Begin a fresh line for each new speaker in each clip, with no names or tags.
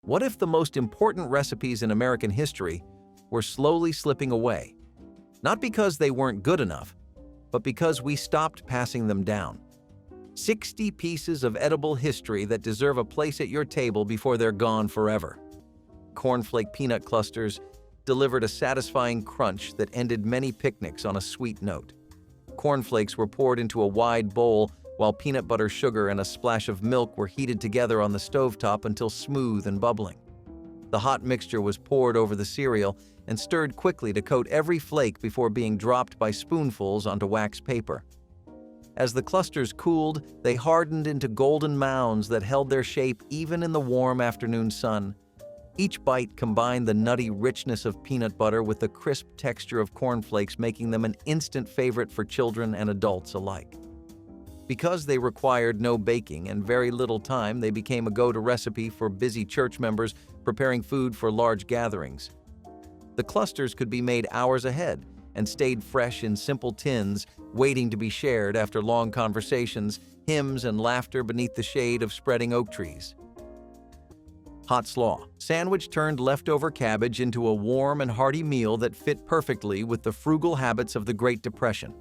What if the most important recipes in American history were slowly slipping away? Not because they weren't good enough, but because we stopped passing them down. 60 pieces of edible history that deserve a place at your table before they're gone forever. Cornflake peanut clusters delivered a satisfying crunch that ended many picnics on a sweet note. Cornflakes were poured into a wide bowl while peanut butter, sugar, and a splash of milk were heated together on the stovetop until smooth and bubbling. The hot mixture was poured over the cereal and stirred quickly to coat every flake before being dropped by spoonfuls onto wax paper. As the clusters cooled, they hardened into golden mounds that held their shape even in the warm afternoon sun. Each bite combined the nutty richness of peanut butter with the crisp texture of cornflakes, making them an instant favorite for children and adults alike. Because they required no baking and very little time, they became a go-to recipe for busy church members preparing food for large gatherings. The clusters could be made hours ahead and stayed fresh in simple tins, waiting to be shared after long conversations, hymns, and laughter beneath the shade of spreading oak trees. Hot slaw. Sandwich turned leftover cabbage into a warm and hearty meal that fit perfectly with the frugal habits of the Great Depression.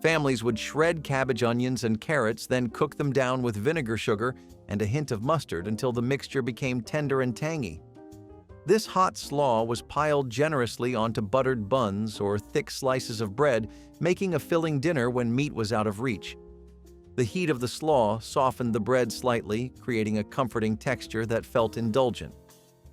Families would shred cabbage, onions, and carrots, then cook them down with vinegar, sugar, and a hint of mustard until the mixture became tender and tangy. This hot slaw was piled generously onto buttered buns or thick slices of bread, making a filling dinner when meat was out of reach. The heat of the slaw softened the bread slightly, creating a comforting texture that felt indulgent.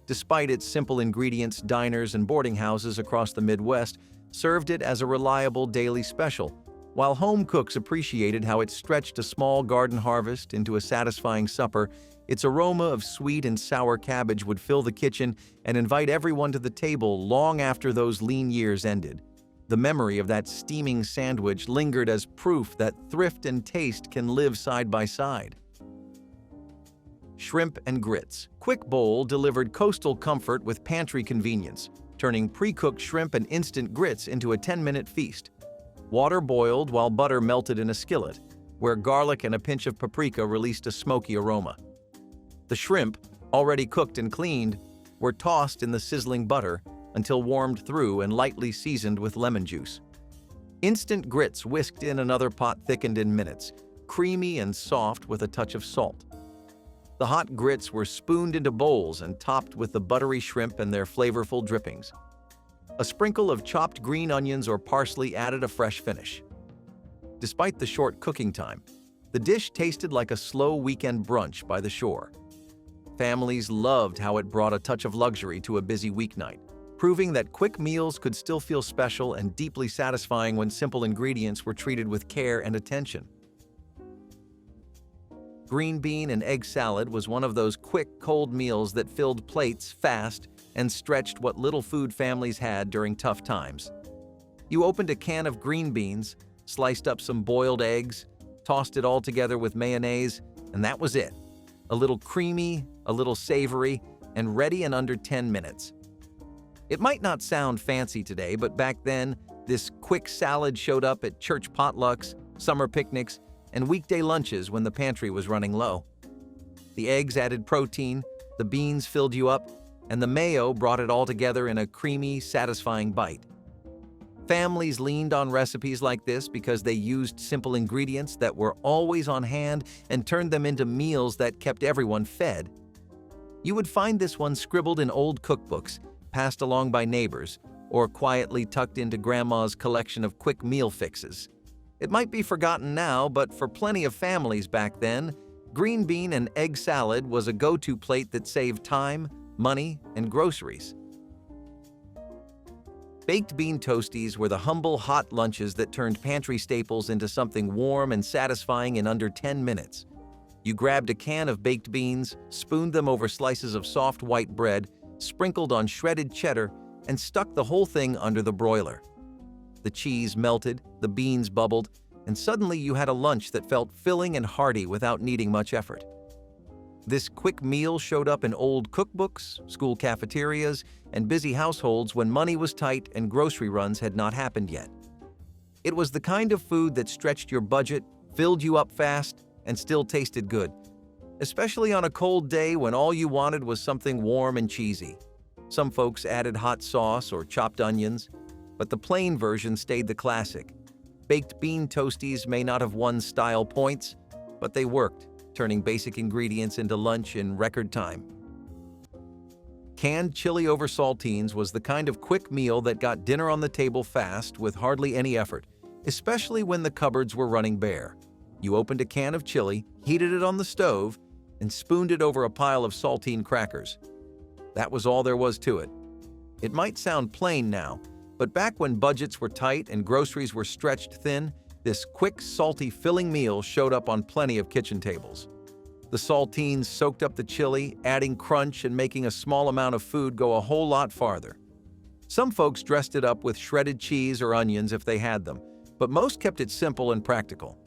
Despite its simple ingredients, diners and boarding houses across the Midwest served it as a reliable daily special, while home cooks appreciated how it stretched a small garden harvest into a satisfying supper. Its aroma of sweet and sour cabbage would fill the kitchen and invite everyone to the table long after those lean years ended. The memory of that steaming sandwich lingered as proof that thrift and taste can live side by side. Shrimp and grits. Quick Bowl delivered coastal comfort with pantry convenience, turning pre-cooked shrimp and instant grits into a 10-minute feast. Water boiled while butter melted in a skillet, where garlic and a pinch of paprika released a smoky aroma. The shrimp, already cooked and cleaned, were tossed in the sizzling butter until warmed through and lightly seasoned with lemon juice. Instant grits whisked in another pot, thickened in minutes, creamy and soft with a touch of salt. The hot grits were spooned into bowls and topped with the buttery shrimp and their flavorful drippings. A sprinkle of chopped green onions or parsley added a fresh finish. Despite the short cooking time, the dish tasted like a slow weekend brunch by the shore. Families loved how it brought a touch of luxury to a busy weeknight, proving that quick meals could still feel special and deeply satisfying when simple ingredients were treated with care and attention. Green bean and egg salad was one of those quick, cold meals that filled plates fast and stretched what little food families had during tough times. You opened a can of green beans, sliced up some boiled eggs, tossed it all together with mayonnaise, and that was it. A little creamy, a little savory, and ready in under 10 minutes. It might not sound fancy today, but back then, this quick salad showed up at church potlucks, summer picnics, and weekday lunches when the pantry was running low. The eggs added protein, the beans filled you up, and the mayo brought it all together in a creamy, satisfying bite. Families leaned on recipes like this because they used simple ingredients that were always on hand and turned them into meals that kept everyone fed. You would find this one scribbled in old cookbooks, passed along by neighbors, or quietly tucked into Grandma's collection of quick meal fixes. It might be forgotten now, but for plenty of families back then, green bean and egg salad was a go-to plate that saved time, money, and groceries. Baked bean toasties were the humble, hot lunches that turned pantry staples into something warm and satisfying in under 10 minutes. You grabbed a can of baked beans, spooned them over slices of soft white bread, sprinkled on shredded cheddar, and stuck the whole thing under the broiler. The cheese melted, the beans bubbled, and suddenly you had a lunch that felt filling and hearty without needing much effort. This quick meal showed up in old cookbooks, school cafeterias, and busy households when money was tight and grocery runs had not happened yet. It was the kind of food that stretched your budget, filled you up fast, and still tasted good. especially on a cold day when all you wanted was something warm and cheesy. Some folks added hot sauce or chopped onions, but the plain version stayed the classic. Baked bean toasties may not have won style points, but they worked, turning basic ingredients into lunch in record time. Canned chili over saltines was the kind of quick meal that got dinner on the table fast with hardly any effort, especially when the cupboards were running bare. You opened a can of chili, heated it on the stove, and spooned it over a pile of saltine crackers. That was all there was to it. It might sound plain now, but back when budgets were tight and groceries were stretched thin, this quick, salty, filling meal showed up on plenty of kitchen tables. The saltines soaked up the chili, adding crunch and making a small amount of food go a whole lot farther. Some folks dressed it up with shredded cheese or onions if they had them, but most kept it simple and practical.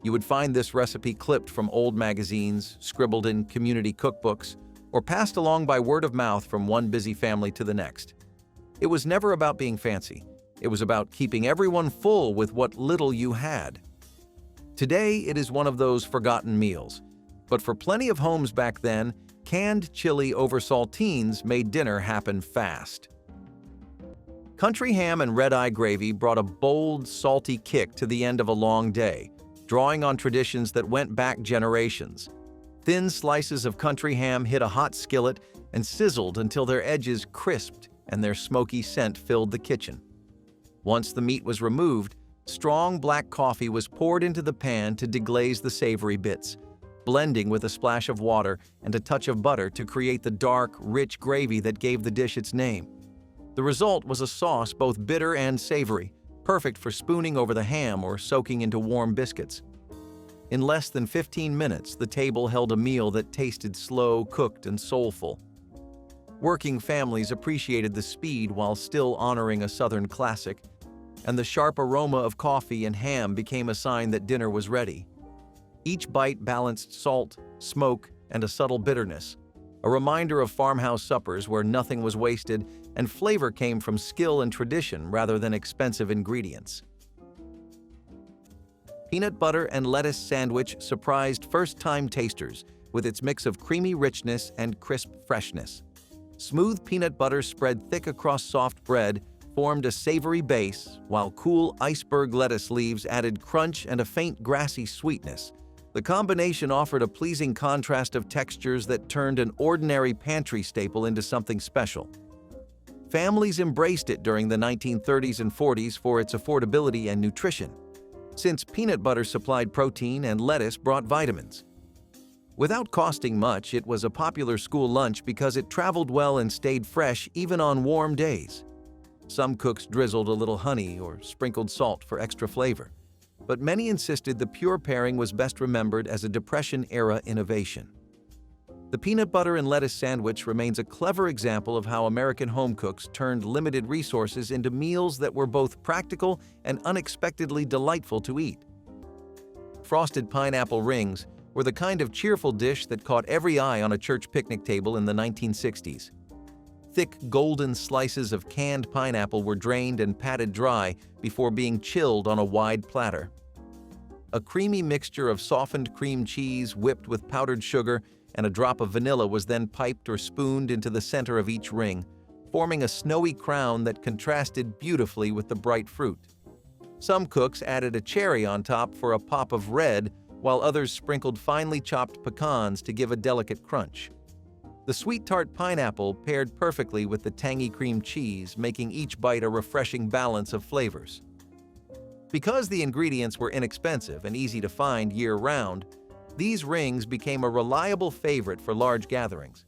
You would find this recipe clipped from old magazines, scribbled in community cookbooks, or passed along by word of mouth from one busy family to the next. It was never about being fancy. It was about keeping everyone full with what little you had. Today, it is one of those forgotten meals. But for plenty of homes back then, canned chili over saltines made dinner happen fast. Country ham and red-eye gravy brought a bold, salty kick to the end of a long day, drawing on traditions that went back generations. Thin slices of country ham hit a hot skillet and sizzled until their edges crisped and their smoky scent filled the kitchen. Once the meat was removed, strong black coffee was poured into the pan to deglaze the savory bits, blending with a splash of water and a touch of butter to create the dark, rich gravy that gave the dish its name. The result was a sauce both bitter and savory, perfect for spooning over the ham or soaking into warm biscuits. In less than 15 minutes, the table held a meal that tasted slow, cooked, and soulful. Working families appreciated the speed while still honoring a Southern classic, and the sharp aroma of coffee and ham became a sign that dinner was ready. Each bite balanced salt, smoke, and a subtle bitterness, a reminder of farmhouse suppers where nothing was wasted and flavor came from skill and tradition rather than expensive ingredients. Peanut butter and lettuce sandwich surprised first-time tasters with its mix of creamy richness and crisp freshness. Smooth peanut butter spread thick across soft bread formed a savory base, while cool iceberg lettuce leaves added crunch and a faint grassy sweetness. The combination offered a pleasing contrast of textures that turned an ordinary pantry staple into something special. Families embraced it during the 1930s and 40s for its affordability and nutrition, since peanut butter supplied protein and lettuce brought vitamins. Without costing much, it was a popular school lunch because it traveled well and stayed fresh even on warm days. Some cooks drizzled a little honey or sprinkled salt for extra flavor, but many insisted the pure pairing was best remembered as a Depression-era innovation. The peanut butter and lettuce sandwich remains a clever example of how American home cooks turned limited resources into meals that were both practical and unexpectedly delightful to eat. Frosted pineapple rings were the kind of cheerful dish that caught every eye on a church picnic table in the 1960s. Thick, golden slices of canned pineapple were drained and patted dry before being chilled on a wide platter. A creamy mixture of softened cream cheese whipped with powdered sugar and a drop of vanilla was then piped or spooned into the center of each ring, forming a snowy crown that contrasted beautifully with the bright fruit. Some cooks added a cherry on top for a pop of red, while others sprinkled finely chopped pecans to give a delicate crunch. The sweet tart pineapple paired perfectly with the tangy cream cheese, making each bite a refreshing balance of flavors. Because the ingredients were inexpensive and easy to find year-round, these rings became a reliable favorite for large gatherings.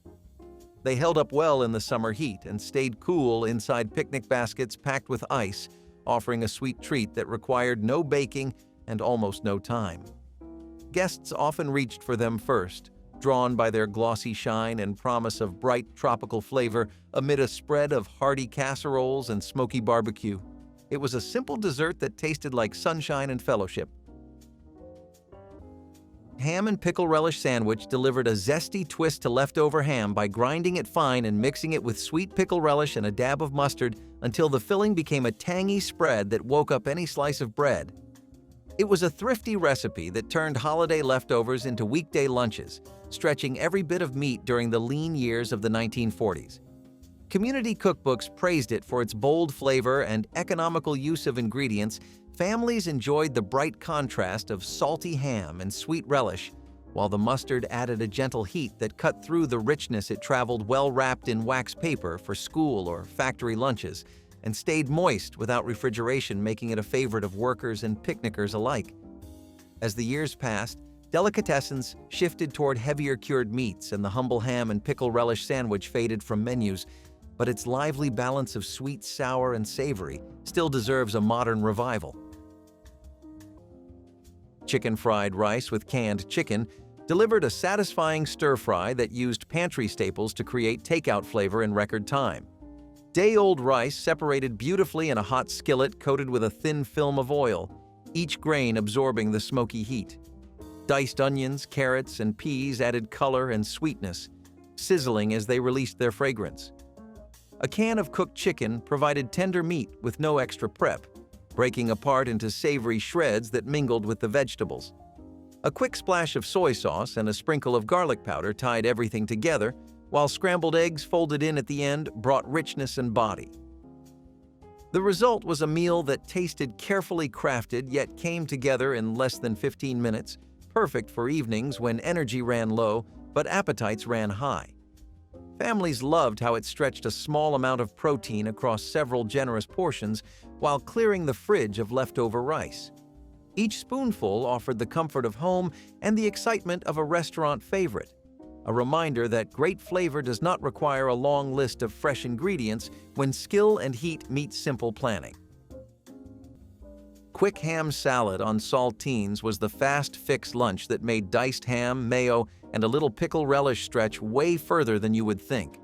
They held up well in the summer heat and stayed cool inside picnic baskets packed with ice, offering a sweet treat that required no baking and almost no time. Guests often reached for them first, drawn by their glossy shine and promise of bright tropical flavor amid a spread of hearty casseroles and smoky barbecue. It was a simple dessert that tasted like sunshine and fellowship. Ham and pickle relish sandwich delivered a zesty twist to leftover ham by grinding it fine and mixing it with sweet pickle relish and a dab of mustard until the filling became a tangy spread that woke up any slice of bread. It was a thrifty recipe that turned holiday leftovers into weekday lunches, stretching every bit of meat during the lean years of the 1940s. Community cookbooks praised it for its bold flavor and economical use of ingredients. Families enjoyed the bright contrast of salty ham and sweet relish, while the mustard added a gentle heat that cut through the richness. It traveled well wrapped in wax paper for school or factory lunches, and stayed moist without refrigeration, making it a favorite of workers and picnickers alike. As the years passed, delicatessens shifted toward heavier cured meats, and the humble ham and pickle relish sandwich faded from menus, but its lively balance of sweet, sour, and savory still deserves a modern revival. Chicken fried rice with canned chicken delivered a satisfying stir-fry that used pantry staples to create takeout flavor in record time. Day-old rice separated beautifully in a hot skillet coated with a thin film of oil, each grain absorbing the smoky heat. Diced onions, carrots, and peas added color and sweetness, sizzling as they released their fragrance. A can of cooked chicken provided tender meat with no extra prep, breaking apart into savory shreds that mingled with the vegetables. A quick splash of soy sauce and a sprinkle of garlic powder tied everything together, while scrambled eggs folded in at the end brought richness and body. The result was a meal that tasted carefully crafted yet came together in less than 15 minutes, perfect for evenings when energy ran low but appetites ran high. Families loved how it stretched a small amount of protein across several generous portions while clearing the fridge of leftover rice. Each spoonful offered the comfort of home and the excitement of a restaurant favorite, a reminder that great flavor does not require a long list of fresh ingredients when skill and heat meet simple planning. Quick ham salad on saltines was the fast fix lunch that made diced ham, mayo, and a little pickle relish stretch way further than you would think.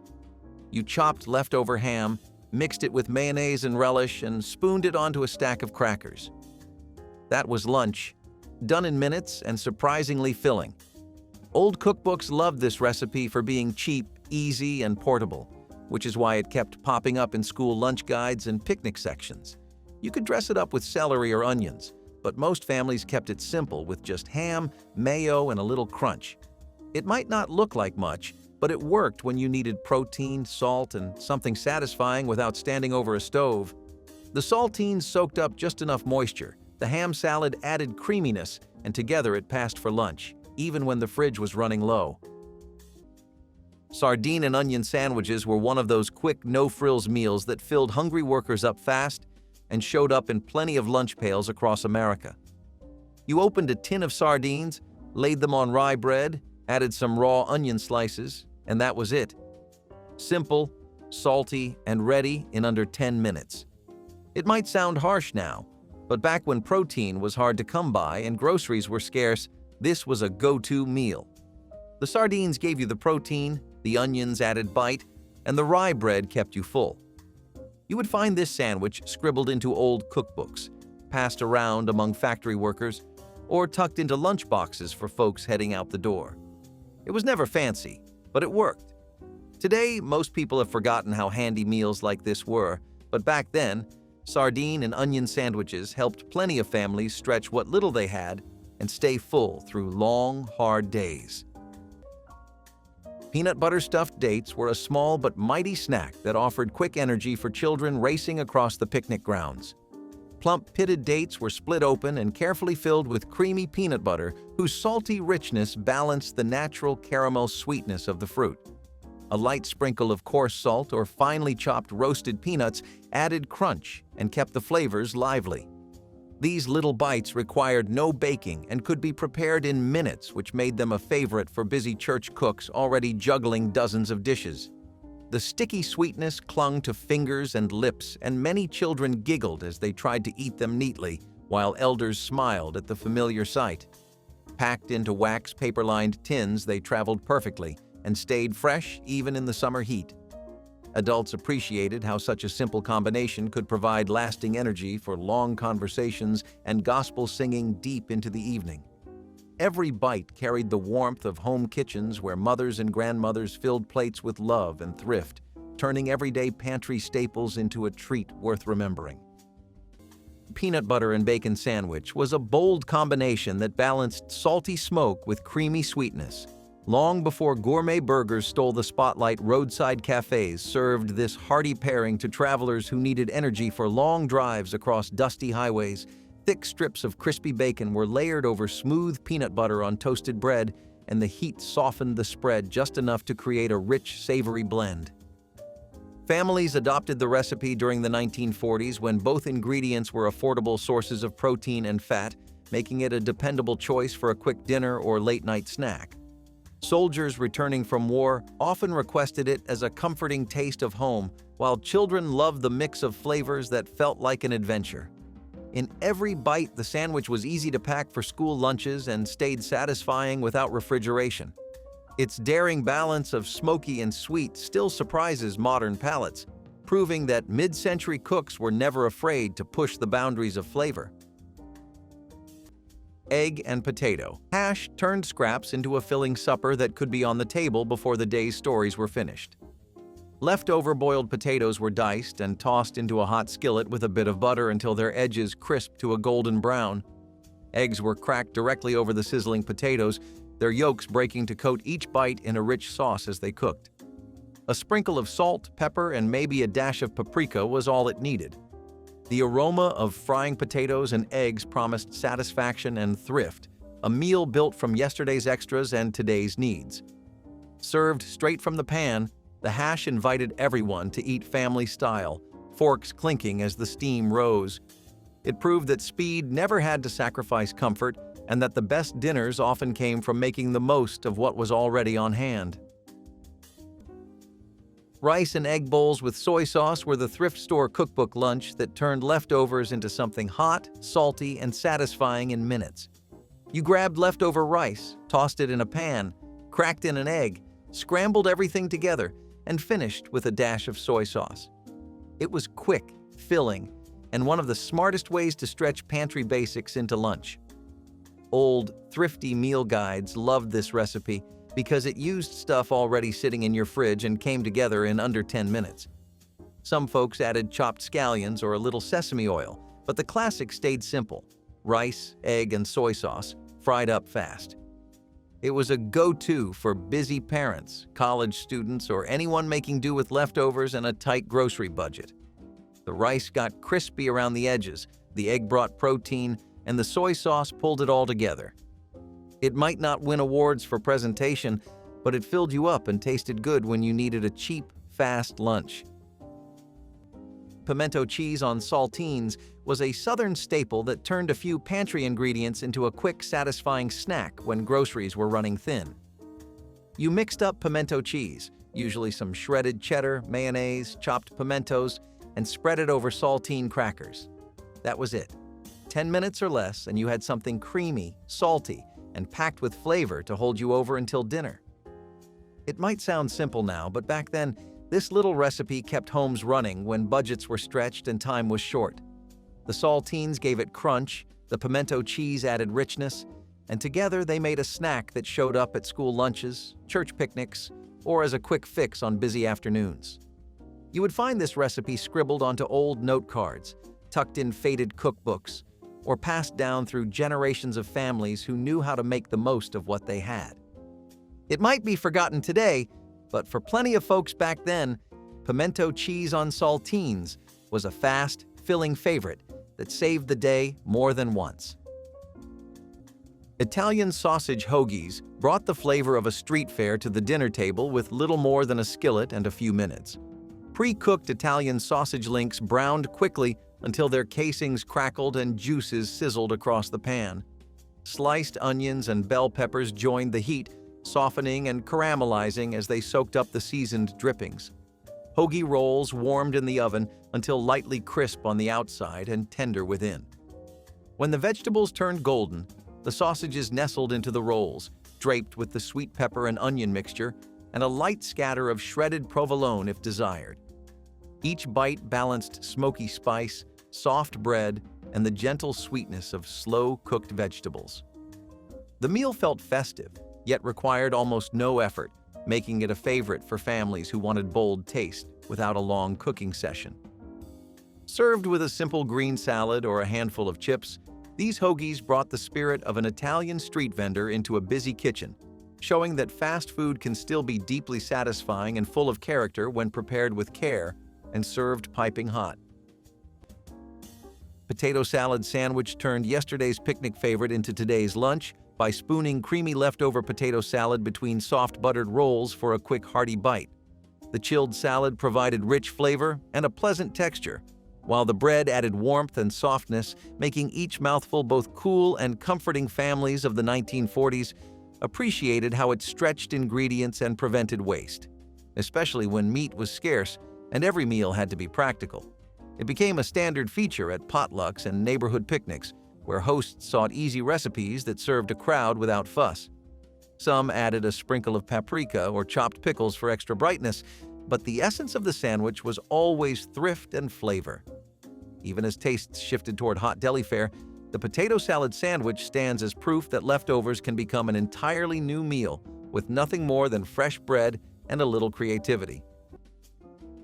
You chopped leftover ham, mixed it with mayonnaise and relish, and spooned it onto a stack of crackers. That was lunch, done in minutes and surprisingly filling. Old cookbooks loved this recipe for being cheap, easy, and portable, which is why it kept popping up in school lunch guides and picnic sections. You could dress it up with celery or onions, but most families kept it simple with just ham, mayo, and a little crunch. It might not look like much, but it worked when you needed protein, salt, and something satisfying without standing over a stove. The saltines soaked up just enough moisture, the ham salad added creaminess, and together it passed for lunch, even when the fridge was running low. Sardine and onion sandwiches were one of those quick, no-frills meals that filled hungry workers up fast and showed up in plenty of lunch pails across America. You opened a tin of sardines, laid them on rye bread, added some raw onion slices, and that was it. Simple, salty, and ready in under 10 minutes. It might sound harsh now, but back when protein was hard to come by and groceries were scarce, this was a go-to meal. The sardines gave you the protein, the onions added bite, and the rye bread kept you full. You would find this sandwich scribbled into old cookbooks, passed around among factory workers, or tucked into lunch boxes for folks heading out the door. It was never fancy, but it worked. Today, most people have forgotten how handy meals like this were, but back then, sardine and onion sandwiches helped plenty of families stretch what little they had and stay full through long, hard days. Peanut butter stuffed dates were a small but mighty snack that offered quick energy for children racing across the picnic grounds. Plump pitted dates were split open and carefully filled with creamy peanut butter whose salty richness balanced the natural caramel sweetness of the fruit. A light sprinkle of coarse salt or finely chopped roasted peanuts added crunch and kept the flavors lively. These little bites required no baking and could be prepared in minutes, which made them a favorite for busy church cooks already juggling dozens of dishes. The sticky sweetness clung to fingers and lips, and many children giggled as they tried to eat them neatly, while elders smiled at the familiar sight. Packed into wax paper-lined tins, they traveled perfectly and stayed fresh even in the summer heat. Adults appreciated how such a simple combination could provide lasting energy for long conversations and gospel singing deep into the evening. Every bite carried the warmth of home kitchens where mothers and grandmothers filled plates with love and thrift, turning everyday pantry staples into a treat worth remembering. Peanut butter and bacon sandwich was a bold combination that balanced salty smoke with creamy sweetness. Long before gourmet burgers stole the spotlight, roadside cafes served this hearty pairing to travelers who needed energy for long drives across dusty highways. Thick strips of crispy bacon were layered over smooth peanut butter on toasted bread, and the heat softened the spread just enough to create a rich, savory blend. Families adopted the recipe during the 1940s when both ingredients were affordable sources of protein and fat, making it a dependable choice for a quick dinner or late-night snack. Soldiers returning from war often requested it as a comforting taste of home, while children loved the mix of flavors that felt like an adventure. In every bite, the sandwich was easy to pack for school lunches and stayed satisfying without refrigeration. Its daring balance of smoky and sweet still surprises modern palates, proving that mid-century cooks were never afraid to push the boundaries of flavor. Egg and potato. Hash turned scraps into a filling supper that could be on the table before the day's stories were finished. Leftover boiled potatoes were diced and tossed into a hot skillet with a bit of butter until their edges crisped to a golden brown. Eggs were cracked directly over the sizzling potatoes, their yolks breaking to coat each bite in a rich sauce as they cooked. A sprinkle of salt, pepper, and maybe a dash of paprika was all it needed. The aroma of frying potatoes and eggs promised satisfaction and thrift, a meal built from yesterday's extras and today's needs. Served straight from the pan, the hash invited everyone to eat family style, forks clinking as the steam rose. It proved that speed never had to sacrifice comfort, and that the best dinners often came from making the most of what was already on hand. Rice and egg bowls with soy sauce were the thrift store cookbook lunch that turned leftovers into something hot, salty, and satisfying in minutes. You grabbed leftover rice, tossed it in a pan, cracked in an egg, scrambled everything together, and finished with a dash of soy sauce. It was quick, filling, and one of the smartest ways to stretch pantry basics into lunch. Old, thrifty meal guides loved this recipe because it used stuff already sitting in your fridge and came together in under 10 minutes. Some folks added chopped scallions or a little sesame oil, but the classic stayed simple: rice, egg, and soy sauce, fried up fast. It was a go-to for busy parents, college students, or anyone making do with leftovers and a tight grocery budget. The rice got crispy around the edges, the egg brought protein, and the soy sauce pulled it all together. It might not win awards for presentation, but it filled you up and tasted good when you needed a cheap, fast lunch. Pimento cheese on saltines was a southern staple that turned a few pantry ingredients into a quick, satisfying snack when groceries were running thin. You mixed up pimento cheese, usually some shredded cheddar, mayonnaise, chopped pimentos, and spread it over saltine crackers. That was it. 10 minutes or less, and you had something creamy, salty, and packed with flavor to hold you over until dinner. It might sound simple now, but back then, this little recipe kept homes running when budgets were stretched and time was short. The saltines gave it crunch, the pimento cheese added richness, and together they made a snack that showed up at school lunches, church picnics, or as a quick fix on busy afternoons. You would find this recipe scribbled onto old note cards, tucked in faded cookbooks, or passed down through generations of families who knew how to make the most of what they had. It might be forgotten today, but for plenty of folks back then, pimento cheese on saltines was a fast, filling favorite that saved the day more than once. Italian sausage hoagies brought the flavor of a street fair to the dinner table with little more than a skillet and a few minutes. Pre-cooked Italian sausage links browned quickly until their casings crackled and juices sizzled across the pan. Sliced onions and bell peppers joined the heat, softening and caramelizing as they soaked up the seasoned drippings. Hoagie rolls warmed in the oven until lightly crisp on the outside and tender within. When the vegetables turned golden, the sausages nestled into the rolls, draped with the sweet pepper and onion mixture, and a light scatter of shredded provolone if desired. Each bite balanced smoky spice, soft bread, and the gentle sweetness of slow-cooked vegetables. The meal felt festive, yet required almost no effort, making it a favorite for families who wanted bold taste without a long cooking session. Served with a simple green salad or a handful of chips, these hoagies brought the spirit of an Italian street vendor into a busy kitchen, showing that fast food can still be deeply satisfying and full of character when prepared with care and served piping hot. Potato salad sandwich turned yesterday's picnic favorite into today's lunch by spooning creamy leftover potato salad between soft buttered rolls for a quick hearty bite. The chilled salad provided rich flavor and a pleasant texture, while the bread added warmth and softness, making each mouthful both cool and comforting. Families of the 1940s appreciated how it stretched ingredients and prevented waste, especially when meat was scarce and every meal had to be practical. It became a standard feature at potlucks and neighborhood picnics, where hosts sought easy recipes that served a crowd without fuss. Some added a sprinkle of paprika or chopped pickles for extra brightness, but the essence of the sandwich was always thrift and flavor. Even as tastes shifted toward hot deli fare, the potato salad sandwich stands as proof that leftovers can become an entirely new meal with nothing more than fresh bread and a little creativity.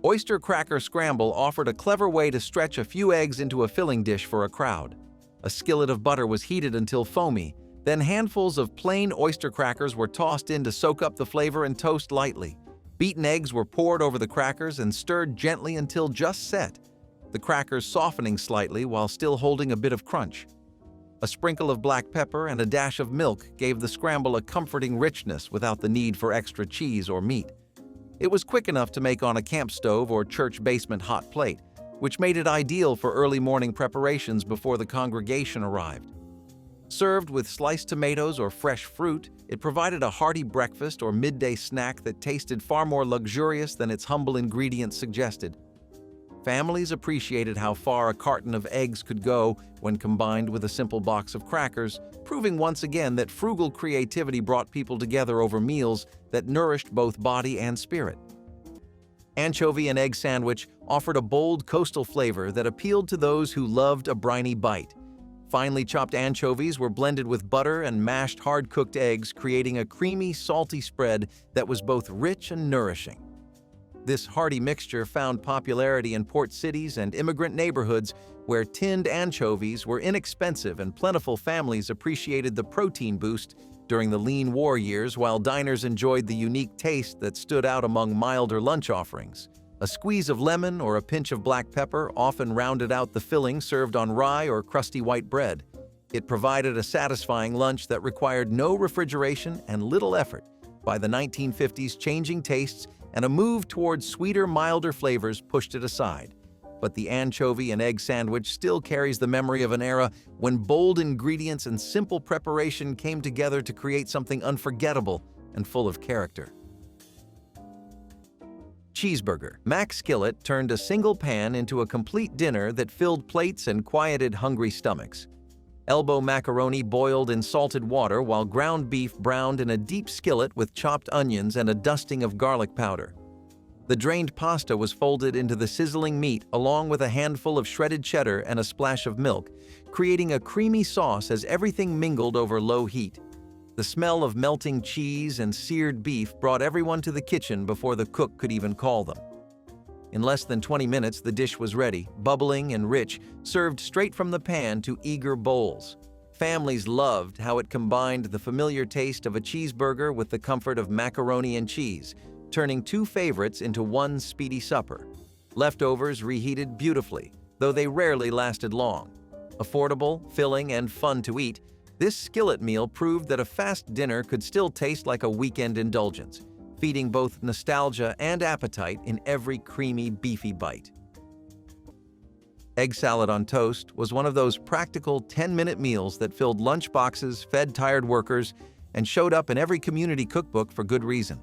Oyster Cracker Scramble offered a clever way to stretch a few eggs into a filling dish for a crowd. A skillet of butter was heated until foamy, then handfuls of plain oyster crackers were tossed in to soak up the flavor and toast lightly. Beaten eggs were poured over the crackers and stirred gently until just set, the crackers softening slightly while still holding a bit of crunch. A sprinkle of black pepper and a dash of milk gave the scramble a comforting richness without the need for extra cheese or meat. It was quick enough to make on a camp stove or church basement hot plate, which made it ideal for early morning preparations before the congregation arrived. Served with sliced tomatoes or fresh fruit, it provided a hearty breakfast or midday snack that tasted far more luxurious than its humble ingredients suggested. Families appreciated how far a carton of eggs could go when combined with a simple box of crackers, proving once again that frugal creativity brought people together over meals that nourished both body and spirit. Anchovy and egg sandwich offered a bold coastal flavor that appealed to those who loved a briny bite. Finely chopped anchovies were blended with butter and mashed hard-cooked eggs, creating a creamy, salty spread that was both rich and nourishing. This hearty mixture found popularity in port cities and immigrant neighborhoods where tinned anchovies were inexpensive and plentiful. Families appreciated the protein boost during the lean war years, while diners enjoyed the unique taste that stood out among milder lunch offerings. A squeeze of lemon or a pinch of black pepper often rounded out the filling served on rye or crusty white bread. It provided a satisfying lunch that required no refrigeration and little effort. By the 1950s, changing tastes and a move towards sweeter, milder flavors pushed it aside. But the anchovy and egg sandwich still carries the memory of an era when bold ingredients and simple preparation came together to create something unforgettable and full of character. Cheeseburger. Mac Skillet turned a single pan into a complete dinner that filled plates and quieted hungry stomachs. Elbow macaroni boiled in salted water while ground beef browned in a deep skillet with chopped onions and a dusting of garlic powder. The drained pasta was folded into the sizzling meat along with a handful of shredded cheddar and a splash of milk, creating a creamy sauce as everything mingled over low heat. The smell of melting cheese and seared beef brought everyone to the kitchen before the cook could even call them. In less than 20 minutes, the dish was ready, bubbling and rich, served straight from the pan to eager bowls. Families loved how it combined the familiar taste of a cheeseburger with the comfort of macaroni and cheese, turning two favorites into one speedy supper. Leftovers reheated beautifully, though they rarely lasted long. Affordable, filling, and fun to eat, this skillet meal proved that a fast dinner could still taste like a weekend indulgence, feeding both nostalgia and appetite in every creamy, beefy bite. Egg salad on toast was one of those practical 10-minute meals that filled lunch boxes, fed tired workers, and showed up in every community cookbook for good reason.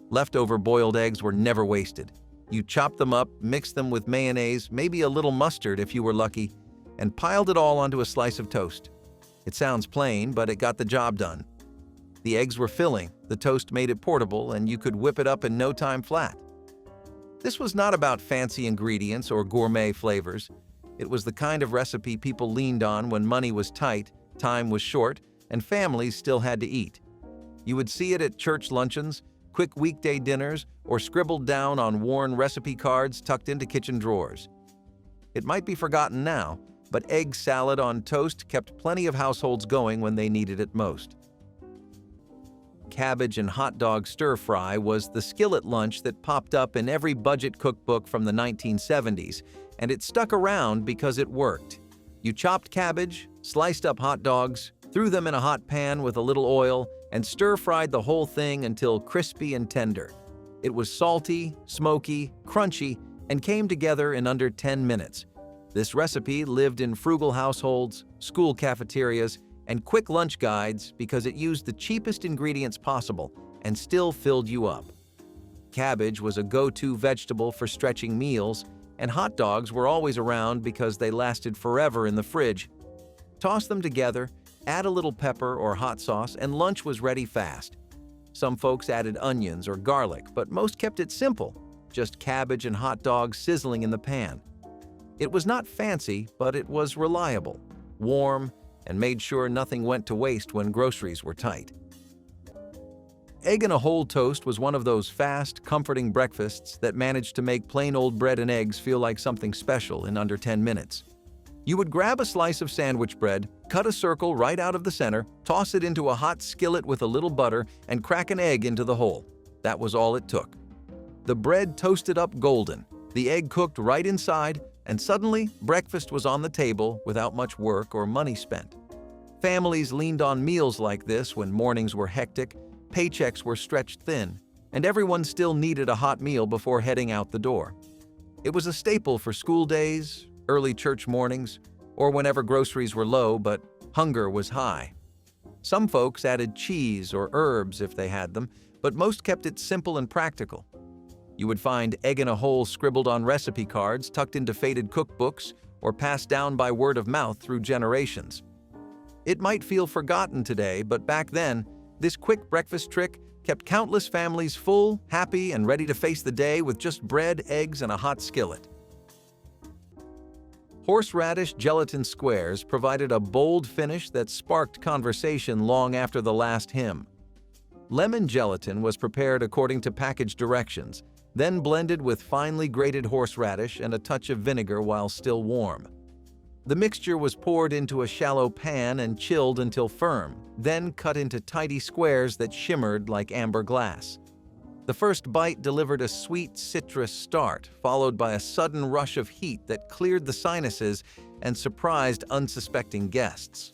Leftover boiled eggs were never wasted. You chopped them up, mixed them with mayonnaise, maybe a little mustard if you were lucky, and piled it all onto a slice of toast. It sounds plain, but it got the job done. The eggs were filling, the toast made it portable, and you could whip it up in no time flat. This was not about fancy ingredients or gourmet flavors. It was the kind of recipe people leaned on when money was tight, time was short, and families still had to eat. You would see it at church luncheons, quick weekday dinners, or scribbled down on worn recipe cards tucked into kitchen drawers. It might be forgotten now, but egg salad on toast kept plenty of households going when they needed it most. cabbage and hot dog stir-fry was the skillet lunch that popped up in every budget cookbook from the 1970s, and it stuck around because it worked. You chopped cabbage, sliced up hot dogs, threw them in a hot pan with a little oil, and stir-fried the whole thing until crispy and tender. It was salty, smoky, crunchy, and came together in under 10 minutes. This recipe lived in frugal households, school cafeterias, and quick lunch guides because it used the cheapest ingredients possible and still filled you up. Cabbage was a go-to vegetable for stretching meals, and hot dogs were always around because they lasted forever in the fridge. Toss them together, add a little pepper or hot sauce, and lunch was ready fast. Some folks added onions or garlic, but most kept it simple, just cabbage and hot dogs sizzling in the pan. It was not fancy, but it was reliable, warm, and made sure nothing went to waste when groceries were tight. Egg in a whole toast was one of those fast, comforting breakfasts that managed to make plain old bread and eggs feel like something special in under 10 minutes. You would grab a slice of sandwich bread, cut a circle right out of the center, toss it into a hot skillet with a little butter, and crack an egg into the hole. That was all it took. The bread toasted up golden, the egg cooked right inside, and suddenly breakfast was on the table without much work or money spent. Families leaned on meals like this when mornings were hectic, paychecks were stretched thin, and everyone still needed a hot meal before heading out the door. It was a staple for school days, early church mornings, or whenever groceries were low but hunger was high. Some folks added cheese or herbs if they had them, but most kept it simple and practical. You would find egg in a hole scribbled on recipe cards tucked into faded cookbooks or passed down by word of mouth through generations. It might feel forgotten today, but back then, this quick breakfast trick kept countless families full, happy, and ready to face the day with just bread, eggs, and a hot skillet. Horseradish gelatin squares provided a bold finish that sparked conversation long after the last hymn. Lemon gelatin was prepared according to package directions, then blended with finely grated horseradish and a touch of vinegar while still warm. The mixture was poured into a shallow pan and chilled until firm, then cut into tidy squares that shimmered like amber glass. The first bite delivered a sweet citrus start, followed by a sudden rush of heat that cleared the sinuses and surprised unsuspecting guests.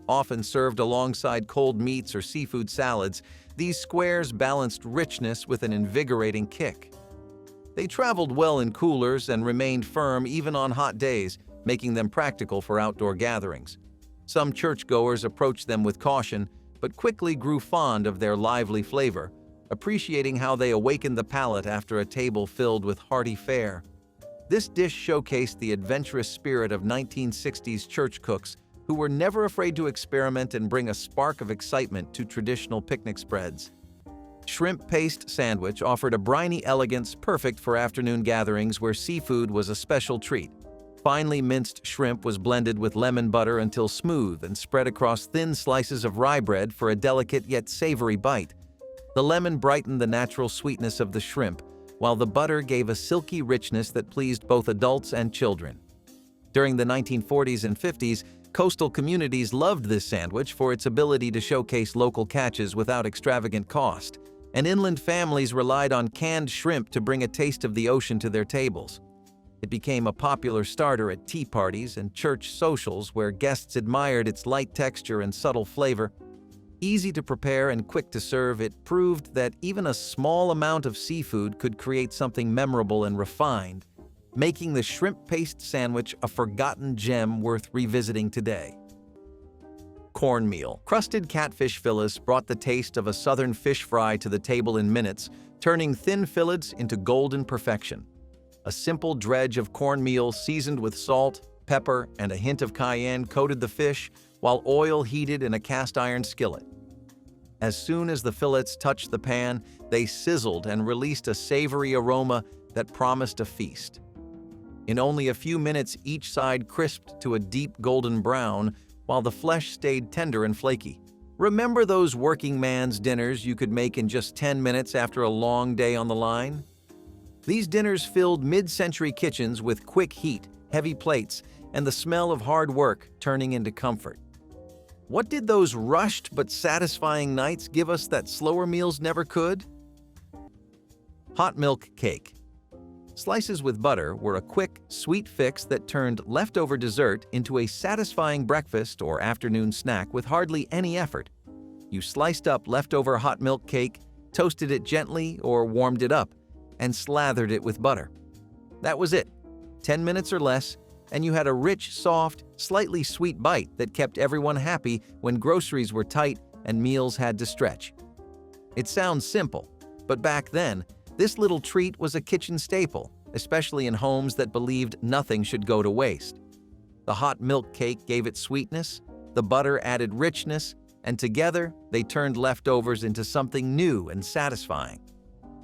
Often served alongside cold meats or seafood salads, these squares balanced richness with an invigorating kick. They traveled well in coolers and remained firm even on hot days, making them practical for outdoor gatherings. Some churchgoers approached them with caution, but quickly grew fond of their lively flavor, appreciating how they awakened the palate after a table filled with hearty fare. This dish showcased the adventurous spirit of 1960s church cooks who were never afraid to experiment and bring a spark of excitement to traditional picnic spreads. Shrimp paste sandwich offered a briny elegance perfect for afternoon gatherings where seafood was a special treat. Finely minced shrimp was blended with lemon butter until smooth and spread across thin slices of rye bread for a delicate yet savory bite. The lemon brightened the natural sweetness of the shrimp, while the butter gave a silky richness that pleased both adults and children. During the 1940s and 50s, coastal communities loved this sandwich for its ability to showcase local catches without extravagant cost, and inland families relied on canned shrimp to bring a taste of the ocean to their tables. It became a popular starter at tea parties and church socials where guests admired its light texture and subtle flavor. Easy to prepare and quick to serve, it proved that even a small amount of seafood could create something memorable and refined, making the shrimp paste sandwich a forgotten gem worth revisiting today. Cornmeal. Crusted catfish fillets brought the taste of a southern fish fry to the table in minutes, turning thin fillets into golden perfection. A simple dredge of cornmeal seasoned with salt, pepper, and a hint of cayenne coated the fish, while oil heated in a cast-iron skillet. As soon as the fillets touched the pan, they sizzled and released a savory aroma that promised a feast. In only a few minutes, each side crisped to a deep golden brown, while the flesh stayed tender and flaky. Remember those working man's dinners you could make in just 10 minutes after a long day on the line? These dinners filled mid-century kitchens with quick heat, heavy plates, and the smell of hard work turning into comfort. What did those rushed but satisfying nights give us that slower meals never could? Hot milk cake. Slices with butter were a quick, sweet fix that turned leftover dessert into a satisfying breakfast or afternoon snack with hardly any effort. You sliced up leftover hot milk cake, toasted it gently or warmed it up, and slathered it with butter. That was it. 10 minutes or less, and you had a rich, soft, slightly sweet bite that kept everyone happy when groceries were tight and meals had to stretch. It sounds simple, but back then, this little treat was a kitchen staple, especially in homes that believed nothing should go to waste. The hot milk cake gave it sweetness, the butter added richness, and together they turned leftovers into something new and satisfying.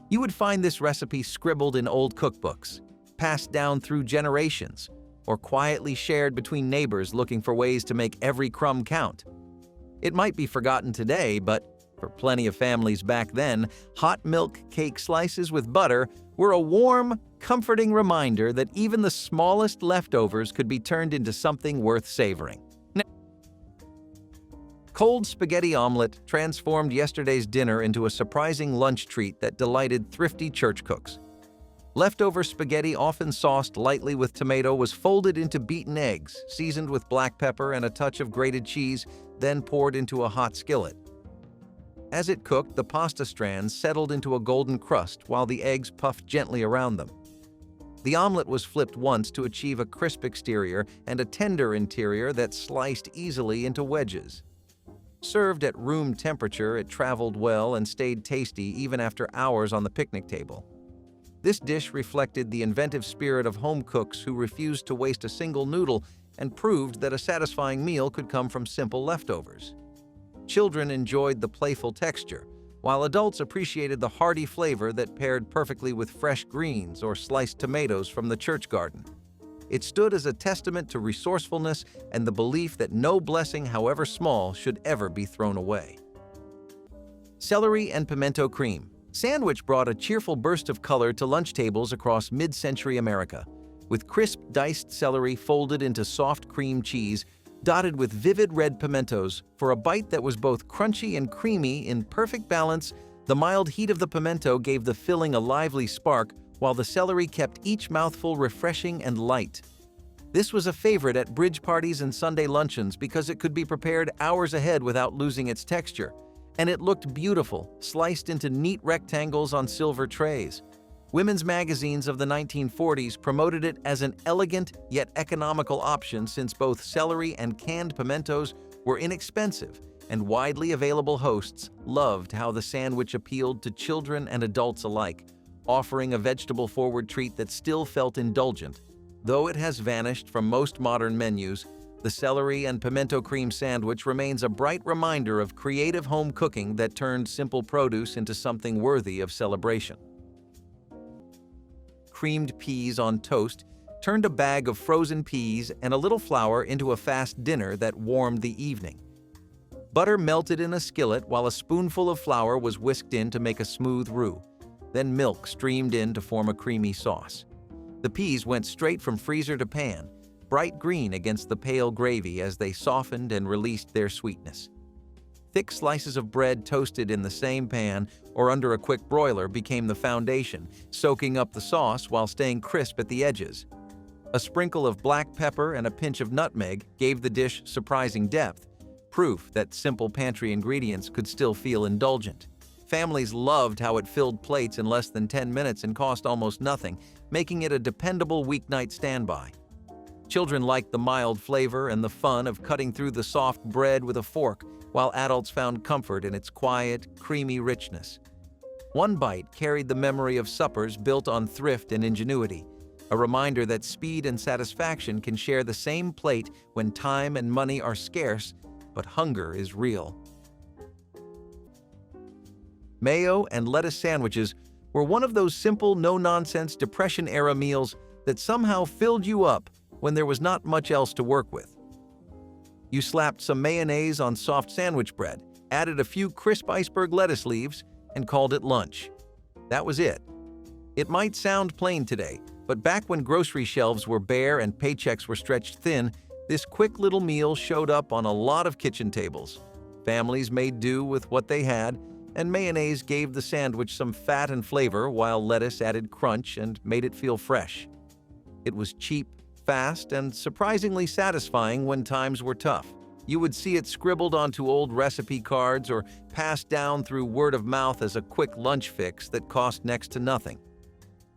You would find this recipe scribbled in old cookbooks, passed down through generations, or quietly shared between neighbors looking for ways to make every crumb count. It might be forgotten today, but for plenty of families back then, hot milk cake slices with butter were a warm, comforting reminder that even the smallest leftovers could be turned into something worth savoring. Cold spaghetti omelet transformed yesterday's dinner into a surprising lunch treat that delighted thrifty church cooks. Leftover spaghetti, often sauced lightly with tomato, was folded into beaten eggs, seasoned with black pepper and a touch of grated cheese, then poured into a hot skillet. As it cooked, the pasta strands settled into a golden crust while the eggs puffed gently around them. The omelet was flipped once to achieve a crisp exterior and a tender interior that sliced easily into wedges. Served at room temperature, it traveled well and stayed tasty even after hours on the picnic table. This dish reflected the inventive spirit of home cooks who refused to waste a single noodle and proved that a satisfying meal could come from simple leftovers. Children enjoyed the playful texture, while adults appreciated the hearty flavor that paired perfectly with fresh greens or sliced tomatoes from the church garden. It stood as a testament to resourcefulness and the belief that no blessing, however small, should ever be thrown away. Celery and pimento cream. Sandwich brought a cheerful burst of color to lunch tables across mid-century America, with crisp diced celery folded into soft cream cheese, dotted with vivid red pimentos. For a bite that was both crunchy and creamy in perfect balance, the mild heat of the pimento gave the filling a lively spark, while the celery kept each mouthful refreshing and light. This was a favorite at bridge parties and Sunday luncheons because it could be prepared hours ahead without losing its texture. And it looked beautiful, sliced into neat rectangles on silver trays. Women's magazines of the 1940s promoted it as an elegant yet economical option since both celery and canned pimentos were inexpensive, and widely available hosts loved how the sandwich appealed to children and adults alike, offering a vegetable-forward treat that still felt indulgent. Though it has vanished from most modern menus, the celery and pimento cream sandwich remains a bright reminder of creative home cooking that turned simple produce into something worthy of celebration. Creamed peas on toast turned a bag of frozen peas and a little flour into a fast dinner that warmed the evening. Butter melted in a skillet while a spoonful of flour was whisked in to make a smooth roux. Then milk streamed in to form a creamy sauce. The peas went straight from freezer to pan, bright green against the pale gravy as they softened and released their sweetness. Thick slices of bread toasted in the same pan or under a quick broiler became the foundation, soaking up the sauce while staying crisp at the edges. A sprinkle of black pepper and a pinch of nutmeg gave the dish surprising depth, proof that simple pantry ingredients could still feel indulgent. Families loved how it filled plates in less than 10 minutes and cost almost nothing, making it a dependable weeknight standby. Children liked the mild flavor and the fun of cutting through the soft bread with a fork, while adults found comfort in its quiet, creamy richness. One bite carried the memory of suppers built on thrift and ingenuity, a reminder that speed and satisfaction can share the same plate when time and money are scarce, but hunger is real. Mayo and lettuce sandwiches were one of those simple, no-nonsense Depression-era meals that somehow filled you up when there was not much else to work with. You slapped some mayonnaise on soft sandwich bread, added a few crisp iceberg lettuce leaves, and called it lunch. That was it. It might sound plain today, but back when grocery shelves were bare and paychecks were stretched thin, This quick little meal showed up on a lot of kitchen tables. Families made do with what they had, and mayonnaise gave the sandwich some fat and flavor while lettuce added crunch and made it feel fresh. It was cheap, fast, and surprisingly satisfying when times were tough. You would see it scribbled onto old recipe cards or passed down through word of mouth as a quick lunch fix that cost next to nothing.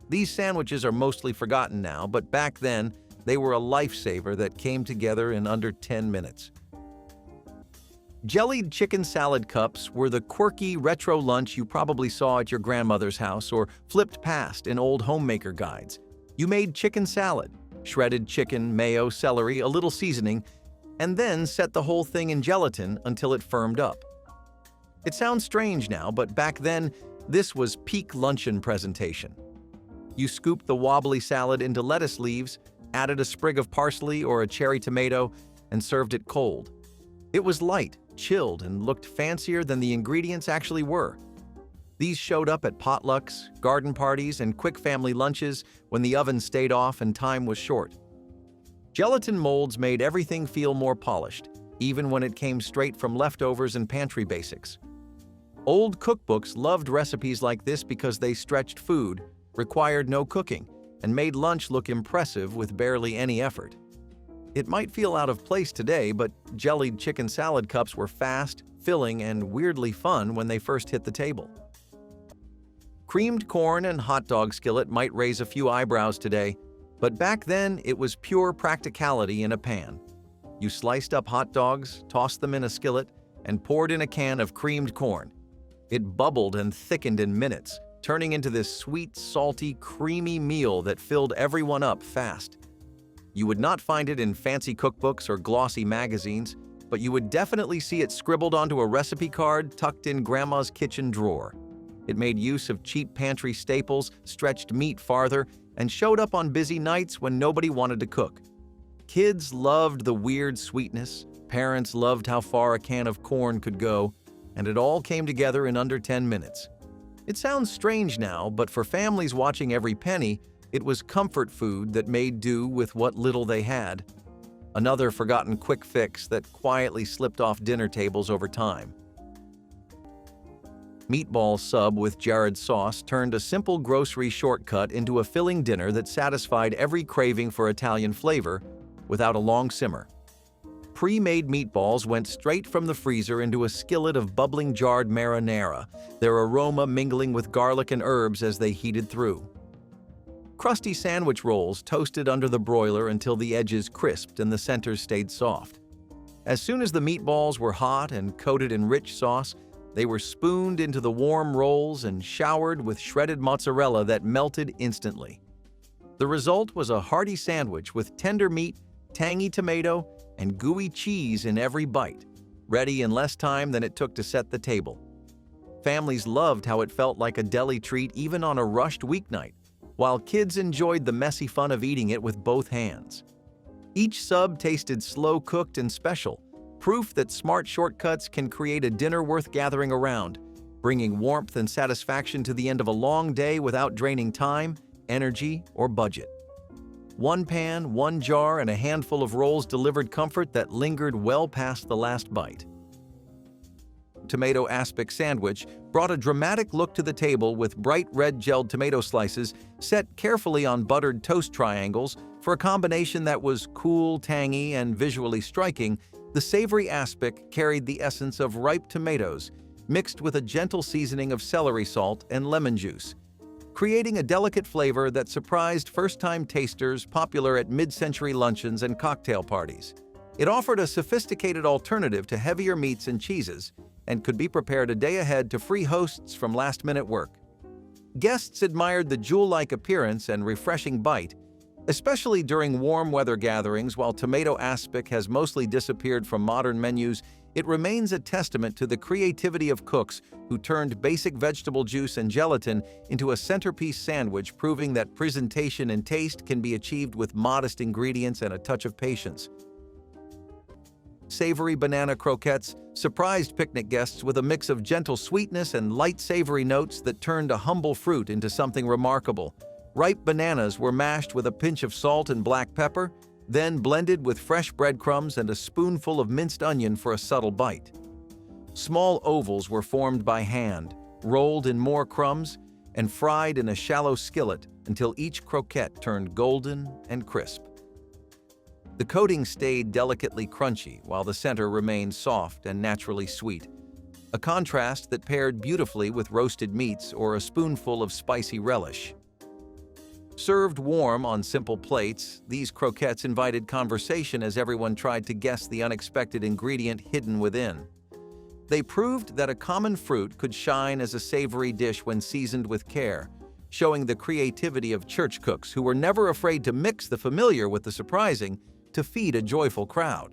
These sandwiches are mostly forgotten now, but back then, they were a lifesaver that came together in under 10 minutes. Jellied chicken salad cups were the quirky retro lunch you probably saw at your grandmother's house or flipped past in old homemaker guides. You made chicken salad, shredded chicken, mayo, celery, a little seasoning, and then set the whole thing in gelatin until it firmed up. It sounds strange now, but back then, this was peak luncheon presentation. You scooped the wobbly salad into lettuce leaves, added a sprig of parsley or a cherry tomato, and served it cold. It was light, chilled, and looked fancier than the ingredients actually were. These showed up at potlucks, garden parties, and quick family lunches when the oven stayed off and time was short. Gelatin molds made everything feel more polished, even when it came straight from leftovers and pantry basics. Old cookbooks loved recipes like this because they stretched food, required no cooking, and made lunch look impressive with barely any effort. It might feel out of place today, but jellied chicken salad cups were fast, filling, and weirdly fun when they first hit the table. Creamed corn and hot dog skillet might raise a few eyebrows today, but back then it was pure practicality in a pan. You sliced up hot dogs, tossed them in a skillet, and poured in a can of creamed corn. It bubbled and thickened in minutes, turning into this sweet, salty, creamy meal that filled everyone up fast. You would not find it in fancy cookbooks or glossy magazines, but you would definitely see it scribbled onto a recipe card tucked in Grandma's kitchen drawer. It made use of cheap pantry staples, stretched meat farther, and showed up on busy nights when nobody wanted to cook. Kids loved the weird sweetness, parents loved how far a can of corn could go, and it all came together in under 10 minutes. It sounds strange now, but for families watching every penny, it was comfort food that made do with what little they had. Another forgotten quick fix that quietly slipped off dinner tables over time. Meatball sub with Jared sauce turned a simple grocery shortcut into a filling dinner that satisfied every craving for Italian flavor without a long simmer. Pre-made meatballs went straight from the freezer into a skillet of bubbling jarred marinara, their aroma mingling with garlic and herbs as they heated through. Crusty sandwich rolls toasted under the broiler until the edges crisped and the centers stayed soft. As soon as the meatballs were hot and coated in rich sauce, they were spooned into the warm rolls and showered with shredded mozzarella that melted instantly. The result was a hearty sandwich with tender meat, tangy tomato, and gooey cheese in every bite, ready in less time than it took to set the table. Families loved how it felt like a deli treat even on a rushed weeknight, while kids enjoyed the messy fun of eating it with both hands. Each sub tasted slow-cooked and special, proof that smart shortcuts can create a dinner worth gathering around, bringing warmth and satisfaction to the end of a long day without draining time, energy, or budget. One pan, one jar, and a handful of rolls delivered comfort that lingered well past the last bite. Tomato aspic sandwich brought a dramatic look to the table with bright red gelled tomato slices set carefully on buttered toast triangles. For a combination that was cool, tangy, and visually striking, the savory aspic carried the essence of ripe tomatoes, mixed with a gentle seasoning of celery salt and lemon juice, creating a delicate flavor that surprised first-time tasters popular at mid-century luncheons and cocktail parties. It offered a sophisticated alternative to heavier meats and cheeses, and could be prepared a day ahead to free hosts from last-minute work. Guests admired the jewel-like appearance and refreshing bite, especially during warm weather gatherings. While tomato aspic has mostly disappeared from modern menus, it remains a testament to the creativity of cooks who turned basic vegetable juice and gelatin into a centerpiece sandwich, proving that presentation and taste can be achieved with modest ingredients and a touch of patience. Savory banana croquettes surprised picnic guests with a mix of gentle sweetness and light savory notes that turned a humble fruit into something remarkable. Ripe bananas were mashed with a pinch of salt and black pepper, then blended with fresh breadcrumbs and a spoonful of minced onion for a subtle bite. Small ovals were formed by hand, rolled in more crumbs, and fried in a shallow skillet until each croquette turned golden and crisp. The coating stayed delicately crunchy while the center remained soft and naturally sweet, a contrast that paired beautifully with roasted meats or a spoonful of spicy relish. Served warm on simple plates, these croquettes invited conversation as everyone tried to guess the unexpected ingredient hidden within. They proved that a common fruit could shine as a savory dish when seasoned with care, showing the creativity of church cooks who were never afraid to mix the familiar with the surprising to feed a joyful crowd.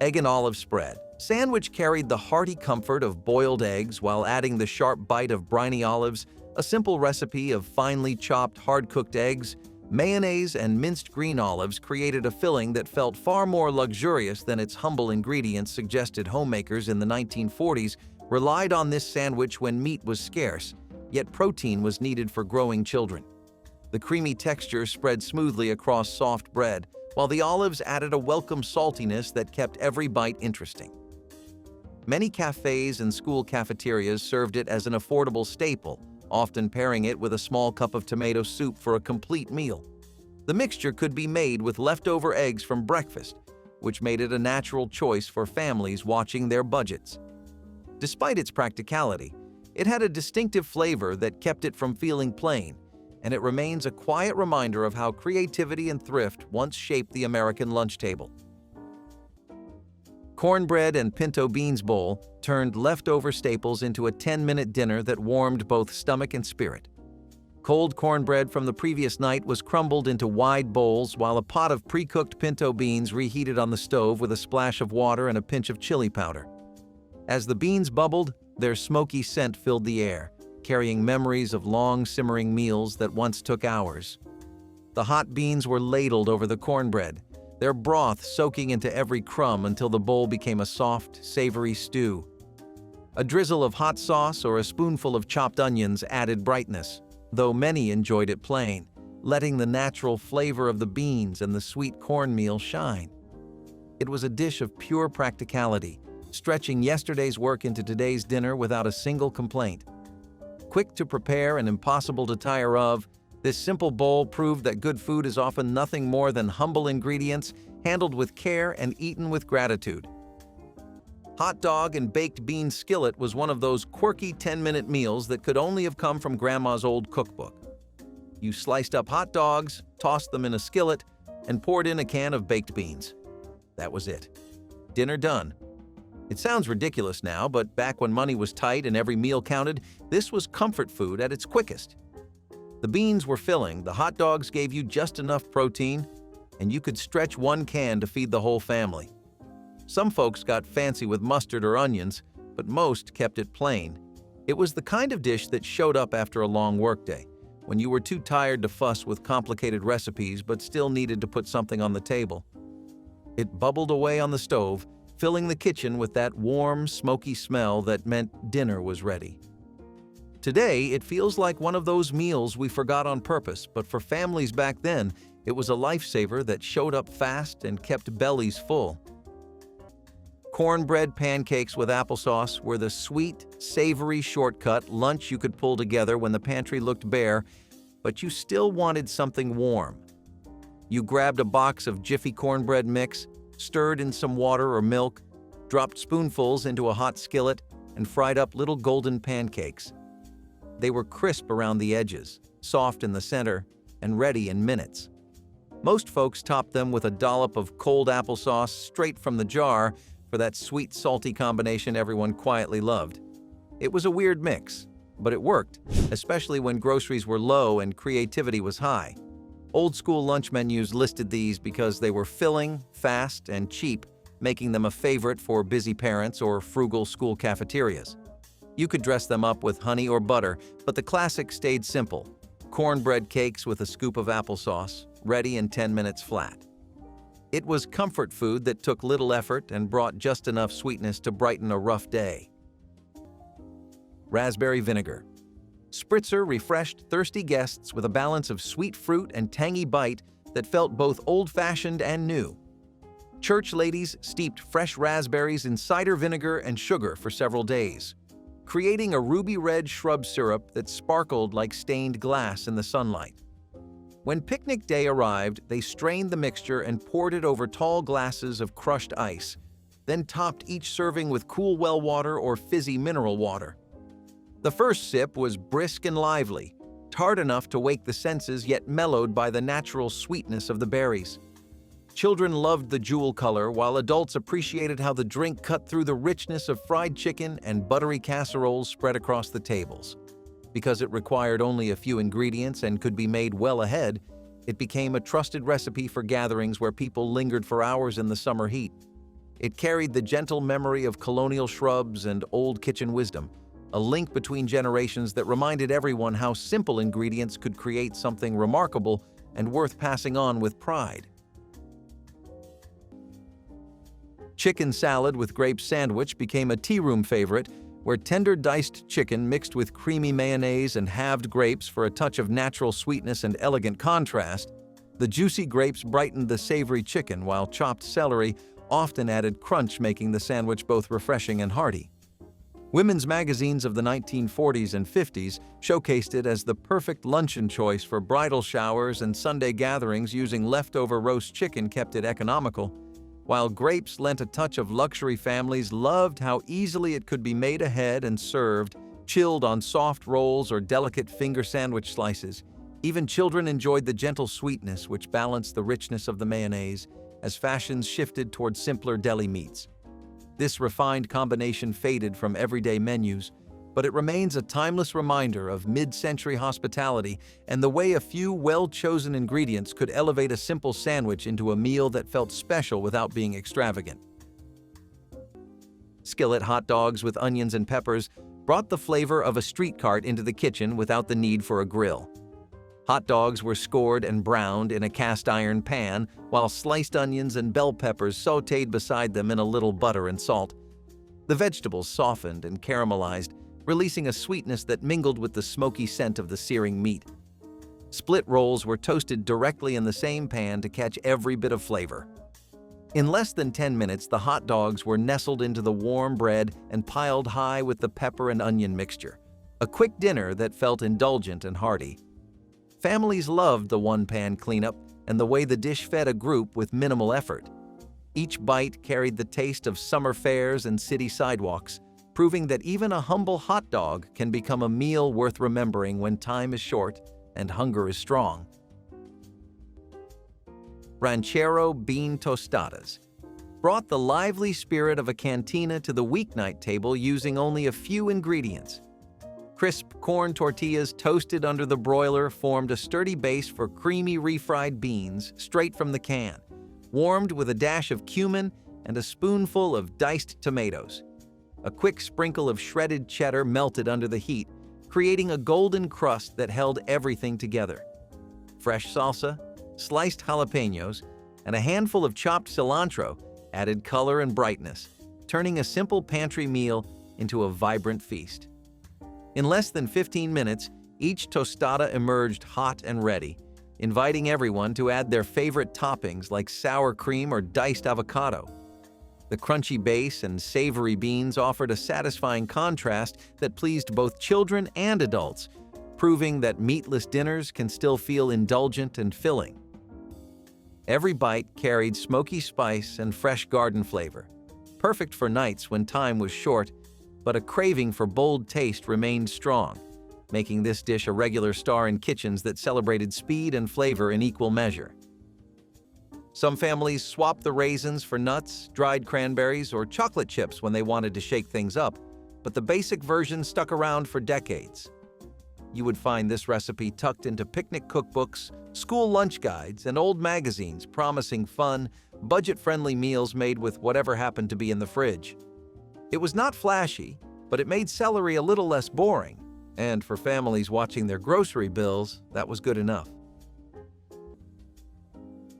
Egg and olive spread. Sandwich carried the hearty comfort of boiled eggs while adding the sharp bite of briny olives, a simple recipe of finely chopped hard-cooked eggs, mayonnaise, and minced green olives created a filling that felt far more luxurious than its humble ingredients suggested. Homemakers in the 1940s relied on this sandwich when meat was scarce, yet protein was needed for growing children. The creamy texture spread smoothly across soft bread, while the olives added a welcome saltiness that kept every bite interesting. Many cafes and school cafeterias served it as an affordable staple, often pairing it with a small cup of tomato soup for a complete meal. The mixture could be made with leftover eggs from breakfast, which made it a natural choice for families watching their budgets. Despite its practicality, it had a distinctive flavor that kept it from feeling plain, and it remains a quiet reminder of how creativity and thrift once shaped the American lunch table. Cornbread and pinto beans bowl turned leftover staples into a 10-minute dinner that warmed both stomach and spirit. Cold cornbread from the previous night was crumbled into wide bowls while a pot of pre-cooked pinto beans reheated on the stove with a splash of water and a pinch of chili powder. As the beans bubbled, their smoky scent filled the air, carrying memories of long simmering meals that once took hours. The hot beans were ladled over the cornbread, their broth soaking into every crumb until the bowl became a soft, savory stew. A drizzle of hot sauce or a spoonful of chopped onions added brightness, though many enjoyed it plain, letting the natural flavor of the beans and the sweet cornmeal shine. It was a dish of pure practicality, stretching yesterday's work into today's dinner without a single complaint. Quick to prepare and impossible to tire of, this simple bowl proved that good food is often nothing more than humble ingredients handled with care and eaten with gratitude. Hot dog and baked bean skillet was one of those quirky 10-minute meals that could only have come from Grandma's old cookbook. You sliced up hot dogs, tossed them in a skillet, and poured in a can of baked beans. That was it. Dinner done. It sounds ridiculous now, but back when money was tight and every meal counted, this was comfort food at its quickest. The beans were filling, the hot dogs gave you just enough protein, and you could stretch one can to feed the whole family. Some folks got fancy with mustard or onions, but most kept it plain. It was the kind of dish that showed up after a long workday, when you were too tired to fuss with complicated recipes but still needed to put something on the table. It bubbled away on the stove, filling the kitchen with that warm, smoky smell that meant dinner was ready. Today, it feels like one of those meals we forgot on purpose, but for families back then, it was a lifesaver that showed up fast and kept bellies full. Cornbread pancakes with applesauce were the sweet, savory shortcut lunch you could pull together when the pantry looked bare, but you still wanted something warm. You grabbed a box of Jiffy cornbread mix, stirred in some water or milk, dropped spoonfuls into a hot skillet, and fried up little golden pancakes. They were crisp around the edges, soft in the center, and ready in minutes. Most folks topped them with a dollop of cold applesauce straight from the jar for that sweet, salty combination everyone quietly loved. It was a weird mix, but it worked, especially when groceries were low and creativity was high. Old-school lunch menus listed these because they were filling, fast, and cheap, making them a favorite for busy parents or frugal school cafeterias. You could dress them up with honey or butter, but the classic stayed simple. Cornbread cakes with a scoop of applesauce, ready in 10 minutes flat. It was comfort food that took little effort and brought just enough sweetness to brighten a rough day. Raspberry vinegar. Spritzer refreshed thirsty guests with a balance of sweet fruit and tangy bite that felt both old-fashioned and new. Church ladies steeped fresh raspberries in cider vinegar and sugar for several days, creating a ruby-red shrub syrup that sparkled like stained glass in the sunlight. When picnic day arrived, they strained the mixture and poured it over tall glasses of crushed ice, then topped each serving with cool well water or fizzy mineral water. The first sip was brisk and lively, tart enough to wake the senses yet mellowed by the natural sweetness of the berries. Children loved the jewel color, while adults appreciated how the drink cut through the richness of fried chicken and buttery casseroles spread across the tables. Because it required only a few ingredients and could be made well ahead, it became a trusted recipe for gatherings where people lingered for hours in the summer heat. It carried the gentle memory of colonial shrubs and old kitchen wisdom, a link between generations that reminded everyone how simple ingredients could create something remarkable and worth passing on with pride. Chicken salad with grape sandwich became a tea room favorite, where tender diced chicken mixed with creamy mayonnaise and halved grapes for a touch of natural sweetness and elegant contrast. The juicy grapes brightened the savory chicken, while chopped celery often added crunch, making the sandwich both refreshing and hearty. Women's magazines of the 1940s and 50s showcased it as the perfect luncheon choice for bridal showers and Sunday gatherings, using leftover roast chicken kept it economical. While grapes lent a touch of luxury, families loved how easily it could be made ahead and served, chilled on soft rolls or delicate finger sandwich slices. Even children enjoyed the gentle sweetness which balanced the richness of the mayonnaise as fashions shifted toward simpler deli meats. This refined combination faded from everyday menus, but it remains a timeless reminder of mid-century hospitality and the way a few well-chosen ingredients could elevate a simple sandwich into a meal that felt special without being extravagant. Skillet hot dogs with onions and peppers brought the flavor of a street cart into the kitchen without the need for a grill. Hot dogs were scored and browned in a cast-iron pan, while sliced onions and bell peppers sautéed beside them in a little butter and salt. The vegetables softened and caramelized, releasing a sweetness that mingled with the smoky scent of the searing meat. Split rolls were toasted directly in the same pan to catch every bit of flavor. In less than 10 minutes, the hot dogs were nestled into the warm bread and piled high with the pepper and onion mixture, a quick dinner that felt indulgent and hearty. Families loved the one-pan cleanup and the way the dish fed a group with minimal effort. Each bite carried the taste of summer fairs and city sidewalks, proving that even a humble hot dog can become a meal worth remembering when time is short and hunger is strong. Ranchero bean tostadas brought the lively spirit of a cantina to the weeknight table using only a few ingredients. Crisp corn tortillas toasted under the broiler formed a sturdy base for creamy refried beans straight from the can, warmed with a dash of cumin and a spoonful of diced tomatoes. A quick sprinkle of shredded cheddar melted under the heat, creating a golden crust that held everything together. Fresh salsa, sliced jalapenos, and a handful of chopped cilantro added color and brightness, turning a simple pantry meal into a vibrant feast. In less than 15 minutes, each tostada emerged hot and ready, inviting everyone to add their favorite toppings like sour cream or diced avocado. The crunchy base and savory beans offered a satisfying contrast that pleased both children and adults, proving that meatless dinners can still feel indulgent and filling. Every bite carried smoky spice and fresh garden flavor, perfect for nights when time was short, but a craving for bold taste remained strong, making this dish a regular star in kitchens that celebrated speed and flavor in equal measure. Some families swapped the raisins for nuts, dried cranberries, or chocolate chips when they wanted to shake things up, but the basic version stuck around for decades. You would find this recipe tucked into picnic cookbooks, school lunch guides, and old magazines, promising fun, budget-friendly meals made with whatever happened to be in the fridge. It was not flashy, but it made celery a little less boring, and for families watching their grocery bills, that was good enough.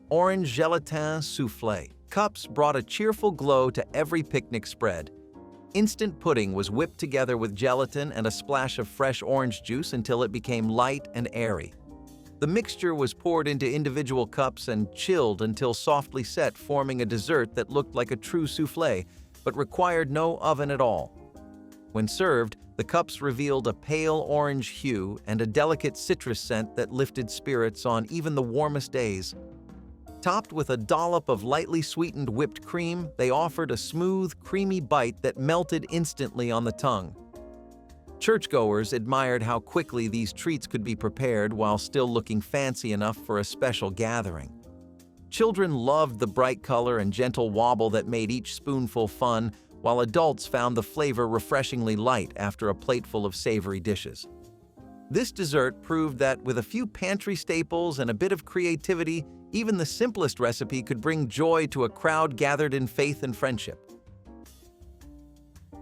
Orange gelatin soufflé cups brought a cheerful glow to every picnic spread. Instant pudding was whipped together with gelatin and a splash of fresh orange juice until it became light and airy. The mixture was poured into individual cups and chilled until softly set, forming a dessert that looked like a true soufflé, but required no oven at all. When served, the cups revealed a pale orange hue and a delicate citrus scent that lifted spirits on even the warmest days. Topped with a dollop of lightly sweetened whipped cream, they offered a smooth, creamy bite that melted instantly on the tongue. Churchgoers admired how quickly these treats could be prepared while still looking fancy enough for a special gathering. Children loved the bright color and gentle wobble that made each spoonful fun, while adults found the flavor refreshingly light after a plateful of savory dishes. This dessert proved that with a few pantry staples and a bit of creativity, even the simplest recipe could bring joy to a crowd gathered in faith and friendship.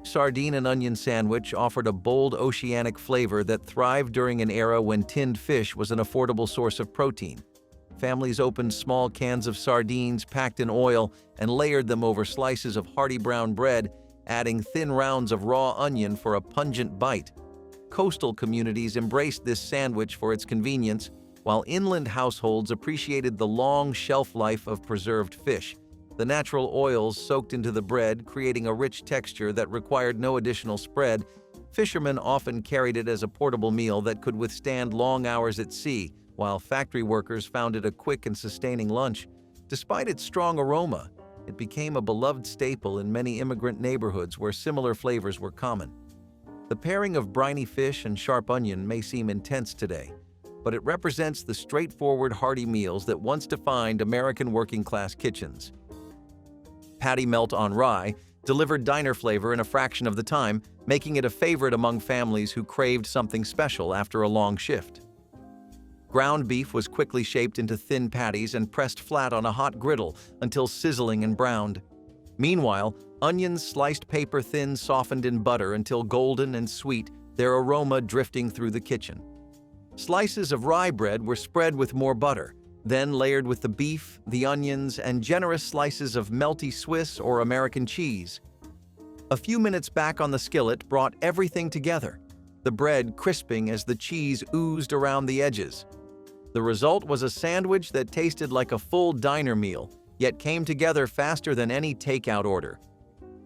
Sardine and onion sandwich offered a bold oceanic flavor that thrived during an era when tinned fish was an affordable source of protein. Families opened small cans of sardines packed in oil and layered them over slices of hearty brown bread, adding thin rounds of raw onion for a pungent bite. Coastal communities embraced this sandwich for its convenience, while inland households appreciated the long shelf life of preserved fish. The natural oils soaked into the bread, creating a rich texture that required no additional spread. Fishermen often carried it as a portable meal that could withstand long hours at sea, while factory workers found it a quick and sustaining lunch. Despite its strong aroma, it became a beloved staple in many immigrant neighborhoods where similar flavors were common. The pairing of briny fish and sharp onion may seem intense today, but it represents the straightforward, hearty meals that once defined American working-class kitchens. Patty melt on rye delivered diner flavor in a fraction of the time, making it a favorite among families who craved something special after a long shift. Ground beef was quickly shaped into thin patties and pressed flat on a hot griddle until sizzling and browned. Meanwhile, onions sliced paper-thin softened in butter until golden and sweet, their aroma drifting through the kitchen. Slices of rye bread were spread with more butter, then layered with the beef, the onions, and generous slices of melty Swiss or American cheese. A few minutes back on the skillet brought everything together, the bread crisping as the cheese oozed around the edges. The result was a sandwich that tasted like a full diner meal, yet came together faster than any takeout order.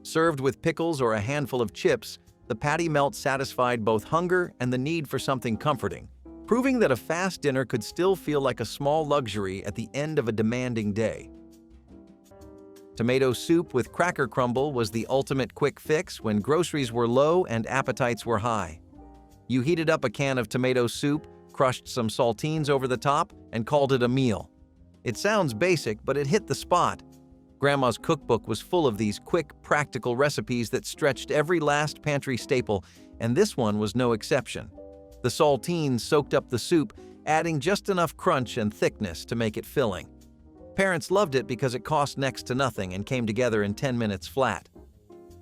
Served with pickles or a handful of chips, the patty melt satisfied both hunger and the need for something comforting, proving that a fast dinner could still feel like a small luxury at the end of a demanding day. Tomato soup with cracker crumble was the ultimate quick fix when groceries were low and appetites were high. You heated up a can of tomato soup, crushed some saltines over the top, and called it a meal. It sounds basic, but it hit the spot. Grandma's cookbook was full of these quick, practical recipes that stretched every last pantry staple, and this one was no exception. The saltines soaked up the soup, adding just enough crunch and thickness to make it filling. Parents loved it because it cost next to nothing and came together in 10 minutes flat.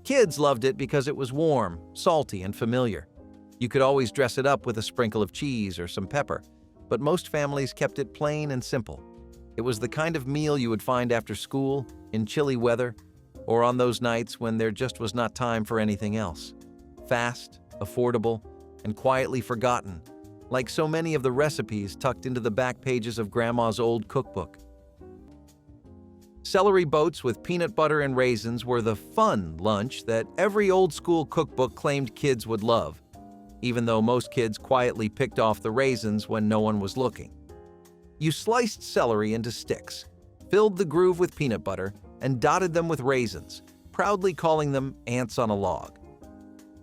Kids loved it because it was warm, salty, and familiar. You could always dress it up with a sprinkle of cheese or some pepper, but most families kept it plain and simple. It was the kind of meal you would find after school, in chilly weather, or on those nights when there just was not time for anything else. Fast, affordable, and quietly forgotten, like so many of the recipes tucked into the back pages of Grandma's old cookbook. Celery boats with peanut butter and raisins were the fun lunch that every old-school cookbook claimed kids would love, even though most kids quietly picked off the raisins when no one was looking. You sliced celery into sticks, filled the groove with peanut butter, and dotted them with raisins, proudly calling them ants on a log.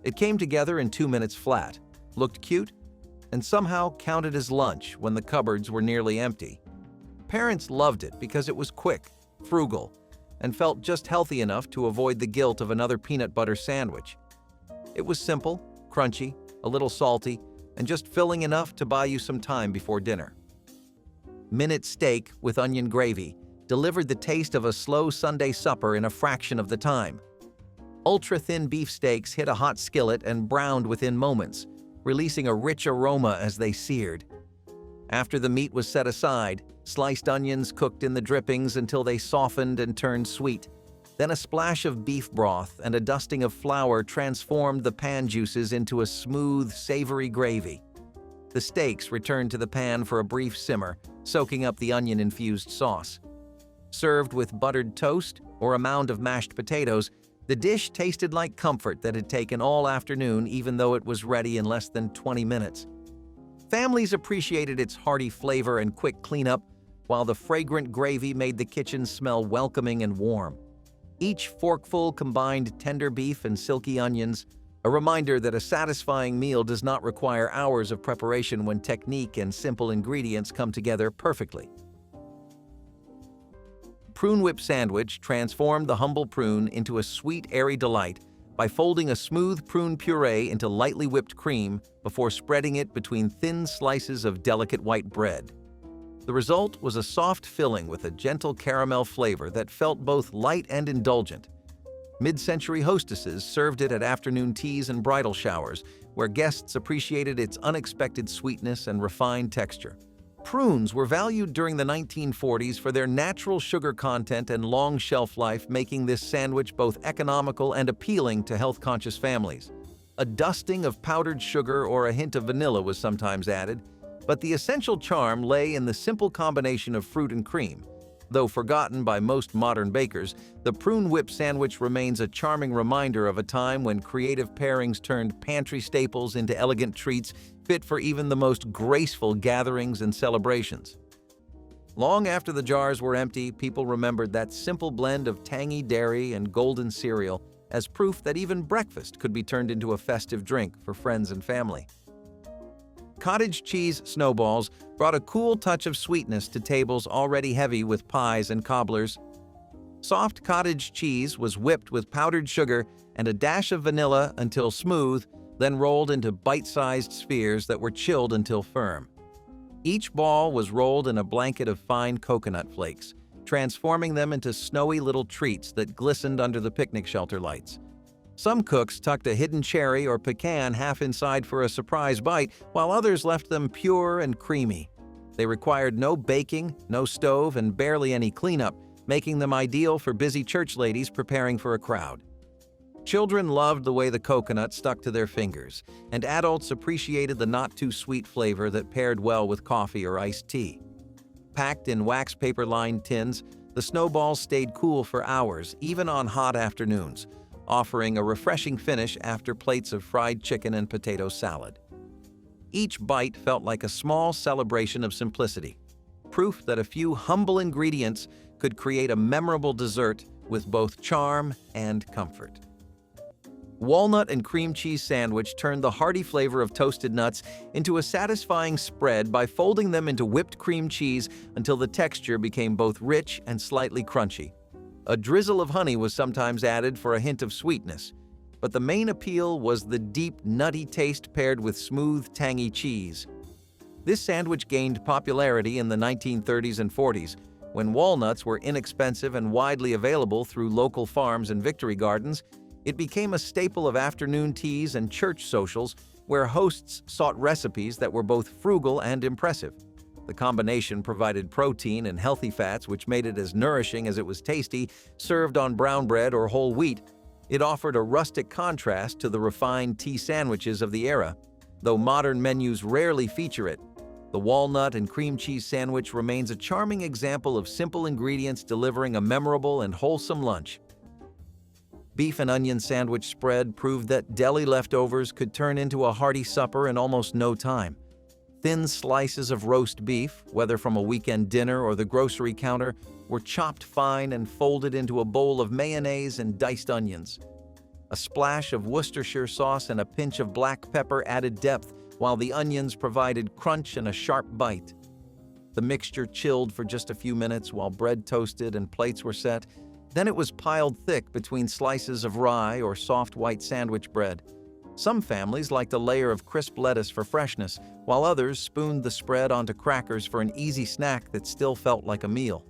It came together in 2 minutes flat, looked cute, and somehow counted as lunch when the cupboards were nearly empty. Parents loved it because it was quick, frugal, and felt just healthy enough to avoid the guilt of another peanut butter sandwich. It was simple, crunchy, a little salty, and just filling enough to buy you some time before dinner. Minute steak with onion gravy delivered the taste of a slow Sunday supper in a fraction of the time. Ultra-thin beef steaks hit a hot skillet and browned within moments, releasing a rich aroma as they seared. After the meat was set aside, sliced onions cooked in the drippings until they softened and turned sweet. Then a splash of beef broth and a dusting of flour transformed the pan juices into a smooth, savory gravy. The steaks returned to the pan for a brief simmer, soaking up the onion-infused sauce. Served with buttered toast or a mound of mashed potatoes, the dish tasted like comfort that had taken all afternoon, even though it was ready in less than 20 minutes. Families appreciated its hearty flavor and quick cleanup, while the fragrant gravy made the kitchen smell welcoming and warm. Each forkful combined tender beef and silky onions, a reminder that a satisfying meal does not require hours of preparation when technique and simple ingredients come together perfectly. Prune Whip Sandwich transformed the humble prune into a sweet, airy delight by folding a smooth prune puree into lightly whipped cream before spreading it between thin slices of delicate white bread. The result was a soft filling with a gentle caramel flavor that felt both light and indulgent. Mid-century hostesses served it at afternoon teas and bridal showers, where guests appreciated its unexpected sweetness and refined texture. Prunes were valued during the 1940s for their natural sugar content and long shelf life, making this sandwich both economical and appealing to health-conscious families. A dusting of powdered sugar or a hint of vanilla was sometimes added, but the essential charm lay in the simple combination of fruit and cream. Though forgotten by most modern bakers, the Prune Whip Sandwich remains a charming reminder of a time when creative pairings turned pantry staples into elegant treats fit for even the most graceful gatherings and celebrations. Long after the jars were empty, people remembered that simple blend of tangy dairy and golden cereal as proof that even breakfast could be turned into a festive drink for friends and family. Cottage cheese snowballs brought a cool touch of sweetness to tables already heavy with pies and cobblers. Soft cottage cheese was whipped with powdered sugar and a dash of vanilla until smooth, then rolled into bite-sized spheres that were chilled until firm. Each ball was rolled in a blanket of fine coconut flakes, transforming them into snowy little treats that glistened under the picnic shelter lights. Some cooks tucked a hidden cherry or pecan half inside for a surprise bite, while others left them pure and creamy. They required no baking, no stove, and barely any cleanup, making them ideal for busy church ladies preparing for a crowd. Children loved the way the coconut stuck to their fingers, and adults appreciated the not-too-sweet flavor that paired well with coffee or iced tea. Packed in wax paper-lined tins, the snowballs stayed cool for hours, even on hot afternoons, offering a refreshing finish after plates of fried chicken and potato salad. Each bite felt like a small celebration of simplicity, proof that a few humble ingredients could create a memorable dessert with both charm and comfort. Walnut and cream cheese sandwich turned the hearty flavor of toasted nuts into a satisfying spread by folding them into whipped cream cheese until the texture became both rich and slightly crunchy. A drizzle of honey was sometimes added for a hint of sweetness, but the main appeal was the deep, nutty taste paired with smooth, tangy cheese. This sandwich gained popularity in the 1930s and 40s, when walnuts were inexpensive and widely available through local farms and victory gardens. It became a staple of afternoon teas and church socials, where hosts sought recipes that were both frugal and impressive. The combination provided protein and healthy fats, which made it as nourishing as it was tasty, served on brown bread or whole wheat. It offered a rustic contrast to the refined tea sandwiches of the era. Though modern menus rarely feature it, the walnut and cream cheese sandwich remains a charming example of simple ingredients delivering a memorable and wholesome lunch. Beef and onion sandwich spread proved that deli leftovers could turn into a hearty supper in almost no time. Thin slices of roast beef, whether from a weekend dinner or the grocery counter, were chopped fine and folded into a bowl of mayonnaise and diced onions. A splash of Worcestershire sauce and a pinch of black pepper added depth, while the onions provided crunch and a sharp bite. The mixture chilled for just a few minutes while bread toasted and plates were set. Then it was piled thick between slices of rye or soft white sandwich bread. Some families liked a layer of crisp lettuce for freshness, while others spooned the spread onto crackers for an easy snack that still felt like a meal.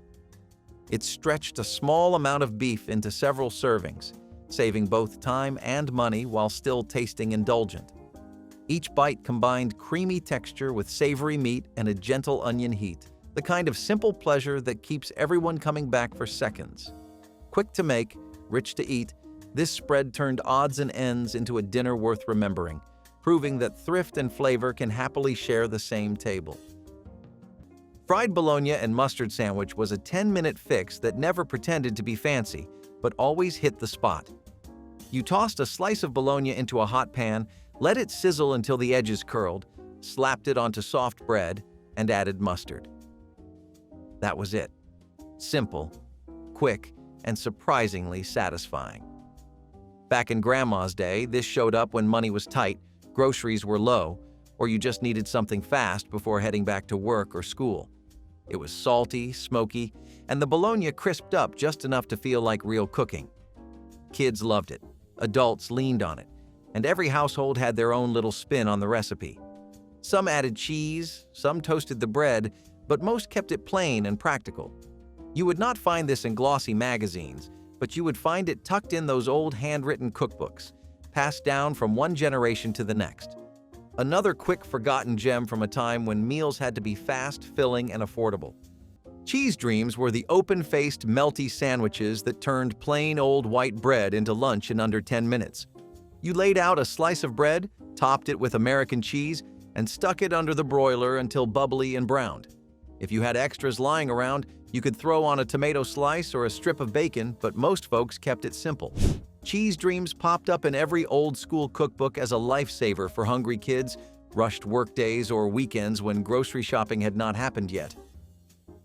It stretched a small amount of beef into several servings, saving both time and money while still tasting indulgent. Each bite combined creamy texture with savory meat and a gentle onion heat, the kind of simple pleasure that keeps everyone coming back for seconds. Quick to make, rich to eat, this spread turned odds and ends into a dinner worth remembering, proving that thrift and flavor can happily share the same table. Fried bologna and mustard sandwich was a 10-minute fix that never pretended to be fancy, but always hit the spot. You tossed a slice of bologna into a hot pan, let it sizzle until the edges curled, slapped it onto soft bread, and added mustard. That was it. Simple, quick, and surprisingly satisfying. Back in Grandma's day, this showed up when money was tight, groceries were low, or you just needed something fast before heading back to work or school. It was salty, smoky, and the bologna crisped up just enough to feel like real cooking. Kids loved it, adults leaned on it, and every household had their own little spin on the recipe. Some added cheese, some toasted the bread, but most kept it plain and practical. You would not find this in glossy magazines, but you would find it tucked in those old handwritten cookbooks, passed down from one generation to the next. Another quick forgotten gem from a time when meals had to be fast, filling, and affordable. Cheese Dreams were the open-faced, melty sandwiches that turned plain old white bread into lunch in under 10 minutes. You laid out a slice of bread, topped it with American cheese, and stuck it under the broiler until bubbly and browned. If you had extras lying around, you could throw on a tomato slice or a strip of bacon, but most folks kept it simple. Cheese Dreams popped up in every old-school cookbook as a lifesaver for hungry kids, rushed workdays or weekends when grocery shopping had not happened yet.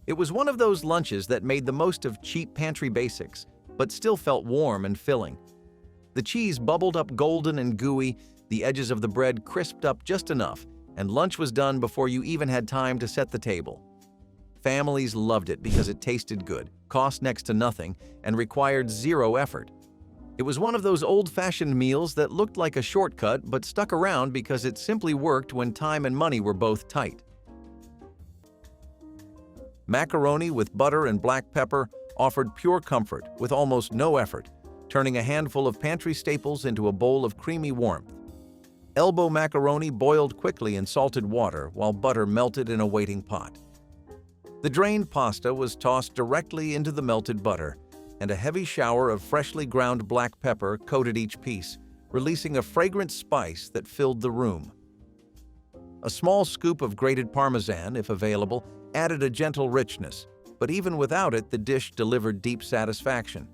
It was one of those lunches that made the most of cheap pantry basics, but still felt warm and filling. The cheese bubbled up golden and gooey, the edges of the bread crisped up just enough, and lunch was done before you even had time to set the table. Families loved it because it tasted good, cost next to nothing, and required zero effort. It was one of those old-fashioned meals that looked like a shortcut but stuck around because it simply worked when time and money were both tight. Macaroni with butter and black pepper offered pure comfort with almost no effort, turning a handful of pantry staples into a bowl of creamy warmth. Elbow macaroni boiled quickly in salted water while butter melted in a waiting pot. The drained pasta was tossed directly into the melted butter, and a heavy shower of freshly ground black pepper coated each piece, releasing a fragrant spice that filled the room. A small scoop of grated Parmesan, if available, added a gentle richness, but even without it, the dish delivered deep satisfaction.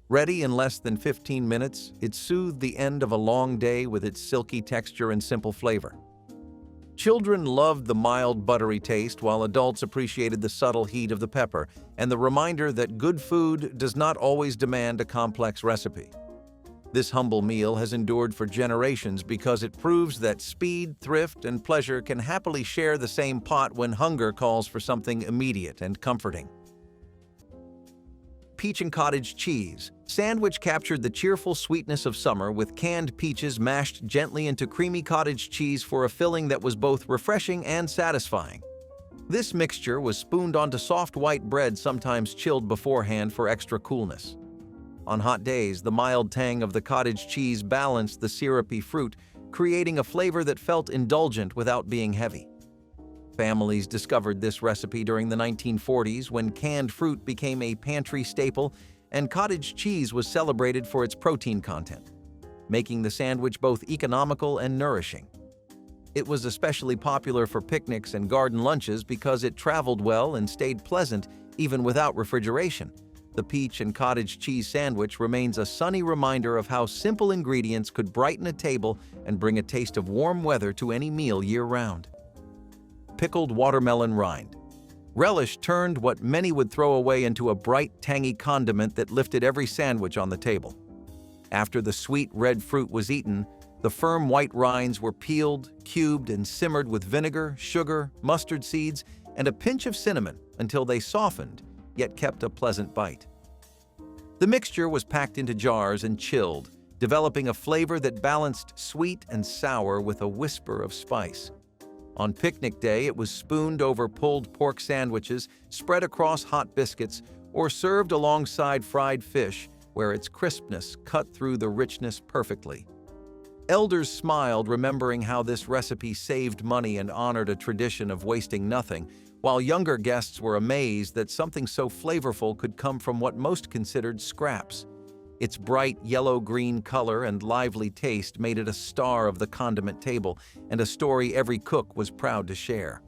Ready in less than 15 minutes, it soothed the end of a long day with its silky texture and simple flavor. Children loved the mild, buttery taste, while adults appreciated the subtle heat of the pepper and the reminder that good food does not always demand a complex recipe. This humble meal has endured for generations because it proves that speed, thrift, and pleasure can happily share the same pot when hunger calls for something immediate and comforting. Peach and cottage cheese sandwich captured the cheerful sweetness of summer with canned peaches mashed gently into creamy cottage cheese for a filling that was both refreshing and satisfying. This mixture was spooned onto soft white bread, sometimes chilled beforehand for extra coolness. On hot days, the mild tang of the cottage cheese balanced the syrupy fruit, creating a flavor that felt indulgent without being heavy. Families discovered this recipe during the 1940s when canned fruit became a pantry staple and cottage cheese was celebrated for its protein content, making the sandwich both economical and nourishing. It was especially popular for picnics and garden lunches because it traveled well and stayed pleasant even without refrigeration. The peach and cottage cheese sandwich remains a sunny reminder of how simple ingredients could brighten a table and bring a taste of warm weather to any meal year-round. Pickled watermelon rind. Relish turned what many would throw away into a bright, tangy condiment that lifted every sandwich on the table. After the sweet red fruit was eaten, the firm white rinds were peeled, cubed, and simmered with vinegar, sugar, mustard seeds, and a pinch of cinnamon until they softened, yet kept a pleasant bite. The mixture was packed into jars and chilled, developing a flavor that balanced sweet and sour with a whisper of spice. On picnic day, it was spooned over pulled pork sandwiches, spread across hot biscuits, or served alongside fried fish, where its crispness cut through the richness perfectly. Elders smiled, remembering how this recipe saved money and honored a tradition of wasting nothing, while younger guests were amazed that something so flavorful could come from what most considered scraps. Its bright yellow-green color and lively taste made it a star of the condiment table and a story every cook was proud to share.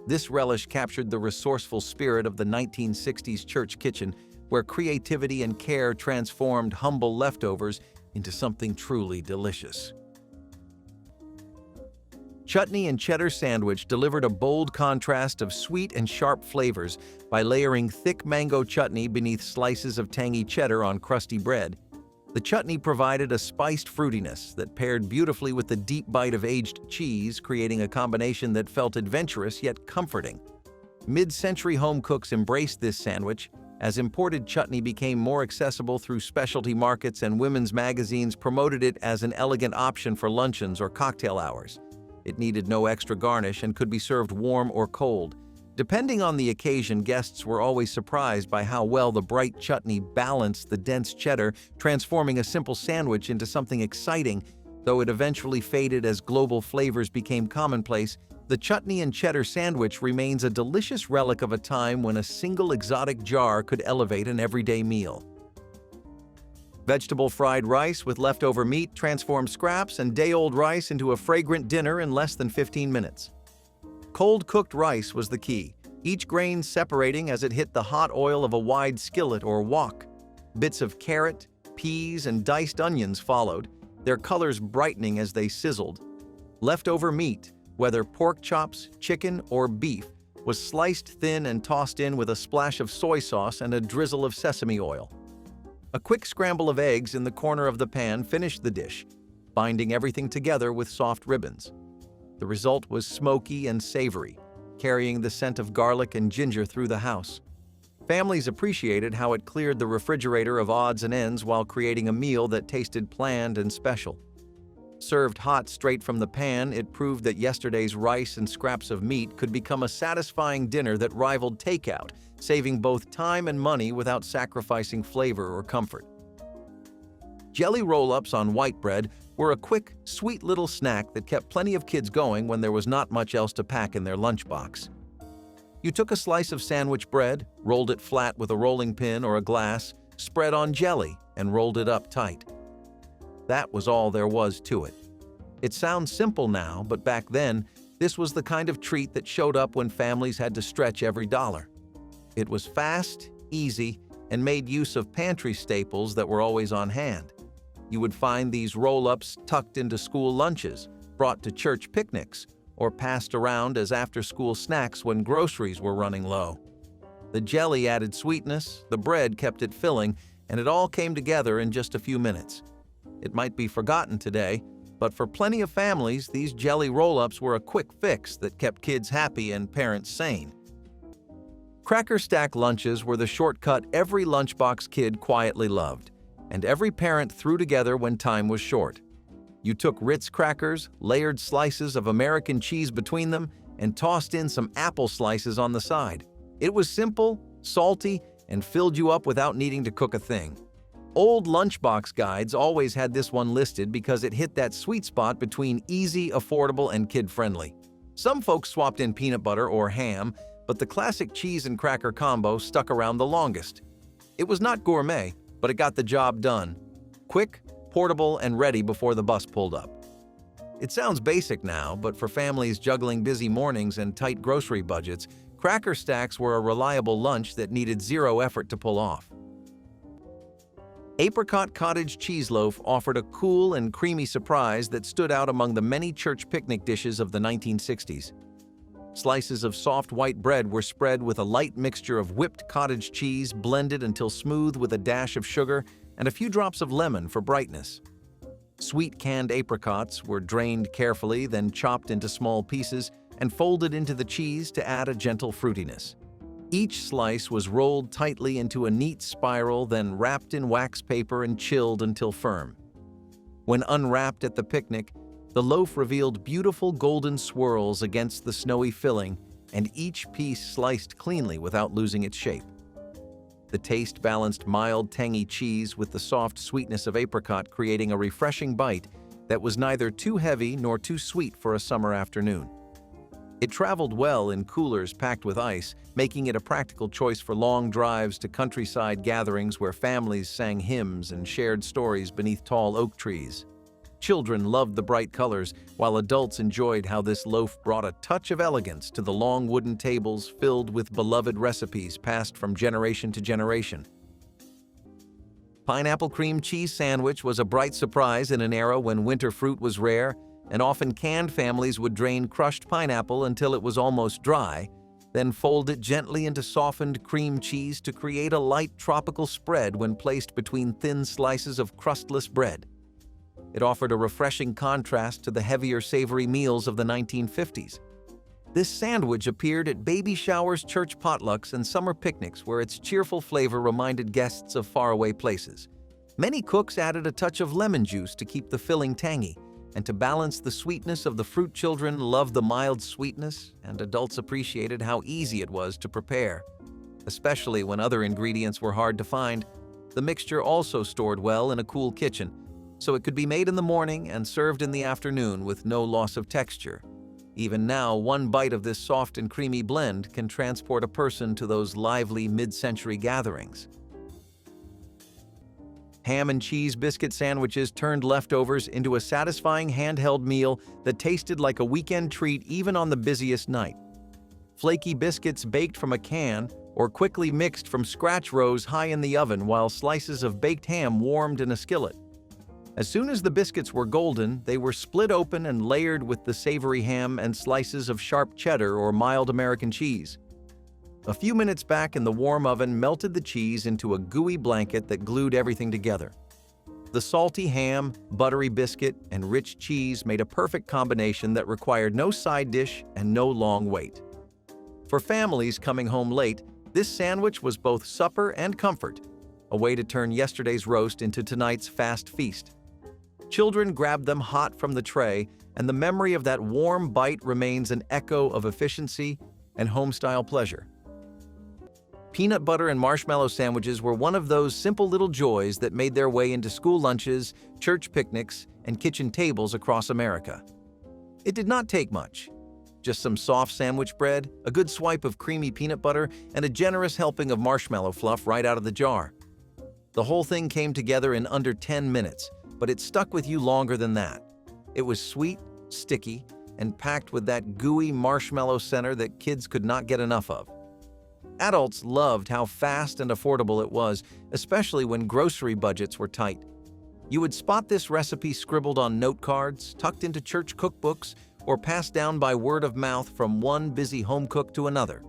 This relish captured the resourceful spirit of the 1960s church kitchen, where creativity and care transformed humble leftovers into something truly delicious. Chutney and cheddar sandwich delivered a bold contrast of sweet and sharp flavors by layering thick mango chutney beneath slices of tangy cheddar on crusty bread. The chutney provided a spiced fruitiness that paired beautifully with the deep bite of aged cheese, creating a combination that felt adventurous yet comforting. Mid-century home cooks embraced this sandwich, as imported chutney became more accessible through specialty markets and women's magazines promoted it as an elegant option for luncheons or cocktail hours. It needed no extra garnish and could be served warm or cold. Depending on the occasion, guests were always surprised by how well the bright chutney balanced the dense cheddar, transforming a simple sandwich into something exciting. Though it eventually faded as global flavors became commonplace, the chutney and cheddar sandwich remains a delicious relic of a time when a single exotic jar could elevate an everyday meal. Vegetable fried rice with leftover meat transformed scraps and day-old rice into a fragrant dinner in less than 15 minutes. Cold-cooked rice was the key, each grain separating as it hit the hot oil of a wide skillet or wok. Bits of carrot, peas, and diced onions followed, their colors brightening as they sizzled. Leftover meat, whether pork chops, chicken, or beef, was sliced thin and tossed in with a splash of soy sauce and a drizzle of sesame oil. A quick scramble of eggs in the corner of the pan finished the dish, binding everything together with soft ribbons. The result was smoky and savory, carrying the scent of garlic and ginger through the house. Families appreciated how it cleared the refrigerator of odds and ends while creating a meal that tasted planned and special. Served hot straight from the pan, it proved that yesterday's rice and scraps of meat could become a satisfying dinner that rivaled takeout, saving both time and money without sacrificing flavor or comfort. Jelly roll-ups on white bread were a quick, sweet little snack that kept plenty of kids going when there was not much else to pack in their lunchbox. You took a slice of sandwich bread, rolled it flat with a rolling pin or a glass, spread on jelly, and rolled it up tight. That was all there was to it. It sounds simple now, but back then, this was the kind of treat that showed up when families had to stretch every dollar. It was fast, easy, and made use of pantry staples that were always on hand. You would find these roll-ups tucked into school lunches, brought to church picnics, or passed around as after-school snacks when groceries were running low. The jelly added sweetness, the bread kept it filling, and it all came together in just a few minutes. It might be forgotten today, but for plenty of families, these jelly roll-ups were a quick fix that kept kids happy and parents sane. Cracker Stack lunches were the shortcut every lunchbox kid quietly loved, and every parent threw together when time was short. You took Ritz crackers, layered slices of American cheese between them, and tossed in some apple slices on the side. It was simple, salty, and filled you up without needing to cook a thing. Old lunchbox guides always had this one listed because it hit that sweet spot between easy, affordable, and kid-friendly. Some folks swapped in peanut butter or ham, but the classic cheese and cracker combo stuck around the longest. It was not gourmet, but it got the job done. Quick, portable, and ready before the bus pulled up. It sounds basic now, but for families juggling busy mornings and tight grocery budgets, Cracker Stacks were a reliable lunch that needed zero effort to pull off. Apricot Cottage Cheese Loaf offered a cool and creamy surprise that stood out among the many church picnic dishes of the 1960s. Slices of soft white bread were spread with a light mixture of whipped cottage cheese blended until smooth with a dash of sugar and a few drops of lemon for brightness. Sweet canned apricots were drained carefully, then chopped into small pieces and folded into the cheese to add a gentle fruitiness. Each slice was rolled tightly into a neat spiral, then wrapped in wax paper and chilled until firm. When unwrapped at the picnic, the loaf revealed beautiful golden swirls against the snowy filling, and each piece sliced cleanly without losing its shape. The taste balanced mild, tangy cheese with the soft sweetness of apricot, creating a refreshing bite that was neither too heavy nor too sweet for a summer afternoon. It traveled well in coolers packed with ice, making it a practical choice for long drives to countryside gatherings where families sang hymns and shared stories beneath tall oak trees. Children loved the bright colors, while adults enjoyed how this loaf brought a touch of elegance to the long wooden tables filled with beloved recipes passed from generation to generation. Pineapple cream cheese sandwich was a bright surprise in an era when winter fruit was rare, and often canned families would drain crushed pineapple until it was almost dry, then fold it gently into softened cream cheese to create a light tropical spread when placed between thin slices of crustless bread. It offered a refreshing contrast to the heavier savory meals of the 1950s. This sandwich appeared at baby showers, church potlucks, and summer picnics where its cheerful flavor reminded guests of faraway places. Many cooks added a touch of lemon juice to keep the filling tangy, and to balance the sweetness of the fruit. Children loved the mild sweetness, and adults appreciated how easy it was to prepare. Especially when other ingredients were hard to find, the mixture also stored well in a cool kitchen, so it could be made in the morning and served in the afternoon with no loss of texture. Even now, one bite of this soft and creamy blend can transport a person to those lively mid-century gatherings. Ham and cheese biscuit sandwiches turned leftovers into a satisfying handheld meal that tasted like a weekend treat even on the busiest night. Flaky biscuits baked from a can or quickly mixed from scratch rose high in the oven while slices of baked ham warmed in a skillet. As soon as the biscuits were golden, they were split open and layered with the savory ham and slices of sharp cheddar or mild American cheese. A few minutes back in the warm oven melted the cheese into a gooey blanket that glued everything together. The salty ham, buttery biscuit, and rich cheese made a perfect combination that required no side dish and no long wait. For families coming home late, this sandwich was both supper and comfort, a way to turn yesterday's roast into tonight's fast feast. Children grabbed them hot from the tray, and the memory of that warm bite remains an echo of efficiency and home-style pleasure. Peanut butter and marshmallow sandwiches were one of those simple little joys that made their way into school lunches, church picnics, and kitchen tables across America. It did not take much. Just some soft sandwich bread, a good swipe of creamy peanut butter, and a generous helping of marshmallow fluff right out of the jar. The whole thing came together in under 10 minutes, but it stuck with you longer than that. It was sweet, sticky, and packed with that gooey marshmallow center that kids could not get enough of. Adults loved how fast and affordable it was, especially when grocery budgets were tight. You would spot this recipe scribbled on note cards, tucked into church cookbooks, or passed down by word of mouth from one busy home cook to another.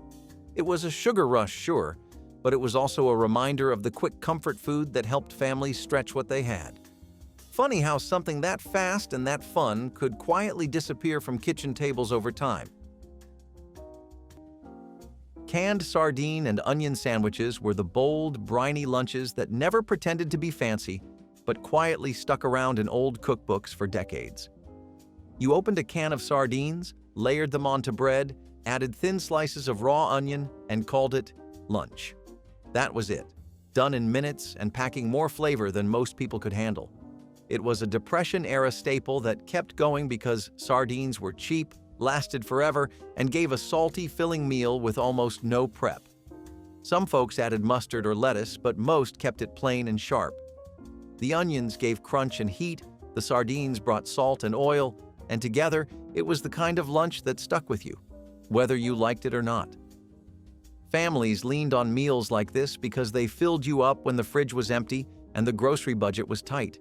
It was a sugar rush, sure, but it was also a reminder of the quick comfort food that helped families stretch what they had. Funny how something that fast and that fun could quietly disappear from kitchen tables over time. Canned sardine and onion sandwiches were the bold, briny lunches that never pretended to be fancy, but quietly stuck around in old cookbooks for decades. You opened a can of sardines, layered them onto bread, added thin slices of raw onion, and called it lunch. That was it, done in minutes and packing more flavor than most people could handle. It was a Depression-era staple that kept going because sardines were cheap, lasted forever, and gave a salty, filling meal with almost no prep. Some folks added mustard or lettuce, but most kept it plain and sharp. The onions gave crunch and heat, the sardines brought salt and oil, and together, it was the kind of lunch that stuck with you, whether you liked it or not. Families leaned on meals like this because they filled you up when the fridge was empty and the grocery budget was tight.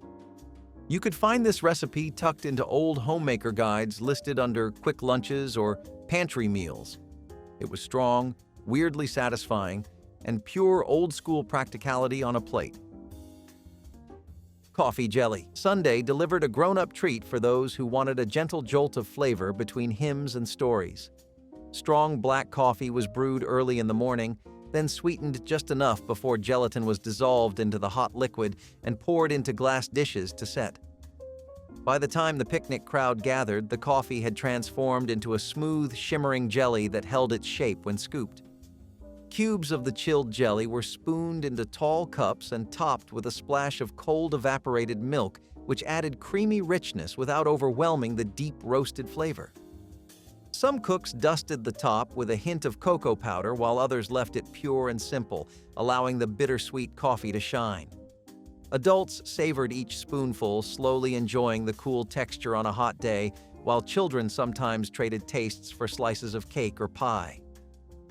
You could find this recipe tucked into old homemaker guides listed under quick lunches or pantry meals. It was strong, weirdly satisfying, and pure old-school practicality on a plate. Coffee jelly. Sunday delivered a grown-up treat for those who wanted a gentle jolt of flavor between hymns and stories. Strong black coffee was brewed early in the morning, then sweetened just enough before gelatin was dissolved into the hot liquid and poured into glass dishes to set. By the time the picnic crowd gathered, the coffee had transformed into a smooth, shimmering jelly that held its shape when scooped. Cubes of the chilled jelly were spooned into tall cups and topped with a splash of cold evaporated milk, which added creamy richness without overwhelming the deep roasted flavor. Some cooks dusted the top with a hint of cocoa powder while others left it pure and simple, allowing the bittersweet coffee to shine. Adults savored each spoonful, slowly enjoying the cool texture on a hot day, while children sometimes traded tastes for slices of cake or pie.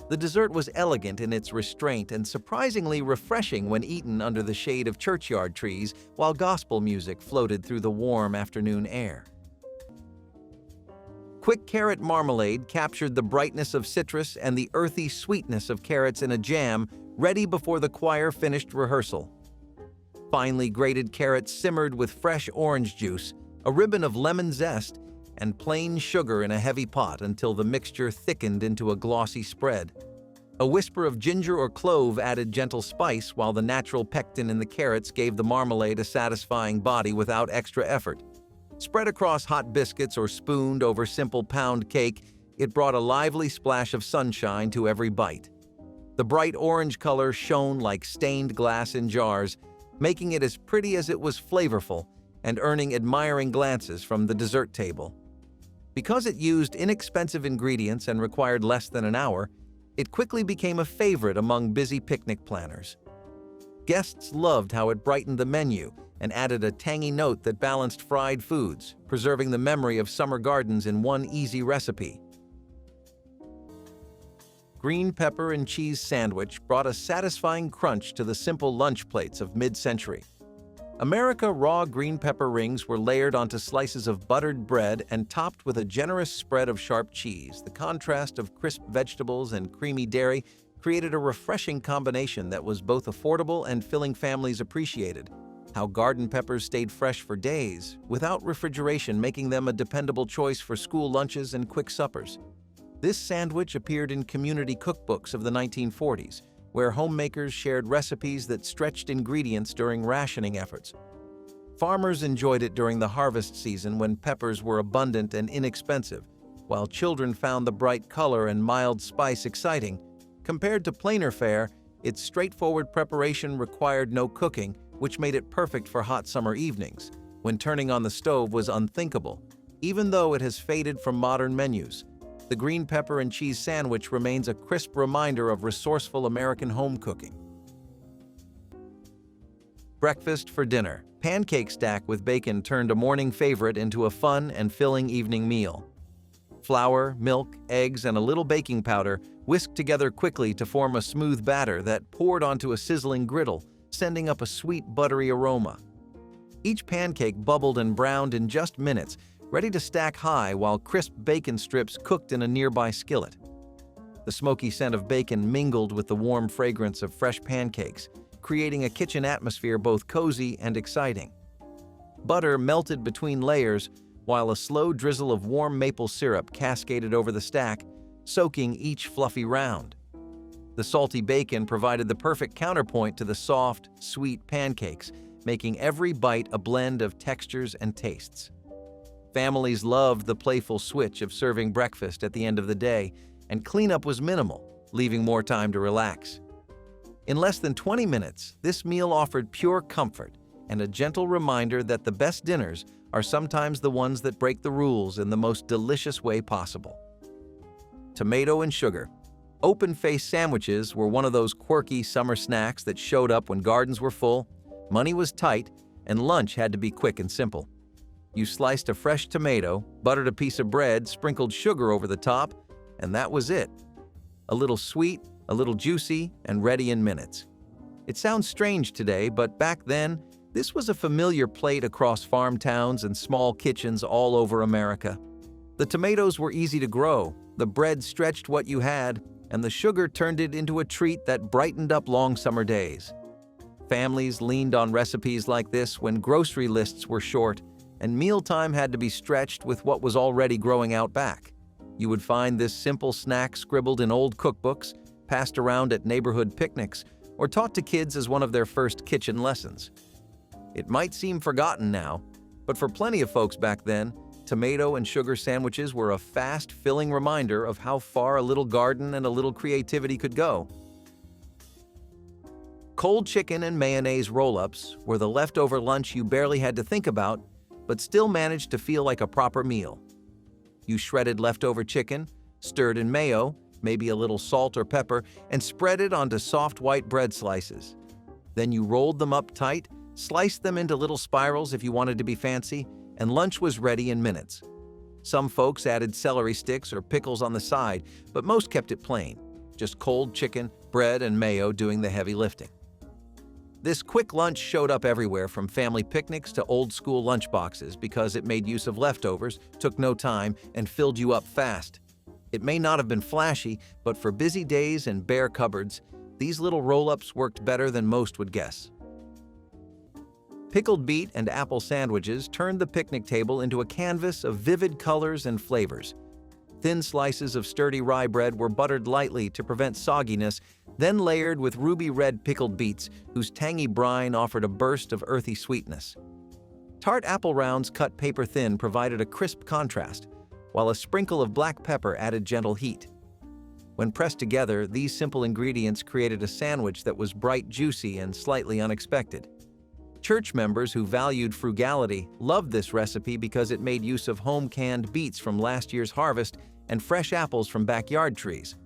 The dessert was elegant in its restraint and surprisingly refreshing when eaten under the shade of churchyard trees while gospel music floated through the warm afternoon air. Quick carrot marmalade captured the brightness of citrus and the earthy sweetness of carrots in a jam, ready before the choir finished rehearsal. Finely grated carrots simmered with fresh orange juice, a ribbon of lemon zest, and plain sugar in a heavy pot until the mixture thickened into a glossy spread. A whisper of ginger or clove added gentle spice, while the natural pectin in the carrots gave the marmalade a satisfying body without extra effort. Spread across hot biscuits or spooned over simple pound cake, it brought a lively splash of sunshine to every bite. The bright orange color shone like stained glass in jars, making it as pretty as it was flavorful and earning admiring glances from the dessert table. Because it used inexpensive ingredients and required less than an hour, it quickly became a favorite among busy picnic planners. Guests loved how it brightened the menu and added a tangy note that balanced fried foods, preserving the memory of summer gardens in one easy recipe. Green pepper and cheese sandwich brought a satisfying crunch to the simple lunch plates of mid-century. America raw green pepper rings were layered onto slices of buttered bread and topped with a generous spread of sharp cheese. The contrast of crisp vegetables and creamy dairy created a refreshing combination that was both affordable and filling families appreciated. How garden peppers stayed fresh for days, without refrigeration, making them a dependable choice for school lunches and quick suppers. This sandwich appeared in community cookbooks of the 1940s, where homemakers shared recipes that stretched ingredients during rationing efforts. Farmers enjoyed it during the harvest season when peppers were abundant and inexpensive, while children found the bright color and mild spice exciting. Compared to plainer fare, its straightforward preparation required no cooking, which made it perfect for hot summer evenings, when turning on the stove was unthinkable. Even though it has faded from modern menus, the green pepper and cheese sandwich remains a crisp reminder of resourceful American home cooking. Breakfast for dinner. Pancake stack with bacon turned a morning favorite into a fun and filling evening meal. Flour, milk, eggs, and a little baking powder whisked together quickly to form a smooth batter that poured onto a sizzling griddle, sending up a sweet, buttery aroma. Each pancake bubbled and browned in just minutes, ready to stack high while crisp bacon strips cooked in a nearby skillet. The smoky scent of bacon mingled with the warm fragrance of fresh pancakes, creating a kitchen atmosphere both cozy and exciting. Butter melted between layers, while a slow drizzle of warm maple syrup cascaded over the stack, soaking each fluffy round. The salty bacon provided the perfect counterpoint to the soft, sweet pancakes, making every bite a blend of textures and tastes. Families loved the playful switch of serving breakfast at the end of the day, and cleanup was minimal, leaving more time to relax. In less than 20 minutes, this meal offered pure comfort and a gentle reminder that the best dinners are sometimes the ones that break the rules in the most delicious way possible. Tomato and sugar. Open-faced sandwiches were one of those quirky summer snacks that showed up when gardens were full, money was tight, and lunch had to be quick and simple. You sliced a fresh tomato, buttered a piece of bread, sprinkled sugar over the top, and that was it. A little sweet, a little juicy, and ready in minutes. It sounds strange today, but back then, this was a familiar plate across farm towns and small kitchens all over America. The tomatoes were easy to grow, the bread stretched what you had, and the sugar turned it into a treat that brightened up long summer days. Families leaned on recipes like this when grocery lists were short, and mealtime had to be stretched with what was already growing out back. You would find this simple snack scribbled in old cookbooks, passed around at neighborhood picnics, or taught to kids as one of their first kitchen lessons. It might seem forgotten now, but for plenty of folks back then, tomato and sugar sandwiches were a fast, filling reminder of how far a little garden and a little creativity could go. Cold chicken and mayonnaise roll-ups were the leftover lunch you barely had to think about, but still managed to feel like a proper meal. Use shredded leftover chicken, stirred in mayo, maybe a little salt or pepper, and spread it onto soft white bread slices. Then you rolled them up tight, sliced them into little spirals if you wanted to be fancy, and lunch was ready in minutes. Some folks added celery sticks or pickles on the side, but most kept it plain, just cold chicken, bread, and mayo doing the heavy lifting. This quick lunch showed up everywhere from family picnics to old-school lunchboxes because it made use of leftovers, took no time, and filled you up fast. It may not have been flashy, but for busy days and bare cupboards, these little roll-ups worked better than most would guess. Pickled beet and apple sandwiches turned the picnic table into a canvas of vivid colors and flavors. Thin slices of sturdy rye bread were buttered lightly to prevent sogginess, then layered with ruby red pickled beets, whose tangy brine offered a burst of earthy sweetness. Tart apple rounds cut paper thin provided a crisp contrast, while a sprinkle of black pepper added gentle heat. When pressed together, these simple ingredients created a sandwich that was bright, juicy, and slightly unexpected. Church members who valued frugality loved this recipe because it made use of home-canned beets from last year's harvest and fresh apples from backyard trees.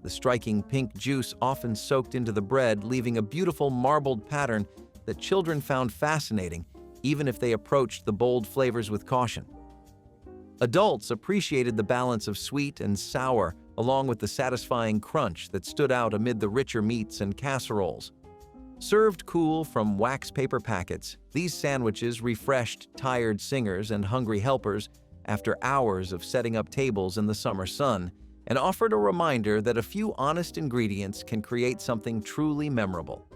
The striking pink juice often soaked into the bread, leaving a beautiful marbled pattern that children found fascinating, even if they approached the bold flavors with caution. Adults appreciated the balance of sweet and sour, along with the satisfying crunch that stood out amid the richer meats and casseroles. Served cool from wax paper packets, these sandwiches refreshed tired singers and hungry helpers after hours of setting up tables in the summer sun, and offered a reminder that a few honest ingredients can create something truly memorable.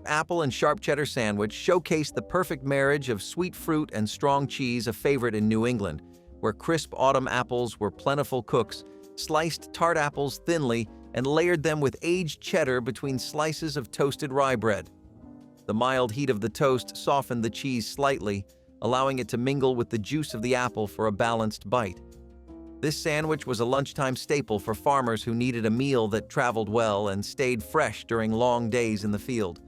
Apple and sharp cheddar sandwich showcased the perfect marriage of sweet fruit and strong cheese, a favorite in New England, where crisp autumn apples were plentiful cooks, sliced tart apples thinly, and layered them with aged cheddar between slices of toasted rye bread. The mild heat of the toast softened the cheese slightly, allowing it to mingle with the juice of the apple for a balanced bite. This sandwich was a lunchtime staple for farmers who needed a meal that traveled well and stayed fresh during long days in the field.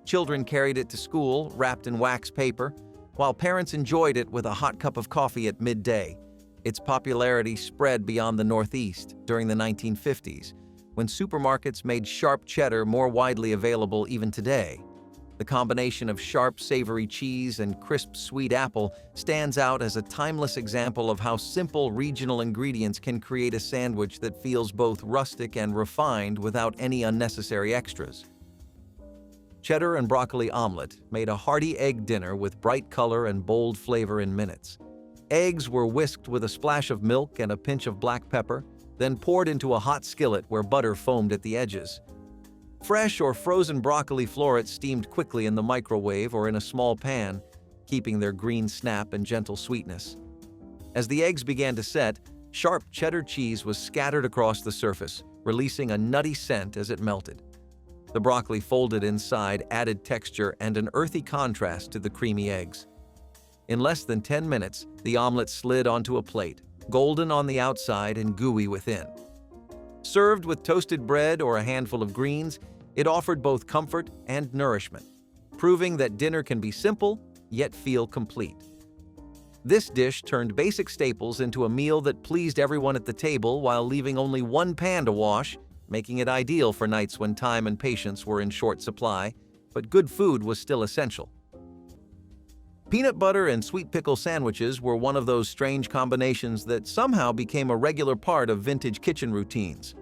Children carried it to school, wrapped in wax paper, while parents enjoyed it with a hot cup of coffee at midday. Its popularity spread beyond the Northeast during the 1950s, when supermarkets made sharp cheddar more widely available even today. The combination of sharp, savory cheese and crisp, sweet apple stands out as a timeless example of how simple regional ingredients can create a sandwich that feels both rustic and refined without any unnecessary extras. Cheddar and broccoli omelet made a hearty egg dinner with bright color and bold flavor in minutes. Eggs were whisked with a splash of milk and a pinch of black pepper, then poured into a hot skillet where butter foamed at the edges. Fresh or frozen broccoli florets steamed quickly in the microwave or in a small pan, keeping their green snap and gentle sweetness. As the eggs began to set, sharp cheddar cheese was scattered across the surface, releasing a nutty scent as it melted. The broccoli folded inside added texture and an earthy contrast to the creamy eggs. In less than 10 minutes, the omelet slid onto a plate, golden on the outside and gooey within. Served with toasted bread or a handful of greens, it offered both comfort and nourishment, proving that dinner can be simple yet feel complete. This dish turned basic staples into a meal that pleased everyone at the table while leaving only one pan to wash, making it ideal for nights when time and patience were in short supply, but good food was still essential. Peanut butter and sweet pickle sandwiches were one of those strange combinations that somehow became a regular part of vintage kitchen routines.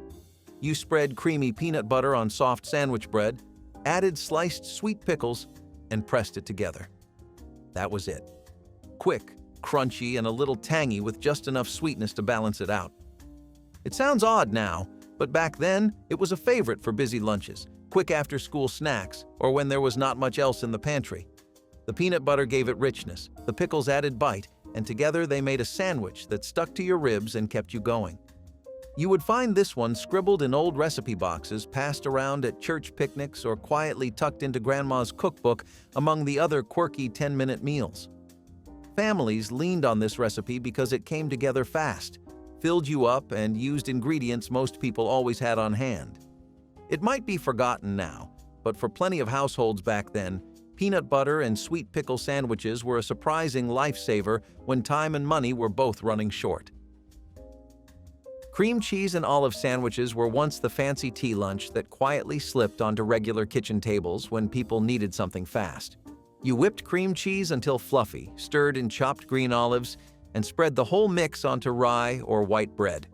You spread creamy peanut butter on soft sandwich bread, added sliced sweet pickles, and pressed it together. That was it. Quick, crunchy, and a little tangy with just enough sweetness to balance it out. It sounds odd now, but back then it was a favorite for busy lunches, quick after-school snacks, or when there was not much else in the pantry. The peanut butter gave it richness, the pickles added bite, and together they made a sandwich that stuck to your ribs and kept you going. You would find this one scribbled in old recipe boxes passed around at church picnics or quietly tucked into Grandma's cookbook among the other quirky 10-minute meals. Families leaned on this recipe because it came together fast, filled you up, and used ingredients most people always had on hand. It might be forgotten now, but for plenty of households back then, peanut butter and sweet pickle sandwiches were a surprising lifesaver when time and money were both running short. Cream cheese and olive sandwiches were once the fancy tea lunch that quietly slipped onto regular kitchen tables when people needed something fast. You whipped cream cheese until fluffy, stirred in chopped green olives, and spread the whole mix onto rye or white bread.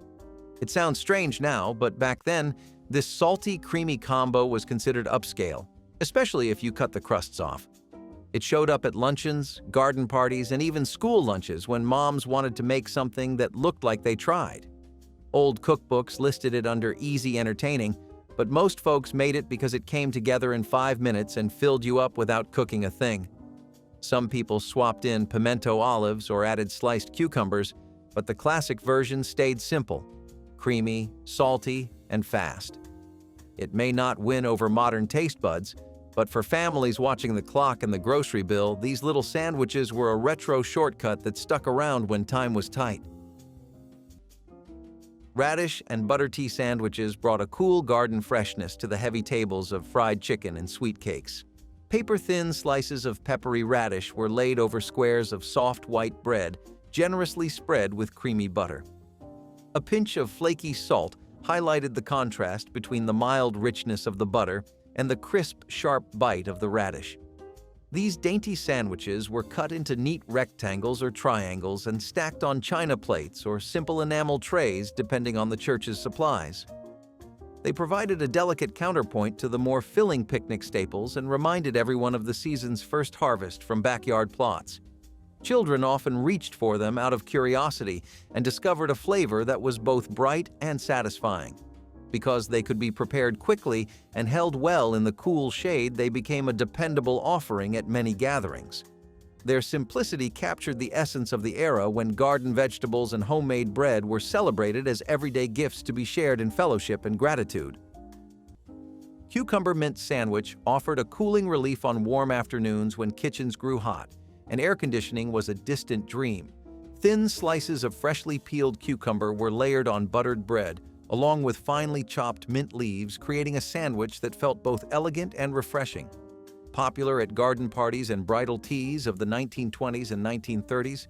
It sounds strange now, but back then, this salty, creamy combo was considered upscale, especially if you cut the crusts off. It showed up at luncheons, garden parties, and even school lunches when moms wanted to make something that looked like they tried. Old cookbooks listed it under easy entertaining, but most folks made it because it came together in 5 minutes and filled you up without cooking a thing. Some people swapped in pimento olives or added sliced cucumbers, but the classic version stayed simple, creamy, salty, and fast. It may not win over modern taste buds, but for families watching the clock and the grocery bill, these little sandwiches were a retro shortcut that stuck around when time was tight. Radish and butter tea sandwiches brought a cool garden freshness to the heavy tables of fried chicken and sweet cakes. Paper-thin slices of peppery radish were laid over squares of soft white bread, generously spread with creamy butter. A pinch of flaky salt highlighted the contrast between the mild richness of the butter and the crisp, sharp bite of the radish. These dainty sandwiches were cut into neat rectangles or triangles and stacked on china plates or simple enamel trays depending on the church's supplies. They provided a delicate counterpoint to the more filling picnic staples and reminded everyone of the season's first harvest from backyard plots. Children often reached for them out of curiosity and discovered a flavor that was both bright and satisfying. Because they could be prepared quickly and held well in the cool shade, they became a dependable offering at many gatherings. Their simplicity captured the essence of the era when garden vegetables and homemade bread were celebrated as everyday gifts to be shared in fellowship and gratitude. Cucumber mint sandwich offered a cooling relief on warm afternoons when kitchens grew hot, and air conditioning was a distant dream. Thin slices of freshly peeled cucumber were layered on buttered bread, along with finely chopped mint leaves, creating a sandwich that felt both elegant and refreshing. Popular at garden parties and bridal teas of the 1920s and 1930s,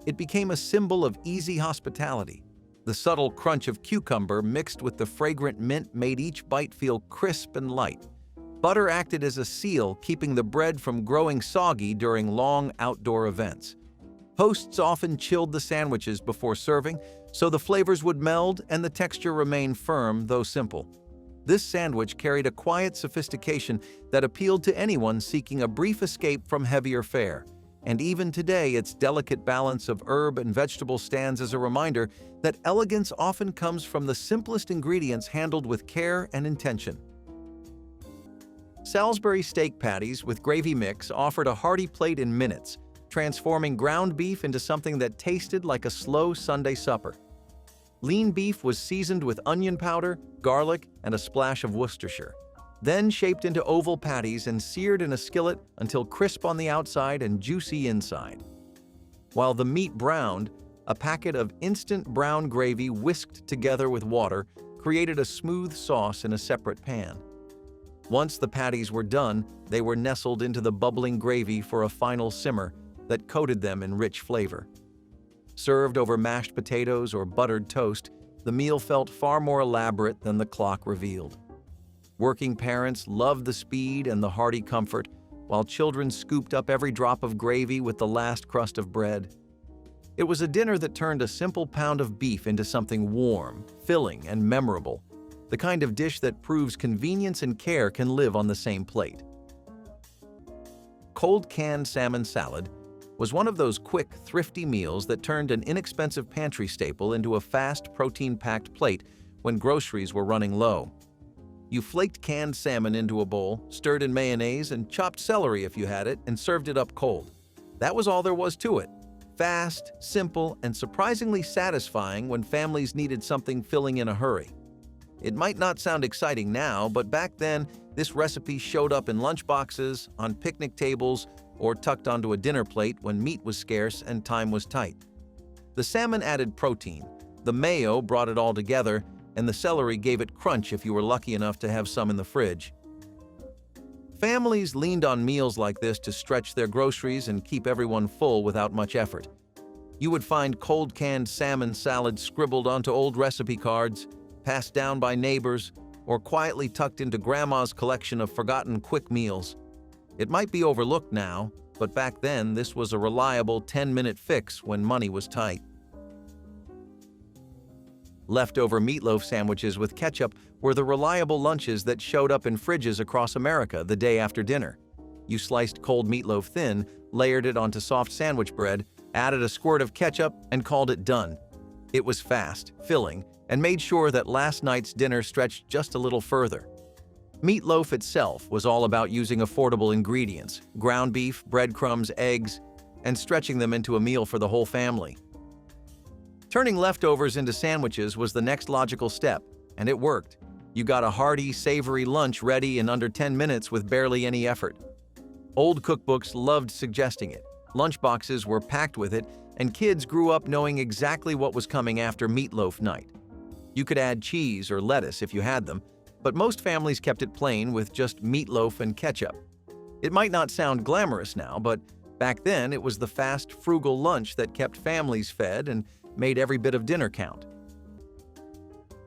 it became a symbol of easy hospitality. The subtle crunch of cucumber mixed with the fragrant mint made each bite feel crisp and light. Butter acted as a seal, keeping the bread from growing soggy during long outdoor events. Hosts often chilled the sandwiches before serving, so the flavors would meld and the texture remain firm, though simple. This sandwich carried a quiet sophistication that appealed to anyone seeking a brief escape from heavier fare. And even today, its delicate balance of herb and vegetable stands as a reminder that elegance often comes from the simplest ingredients handled with care and intention. Salisbury steak patties with gravy mix offered a hearty plate in minutes, transforming ground beef into something that tasted like a slow Sunday supper. Lean beef was seasoned with onion powder, garlic, and a splash of Worcestershire, then shaped into oval patties and seared in a skillet until crisp on the outside and juicy inside. While the meat browned, a packet of instant brown gravy whisked together with water created a smooth sauce in a separate pan. Once the patties were done, they were nestled into the bubbling gravy for a final simmer that coated them in rich flavor. Served over mashed potatoes or buttered toast, the meal felt far more elaborate than the clock revealed. Working parents loved the speed and the hearty comfort, while children scooped up every drop of gravy with the last crust of bread. It was a dinner that turned a simple pound of beef into something warm, filling, and memorable, the kind of dish that proves convenience and care can live on the same plate. Cold canned salmon salad was one of those quick, thrifty meals that turned an inexpensive pantry staple into a fast, protein-packed plate when groceries were running low. You flaked canned salmon into a bowl, stirred in mayonnaise, and chopped celery if you had it, and served it up cold. That was all there was to it. Fast, simple, and surprisingly satisfying when families needed something filling in a hurry. It might not sound exciting now, but back then, this recipe showed up in lunchboxes, on picnic tables, or tucked onto a dinner plate when meat was scarce and time was tight. The salmon added protein, the mayo brought it all together, and the celery gave it crunch if you were lucky enough to have some in the fridge. Families leaned on meals like this to stretch their groceries and keep everyone full without much effort. You would find cold canned salmon salad scribbled onto old recipe cards, passed down by neighbors, or quietly tucked into grandma's collection of forgotten quick meals. It might be overlooked now, but back then this was a reliable 10-minute fix when money was tight. Leftover meatloaf sandwiches with ketchup were the reliable lunches that showed up in fridges across America the day after dinner. You sliced cold meatloaf thin, layered it onto soft sandwich bread, added a squirt of ketchup, and called it done. It was fast, filling, and made sure that last night's dinner stretched just a little further. Meatloaf itself was all about using affordable ingredients, ground beef, breadcrumbs, eggs, and stretching them into a meal for the whole family. Turning leftovers into sandwiches was the next logical step, and it worked. You got a hearty, savory lunch ready in under 10 minutes with barely any effort. Old cookbooks loved suggesting it. Lunchboxes were packed with it, and kids grew up knowing exactly what was coming after meatloaf night. You could add cheese or lettuce if you had them, but most families kept it plain with just meatloaf and ketchup. It might not sound glamorous now, but back then it was the fast, frugal lunch that kept families fed and made every bit of dinner count.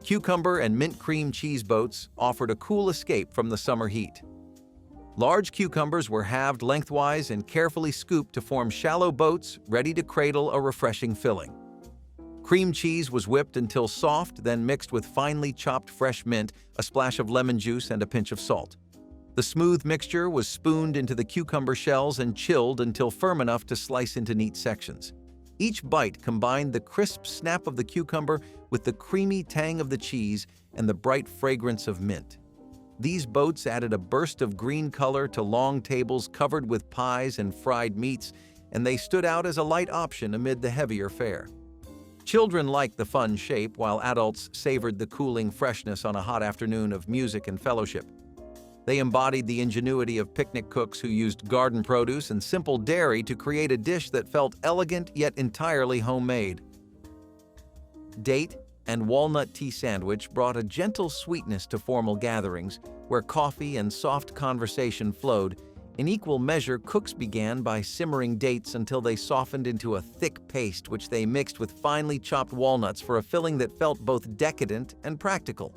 Cucumber and mint cream cheese boats offered a cool escape from the summer heat. Large cucumbers were halved lengthwise and carefully scooped to form shallow boats ready to cradle a refreshing filling. Cream cheese was whipped until soft, then mixed with finely chopped fresh mint, a splash of lemon juice, and a pinch of salt. The smooth mixture was spooned into the cucumber shells and chilled until firm enough to slice into neat sections. Each bite combined the crisp snap of the cucumber with the creamy tang of the cheese and the bright fragrance of mint. These boats added a burst of green color to long tables covered with pies and fried meats, and they stood out as a light option amid the heavier fare. Children liked the fun shape, while adults savored the cooling freshness on a hot afternoon of music and fellowship. They embodied the ingenuity of picnic cooks who used garden produce and simple dairy to create a dish that felt elegant yet entirely homemade. Date and walnut tea sandwich brought a gentle sweetness to formal gatherings, where coffee and soft conversation flowed. In equal measure, cooks began by simmering dates until they softened into a thick paste, which they mixed with finely chopped walnuts for a filling that felt both decadent and practical.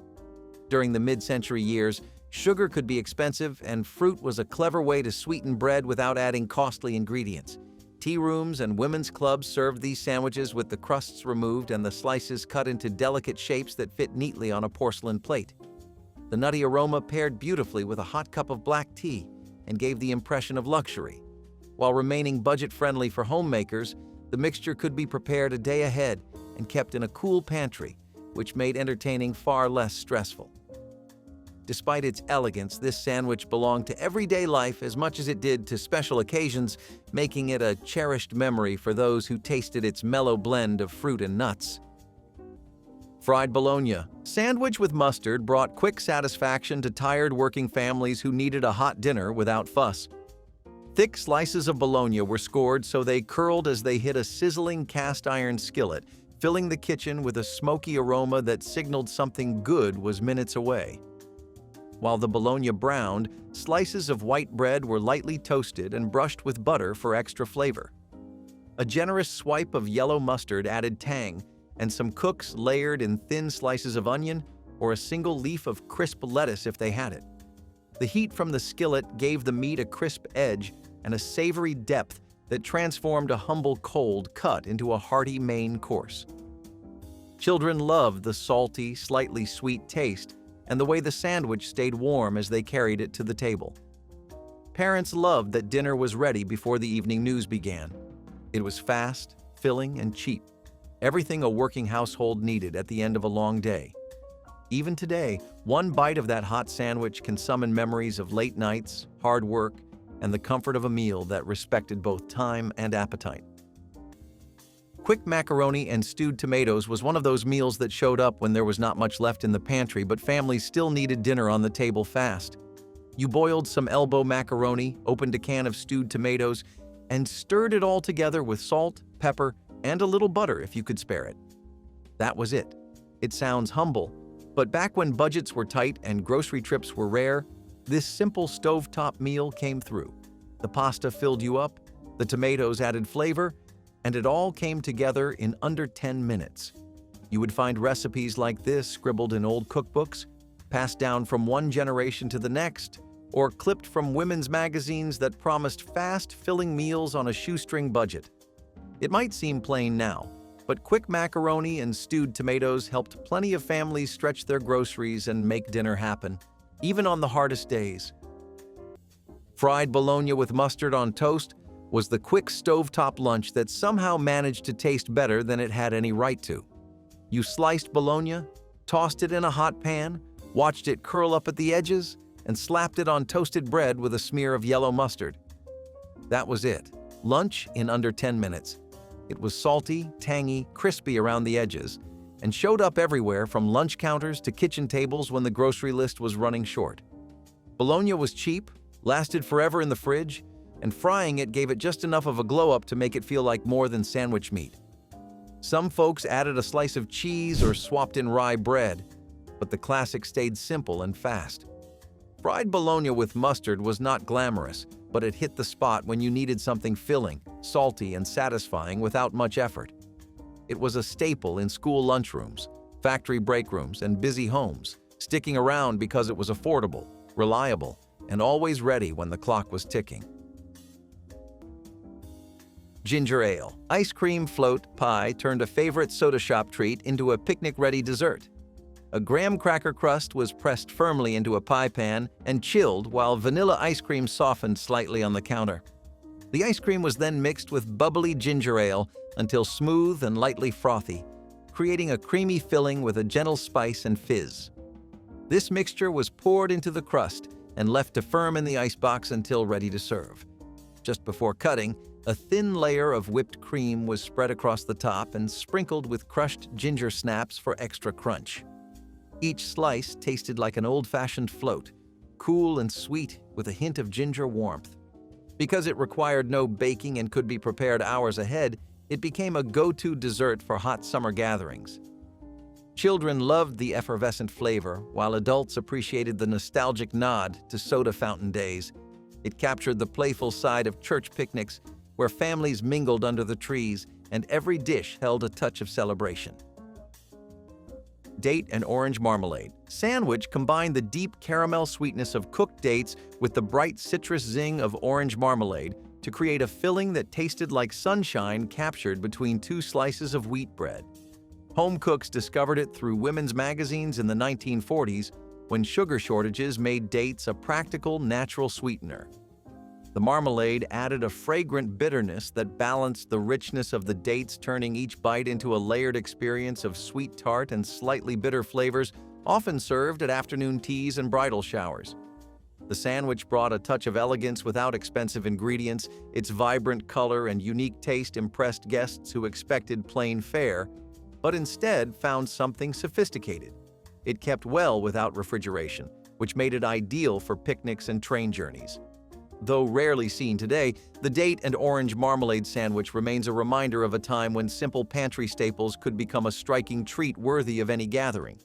During the mid-century years, sugar could be expensive, and fruit was a clever way to sweeten bread without adding costly ingredients. Tea rooms and women's clubs served these sandwiches with the crusts removed and the slices cut into delicate shapes that fit neatly on a porcelain plate. The nutty aroma paired beautifully with a hot cup of black tea and gave the impression of luxury. While remaining budget-friendly for homemakers, the mixture could be prepared a day ahead and kept in a cool pantry, which made entertaining far less stressful. Despite its elegance, this sandwich belonged to everyday life as much as it did to special occasions, making it a cherished memory for those who tasted its mellow blend of fruit and nuts. Fried bologna, sandwich with mustard, brought quick satisfaction to tired working families who needed a hot dinner without fuss. Thick slices of bologna were scored so they curled as they hit a sizzling cast-iron skillet, filling the kitchen with a smoky aroma that signaled something good was minutes away. While the bologna browned, slices of white bread were lightly toasted and brushed with butter for extra flavor. A generous swipe of yellow mustard added tang, and some cooks layered in thin slices of onion or a single leaf of crisp lettuce if they had it. The heat from the skillet gave the meat a crisp edge and a savory depth that transformed a humble cold cut into a hearty main course. Children loved the salty, slightly sweet taste and the way the sandwich stayed warm as they carried it to the table. Parents loved that dinner was ready before the evening news began. It was fast, filling, and cheap. Everything a working household needed at the end of a long day. Even today, one bite of that hot sandwich can summon memories of late nights, hard work, and the comfort of a meal that respected both time and appetite. Quick macaroni and stewed tomatoes was one of those meals that showed up when there was not much left in the pantry, but families still needed dinner on the table fast. You boiled some elbow macaroni, opened a can of stewed tomatoes, and stirred it all together with salt, pepper, and a little butter if you could spare it. That was it. It sounds humble, but back when budgets were tight and grocery trips were rare, This simple stovetop meal came through. The pasta filled you up, the tomatoes added flavor, and it all came together in under 10 minutes. You would find recipes like this scribbled in old cookbooks, passed down from one generation to the next, or clipped from women's magazines that promised fast, filling meals on a shoestring budget. It might seem plain now, but quick macaroni and stewed tomatoes helped plenty of families stretch their groceries and make dinner happen, even on the hardest days. Fried bologna with mustard on toast was the quick stovetop lunch that somehow managed to taste better than it had any right to. You sliced bologna, tossed it in a hot pan, watched it curl up at the edges, and slapped it on toasted bread with a smear of yellow mustard. That was it. Lunch in under 10 minutes. It was salty, tangy, crispy around the edges, and showed up everywhere from lunch counters to kitchen tables when the grocery list was running short. Bologna was cheap, lasted forever in the fridge, and frying it gave it just enough of a glow-up to make it feel like more than sandwich meat. Some folks added a slice of cheese or swapped in rye bread, but the classic stayed simple and fast. Fried bologna with mustard was not glamorous, but it hit the spot when you needed something filling, salty, and satisfying without much effort. It was a staple in school lunchrooms, factory break rooms, and busy homes, sticking around because it was affordable, reliable, and always ready when the clock was ticking. Ginger ale, ice cream float pie turned a favorite soda shop treat into a picnic-ready dessert. A graham cracker crust was pressed firmly into a pie pan and chilled while vanilla ice cream softened slightly on the counter. The ice cream was then mixed with bubbly ginger ale until smooth and lightly frothy, creating a creamy filling with a gentle spice and fizz. This mixture was poured into the crust and left to firm in the icebox until ready to serve. Just before cutting, a thin layer of whipped cream was spread across the top and sprinkled with crushed ginger snaps for extra crunch. Each slice tasted like an old-fashioned float, cool and sweet with a hint of ginger warmth. Because it required no baking and could be prepared hours ahead, it became a go-to dessert for hot summer gatherings. Children loved the effervescent flavor, while adults appreciated the nostalgic nod to soda fountain days. It captured the playful side of church picnics, where families mingled under the trees and every dish held a touch of celebration. Date and orange marmalade sandwich combined the deep caramel sweetness of cooked dates with the bright citrus zing of orange marmalade to create a filling that tasted like sunshine captured between two slices of wheat bread. Home cooks discovered it through women's magazines in the 1940s when sugar shortages made dates a practical, natural sweetener. The marmalade added a fragrant bitterness that balanced the richness of the dates, turning each bite into a layered experience of sweet tart and slightly bitter flavors, often served at afternoon teas and bridal showers. The sandwich brought a touch of elegance without expensive ingredients. Its vibrant color and unique taste impressed guests who expected plain fare, but instead found something sophisticated. It kept well without refrigeration, which made it ideal for picnics and train journeys. Though rarely seen today, the date and orange marmalade sandwich remains a reminder of a time when simple pantry staples could become a striking treat worthy of any gathering.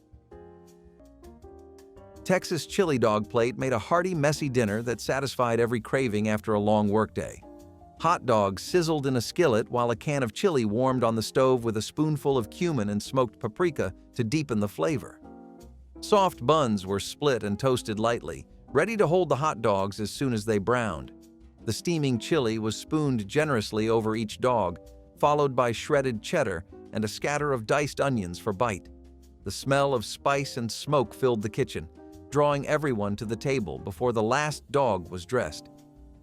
Texas chili dog plate made a hearty, messy dinner that satisfied every craving after a long workday. Hot dogs sizzled in a skillet while a can of chili warmed on the stove with a spoonful of cumin and smoked paprika to deepen the flavor. Soft buns were split and toasted lightly, ready to hold the hot dogs as soon as they browned. The steaming chili was spooned generously over each dog, followed by shredded cheddar and a scatter of diced onions for bite. The smell of spice and smoke filled the kitchen, drawing everyone to the table before the last dog was dressed.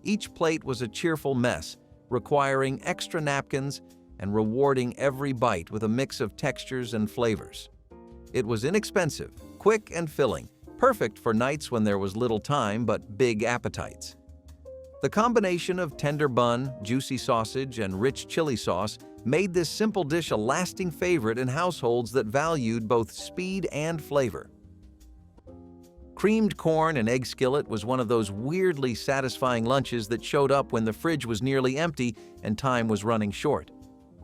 Each plate was a cheerful mess, requiring extra napkins and rewarding every bite with a mix of textures and flavors. It was inexpensive, quick, and filling, perfect for nights when there was little time but big appetites. The combination of tender bun, juicy sausage, and rich chili sauce made this simple dish a lasting favorite in households that valued both speed and flavor. Creamed corn and egg skillet was one of those weirdly satisfying lunches that showed up when the fridge was nearly empty and time was running short.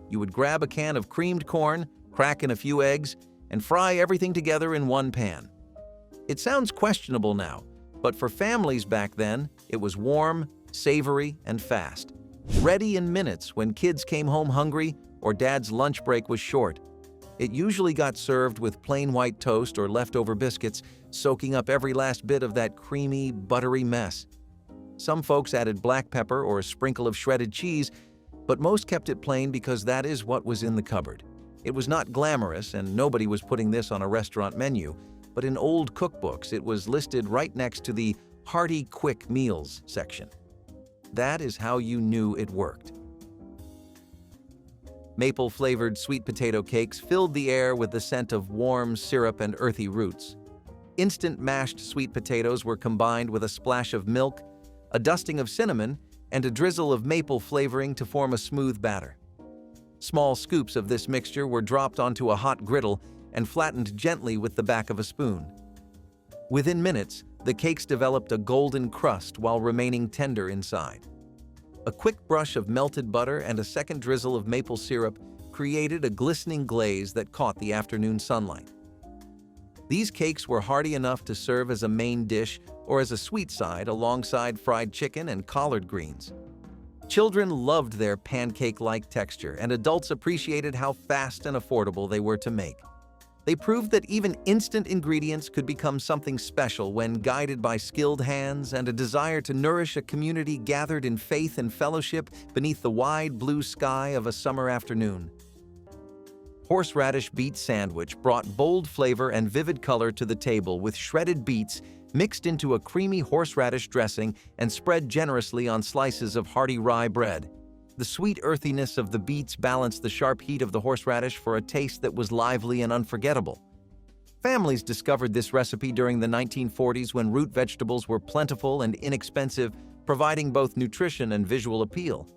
You would grab a can of creamed corn, crack in a few eggs, and fry everything together in one pan. It sounds questionable now, But for families back then, it was warm, savory, and fast. Ready in minutes when kids came home hungry or dad's lunch break was short. It usually got served with plain white toast or leftover biscuits, soaking up every last bit of that creamy, buttery mess. Some folks added black pepper or a sprinkle of shredded cheese, but most kept it plain because that is what was in the cupboard. It was not glamorous, and nobody was putting this on a restaurant menu, but in old cookbooks it was listed right next to the hearty quick meals section. That is how you knew it worked. Maple-flavored sweet potato cakes filled the air with the scent of warm syrup and earthy roots. Instant mashed sweet potatoes were combined with a splash of milk, a dusting of cinnamon, and a drizzle of maple flavoring to form a smooth batter. Small scoops of this mixture were dropped onto a hot griddle and flattened gently with the back of a spoon. Within minutes, the cakes developed a golden crust while remaining tender inside. A quick brush of melted butter and a second drizzle of maple syrup created a glistening glaze that caught the afternoon sunlight. These cakes were hearty enough to serve as a main dish or as a sweet side alongside fried chicken and collard greens. Children loved their pancake-like texture, and adults appreciated how fast and affordable they were to make. They proved that even instant ingredients could become something special when guided by skilled hands and a desire to nourish a community gathered in faith and fellowship beneath the wide blue sky of a summer afternoon. Horseradish beet sandwich brought bold flavor and vivid color to the table with shredded beets mixed into a creamy horseradish dressing and spread generously on slices of hearty rye bread. The sweet earthiness of the beets balanced the sharp heat of the horseradish for a taste that was lively and unforgettable. Families discovered this recipe during the 1940s when root vegetables were plentiful and inexpensive, providing both nutrition and visual appeal.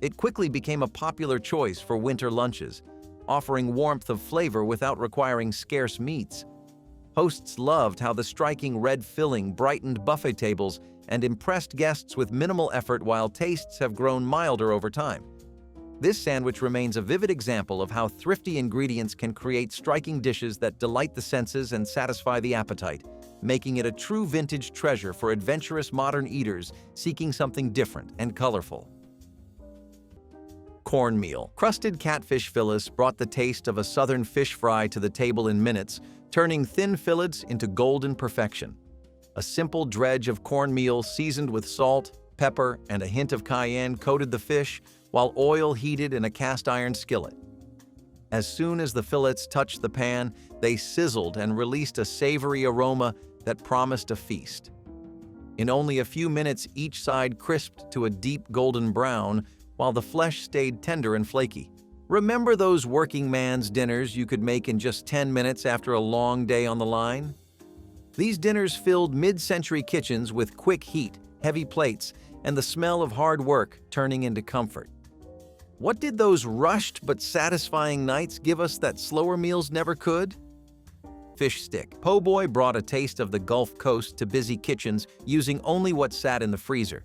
It quickly became a popular choice for winter lunches, offering warmth of flavor without requiring scarce meats. Hosts loved how the striking red filling brightened buffet tables and impressed guests with minimal effort, while tastes have grown milder over time. This sandwich remains a vivid example of how thrifty ingredients can create striking dishes that delight the senses and satisfy the appetite, making it a true vintage treasure for adventurous modern eaters seeking something different and colorful. Cornmeal. Crusted catfish fillets brought the taste of a southern fish fry to the table in minutes, turning thin fillets into golden perfection. A simple dredge of cornmeal seasoned with salt, pepper, and a hint of cayenne coated the fish, while oil heated in a cast-iron skillet. As soon as the fillets touched the pan, they sizzled and released a savory aroma that promised a feast. In only a few minutes, each side crisped to a deep golden brown, while the flesh stayed tender and flaky. Remember those working man's dinners you could make in just 10 minutes after a long day on the line? These dinners filled mid-century kitchens with quick heat, heavy plates, and the smell of hard work turning into comfort. What did those rushed but satisfying nights give us that slower meals never could? Fish stick. Po' Boy brought a taste of the Gulf Coast to busy kitchens using only what sat in the freezer.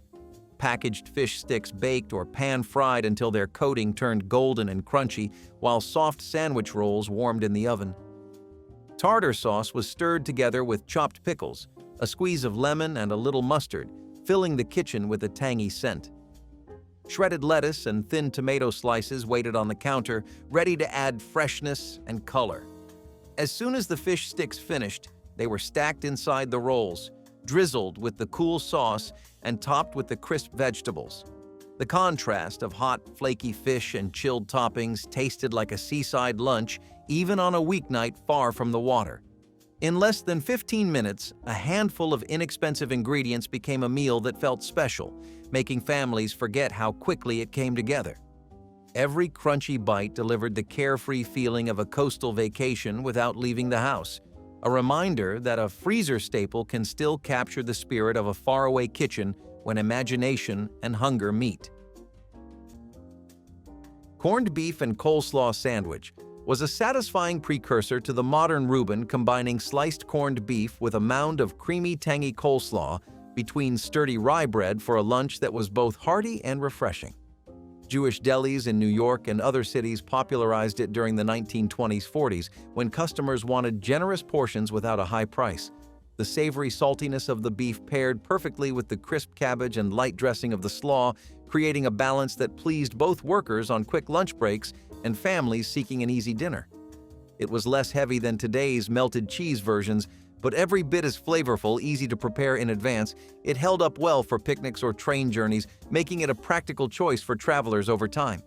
Packaged fish sticks baked or pan-fried until their coating turned golden and crunchy, while soft sandwich rolls warmed in the oven. Tartar sauce was stirred together with chopped pickles, a squeeze of lemon, and a little mustard, filling the kitchen with a tangy scent. Shredded lettuce and thin tomato slices waited on the counter, ready to add freshness and color. As soon as the fish sticks finished, they were stacked inside the rolls, drizzled with the cool sauce, and topped with the crisp vegetables. The contrast of hot, flaky fish and chilled toppings tasted like a seaside lunch, even on a weeknight far from the water. In less than 15 minutes, a handful of inexpensive ingredients became a meal that felt special, making families forget how quickly it came together. Every crunchy bite delivered the carefree feeling of a coastal vacation without leaving the house, a reminder that a freezer staple can still capture the spirit of a faraway kitchen when imagination and hunger meet. Corned beef and coleslaw sandwich was a satisfying precursor to the modern Reuben, combining sliced corned beef with a mound of creamy, tangy coleslaw between sturdy rye bread for a lunch that was both hearty and refreshing. Jewish delis in New York and other cities popularized it during the 1920s-40s when customers wanted generous portions without a high price. The savory saltiness of the beef paired perfectly with the crisp cabbage and light dressing of the slaw, creating a balance that pleased both workers on quick lunch breaks and families seeking an easy dinner. It was less heavy than today's melted cheese versions, but every bit as flavorful, easy to prepare in advance. It held up well for picnics or train journeys, making it a practical choice for travelers over time.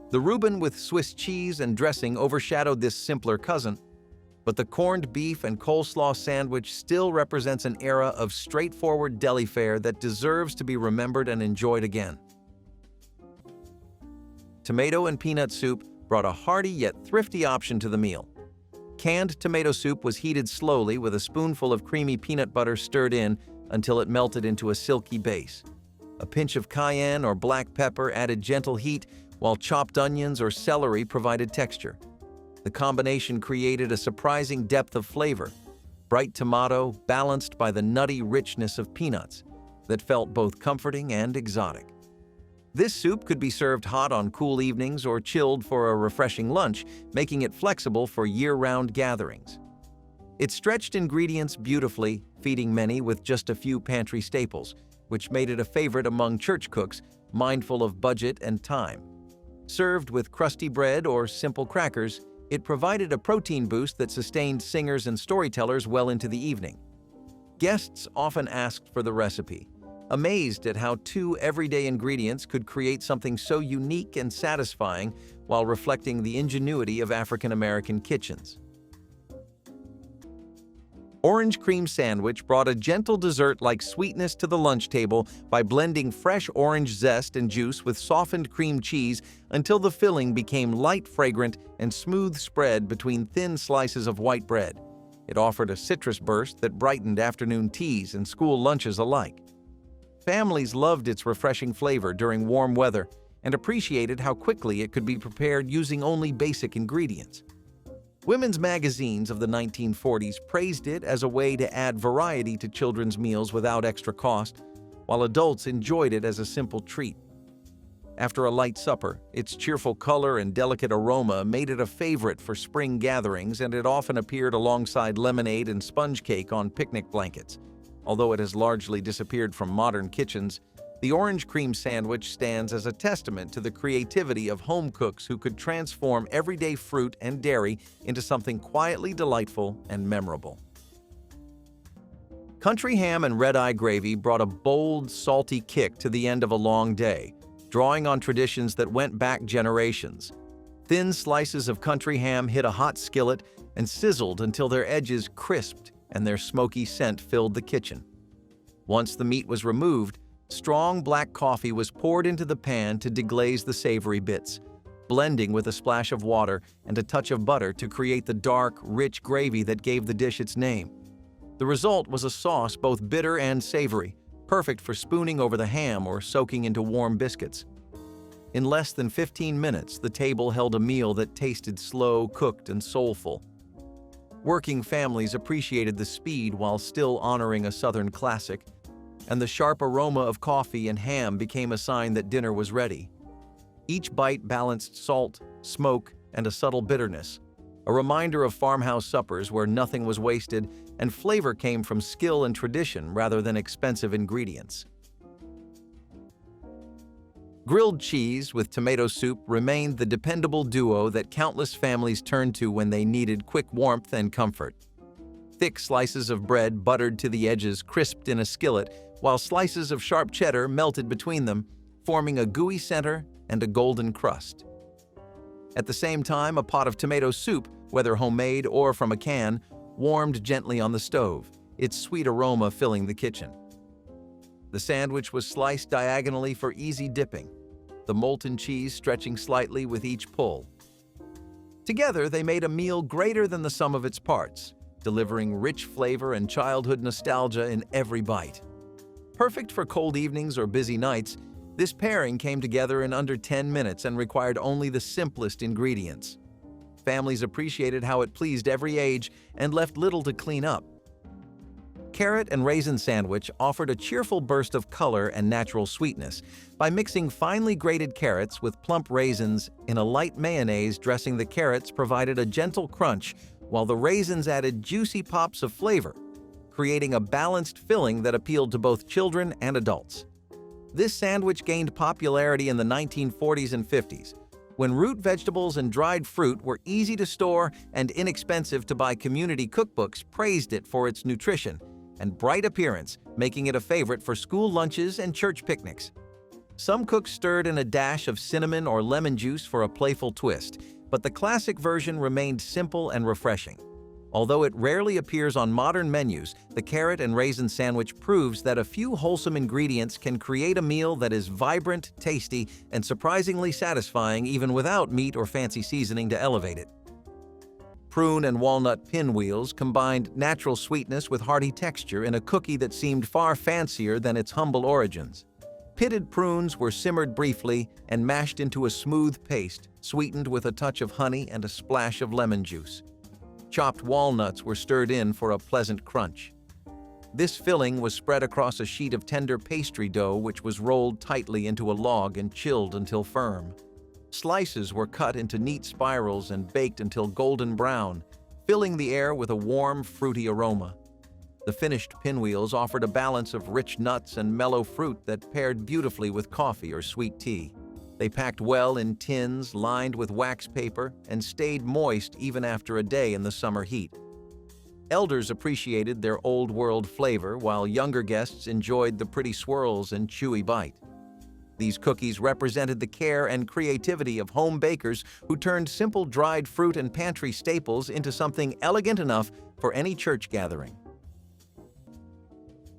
The Reuben with Swiss cheese and dressing overshadowed this simpler cousin, but the corned beef and coleslaw sandwich still represents an era of straightforward deli fare that deserves to be remembered and enjoyed again. Tomato and peanut soup brought a hearty yet thrifty option to the meal. Canned tomato soup was heated slowly with a spoonful of creamy peanut butter stirred in until it melted into a silky base. A pinch of cayenne or black pepper added gentle heat, while chopped onions or celery provided texture. The combination created a surprising depth of flavor, bright tomato balanced by the nutty richness of peanuts that felt both comforting and exotic. This soup could be served hot on cool evenings or chilled for a refreshing lunch, making it flexible for year-round gatherings. It stretched ingredients beautifully, feeding many with just a few pantry staples, which made it a favorite among church cooks, mindful of budget and time. Served with crusty bread or simple crackers, it provided a protein boost that sustained singers and storytellers well into the evening. Guests often asked for the recipe, amazed at how two everyday ingredients could create something so unique and satisfying while reflecting the ingenuity of African American kitchens. Orange cream sandwich brought a gentle dessert-like sweetness to the lunch table by blending fresh orange zest and juice with softened cream cheese until the filling became light, fragrant, and smooth spread between thin slices of white bread. It offered a citrus burst that brightened afternoon teas and school lunches alike. Families loved its refreshing flavor during warm weather and appreciated how quickly it could be prepared using only basic ingredients. Women's magazines of the 1940s praised it as a way to add variety to children's meals without extra cost, while adults enjoyed it as a simple treat. After a light supper, its cheerful color and delicate aroma made it a favorite for spring gatherings, and it often appeared alongside lemonade and sponge cake on picnic blankets. Although it has largely disappeared from modern kitchens, the orange cream sandwich stands as a testament to the creativity of home cooks who could transform everyday fruit and dairy into something quietly delightful and memorable. Country ham and red-eye gravy brought a bold, salty kick to the end of a long day, drawing on traditions that went back generations. Thin slices of country ham hit a hot skillet and sizzled until their edges crisped and their smoky scent filled the kitchen. Once the meat was removed, strong black coffee was poured into the pan to deglaze the savory bits, blending with a splash of water and a touch of butter to create the dark, rich gravy that gave the dish its name. The result was a sauce both bitter and savory, perfect for spooning over the ham or soaking into warm biscuits. In less than 15 minutes, the table held a meal that tasted slow, cooked, and soulful. Working families appreciated the speed while still honoring a Southern classic, and the sharp aroma of coffee and ham became a sign that dinner was ready. Each bite balanced salt, smoke, and a subtle bitterness, a reminder of farmhouse suppers where nothing was wasted and flavor came from skill and tradition rather than expensive ingredients. Grilled cheese with tomato soup remained the dependable duo that countless families turned to when they needed quick warmth and comfort. Thick slices of bread buttered to the edges crisped in a skillet, while slices of sharp cheddar melted between them, forming a gooey center and a golden crust. At the same time, a pot of tomato soup, whether homemade or from a can, warmed gently on the stove, its sweet aroma filling the kitchen. The sandwich was sliced diagonally for easy dipping, the molten cheese stretching slightly with each pull. Together, they made a meal greater than the sum of its parts, delivering rich flavor and childhood nostalgia in every bite. Perfect for cold evenings or busy nights, this pairing came together in under 10 minutes and required only the simplest ingredients. Families appreciated how it pleased every age and left little to clean up. Carrot and raisin sandwich offered a cheerful burst of color and natural sweetness by mixing finely grated carrots with plump raisins in a light mayonnaise dressing. The carrots provided a gentle crunch, while the raisins added juicy pops of flavor. creating a balanced filling that appealed to both children and adults. This sandwich gained popularity in the 1940s and 50s, when root vegetables and dried fruit were easy to store and inexpensive to buy. Community cookbooks praised it for its nutrition and bright appearance, making it a favorite for school lunches and church picnics. Some cooks stirred in a dash of cinnamon or lemon juice for a playful twist, but the classic version remained simple and refreshing. Although it rarely appears on modern menus, the carrot and raisin sandwich proves that a few wholesome ingredients can create a meal that is vibrant, tasty, and surprisingly satisfying even without meat or fancy seasoning to elevate it. Prune and walnut pinwheels combined natural sweetness with hearty texture in a cookie that seemed far fancier than its humble origins. Pitted prunes were simmered briefly and mashed into a smooth paste, sweetened with a touch of honey and a splash of lemon juice. Chopped walnuts were stirred in for a pleasant crunch. This filling was spread across a sheet of tender pastry dough which was rolled tightly into a log and chilled until firm. Slices were cut into neat spirals and baked until golden brown, filling the air with a warm, fruity aroma. The finished pinwheels offered a balance of rich nuts and mellow fruit that paired beautifully with coffee or sweet tea. They packed well in tins lined with wax paper and stayed moist even after a day in the summer heat. Elders appreciated their old-world flavor, while younger guests enjoyed the pretty swirls and chewy bite. These cookies represented the care and creativity of home bakers who turned simple dried fruit and pantry staples into something elegant enough for any church gathering.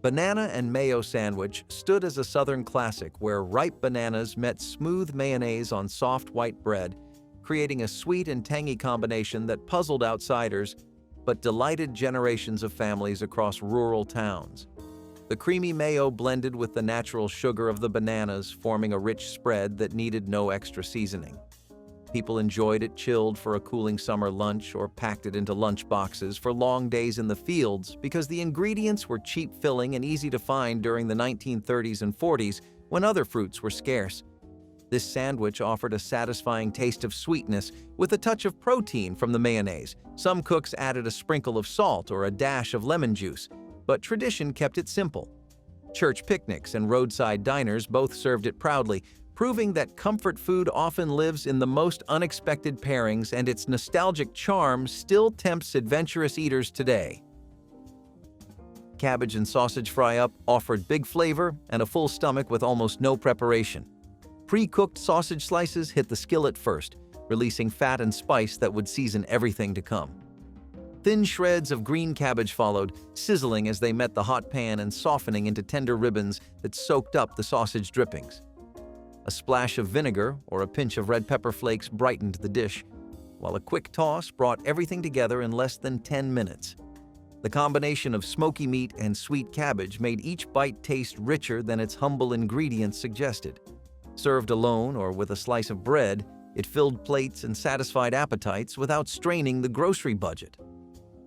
Banana and mayo sandwich stood as a Southern classic where ripe bananas met smooth mayonnaise on soft white bread, creating a sweet and tangy combination that puzzled outsiders but delighted generations of families across rural towns. The creamy mayo blended with the natural sugar of the bananas, forming a rich spread that needed no extra seasoning. People enjoyed it chilled for a cooling summer lunch or packed it into lunch boxes for long days in the fields because the ingredients were cheap filling and easy to find during the 1930s and 40s when other fruits were scarce. This sandwich offered a satisfying taste of sweetness with a touch of protein from the mayonnaise. Some cooks added a sprinkle of salt or a dash of lemon juice, but tradition kept it simple. Church picnics and roadside diners both served it proudly, proving that comfort food often lives in the most unexpected pairings, and its nostalgic charm still tempts adventurous eaters today. Cabbage and sausage fry-up offered big flavor and a full stomach with almost no preparation. Pre-cooked sausage slices hit the skillet first, releasing fat and spice that would season everything to come. Thin shreds of green cabbage followed, sizzling as they met the hot pan and softening into tender ribbons that soaked up the sausage drippings. A splash of vinegar or a pinch of red pepper flakes brightened the dish, while a quick toss brought everything together in less than 10 minutes. The combination of smoky meat and sweet cabbage made each bite taste richer than its humble ingredients suggested. Served alone or with a slice of bread, it filled plates and satisfied appetites without straining the grocery budget.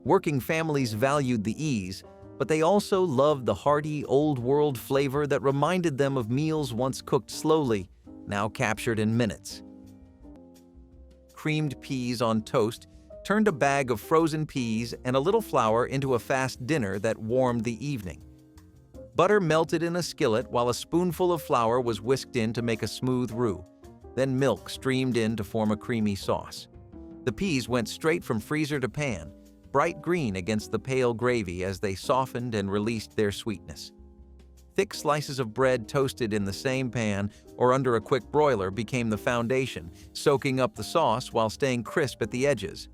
Working families valued the ease, but they also loved the hearty, old-world flavor that reminded them of meals once cooked slowly, now captured in minutes. Creamed peas on toast turned a bag of frozen peas and a little flour into a fast dinner that warmed the evening. Butter melted in a skillet while a spoonful of flour was whisked in to make a smooth roux. Then milk streamed in to form a creamy sauce. The peas went straight from freezer to pan, bright green against the pale gravy as they softened and released their sweetness. Thick slices of bread toasted in the same pan or under a quick broiler became the foundation, soaking up the sauce while staying crisp at the edges.